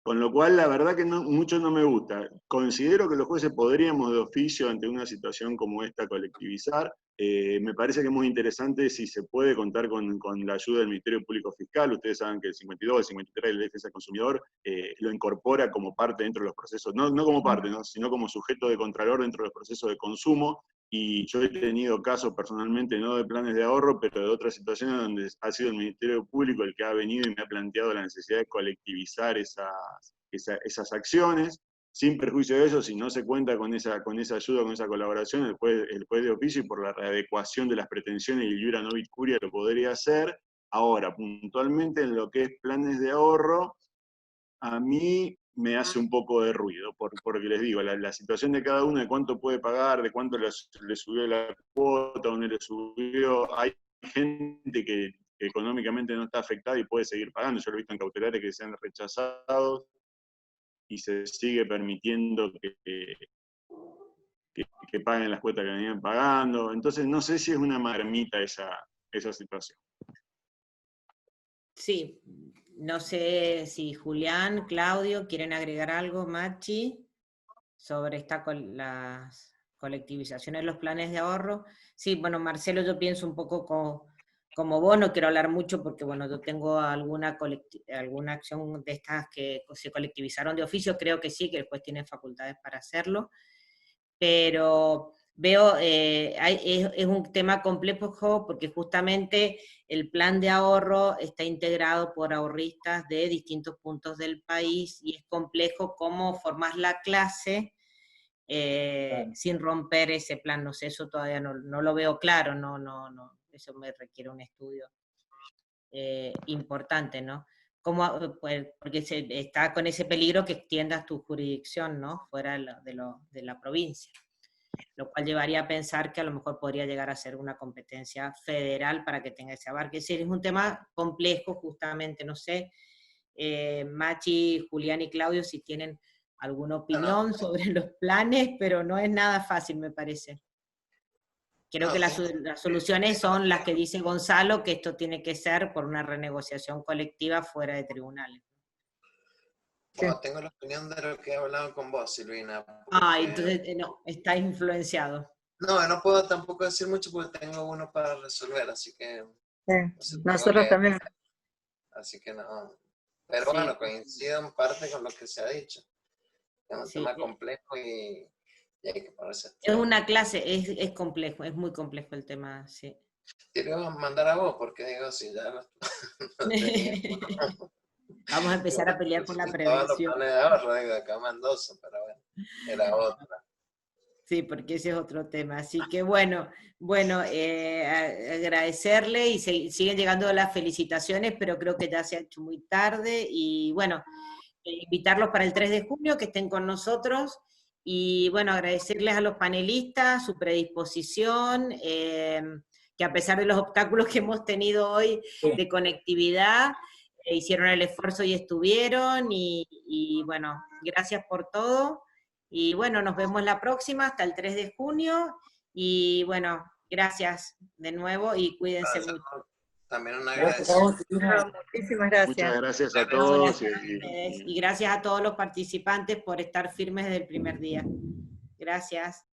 Con lo cual, la verdad que mucho no me gusta. Considero que los jueces podríamos de oficio, ante una situación como esta, colectivizar. Me parece que es muy interesante si se puede contar con la ayuda del Ministerio Público Fiscal. Ustedes saben que el 52, el 53 de la Defensa del Consumidor lo incorpora como parte dentro de los procesos, no como parte, ¿no? Sino como sujeto de contralor dentro de los procesos de consumo. Y yo he tenido casos personalmente, no de planes de ahorro, pero de otras situaciones donde ha sido el Ministerio Público el que ha venido y me ha planteado la necesidad de colectivizar esas acciones. Sin perjuicio de eso, si no se cuenta con esa ayuda, con esa colaboración, el juez de oficio, y por la readecuación de las pretensiones y iura novit curia, lo podría hacer. Ahora, puntualmente en lo que es planes de ahorro, a mí me hace un poco de ruido, porque les digo, la situación de cada uno, de cuánto puede pagar, de cuánto le subió la cuota, dónde le subió, hay gente que económicamente no está afectada y puede seguir pagando. Yo lo he visto en cautelares que se han rechazado, y se sigue permitiendo que paguen las cuotas que venían pagando. Entonces no sé si es una marmita esa situación. Sí, no sé si Julián, Claudio, quieren agregar algo, Machi, sobre las colectivizaciones de los planes de ahorro. Sí, bueno, Marcelo, yo pienso un poco como vos, no quiero hablar mucho porque, bueno, yo tengo alguna acción de estas que se colectivizaron de oficio, creo que sí, que después tienen facultades para hacerlo, pero veo, es un tema complejo porque justamente el plan de ahorro está integrado por ahorristas de distintos puntos del país y es complejo cómo formar la clase sin romper ese plan. No sé, eso todavía no lo veo claro, no, eso me requiere un estudio importante, ¿no? Porque está con ese peligro que extiendas tu jurisdicción, ¿no? Fuera de la provincia, lo cual llevaría a pensar que a lo mejor podría llegar a ser una competencia federal para que tenga ese abarque. Es un tema complejo, justamente, no sé, Machi, Julián y Claudio, si tienen alguna opinión sobre los planes, pero no es nada fácil, me parece. Creo que las soluciones son las que dice Gonzalo, que esto tiene que ser por una renegociación colectiva fuera de tribunales. Bueno, tengo la opinión de lo que he hablado con vos, Silvina. Entonces no, está influenciado. No puedo tampoco decir mucho porque tengo uno para resolver, así que... Nosotros también. Así que no. Pero bueno, coincido en parte con lo que se ha dicho. Es un tema complejo y hay que ponerse. Es una clase, es complejo, es muy complejo el tema, sí. Te lo voy a mandar a vos, porque digo, si ya no Vamos a empezar a pelear por la prevención. Los planes de ahorro, digo, acá Mendoza, pero bueno, era otra. Sí, porque ese es otro tema. Así que bueno, agradecerle y siguen llegando las felicitaciones, pero creo que ya se ha hecho muy tarde y bueno, invitarlos para el 3 de junio, que estén con nosotros y bueno, agradecerles a los panelistas su predisposición, que a pesar de los obstáculos que hemos tenido hoy de conectividad, hicieron el esfuerzo y estuvieron y bueno, gracias por todo. Y bueno, nos vemos la próxima, hasta el 3 de junio, y bueno, gracias de nuevo y cuídense mucho. También un agradecimiento. Muchísimas gracias. Muchas gracias a todos. Y gracias a todos los participantes por estar firmes desde el primer día. Gracias.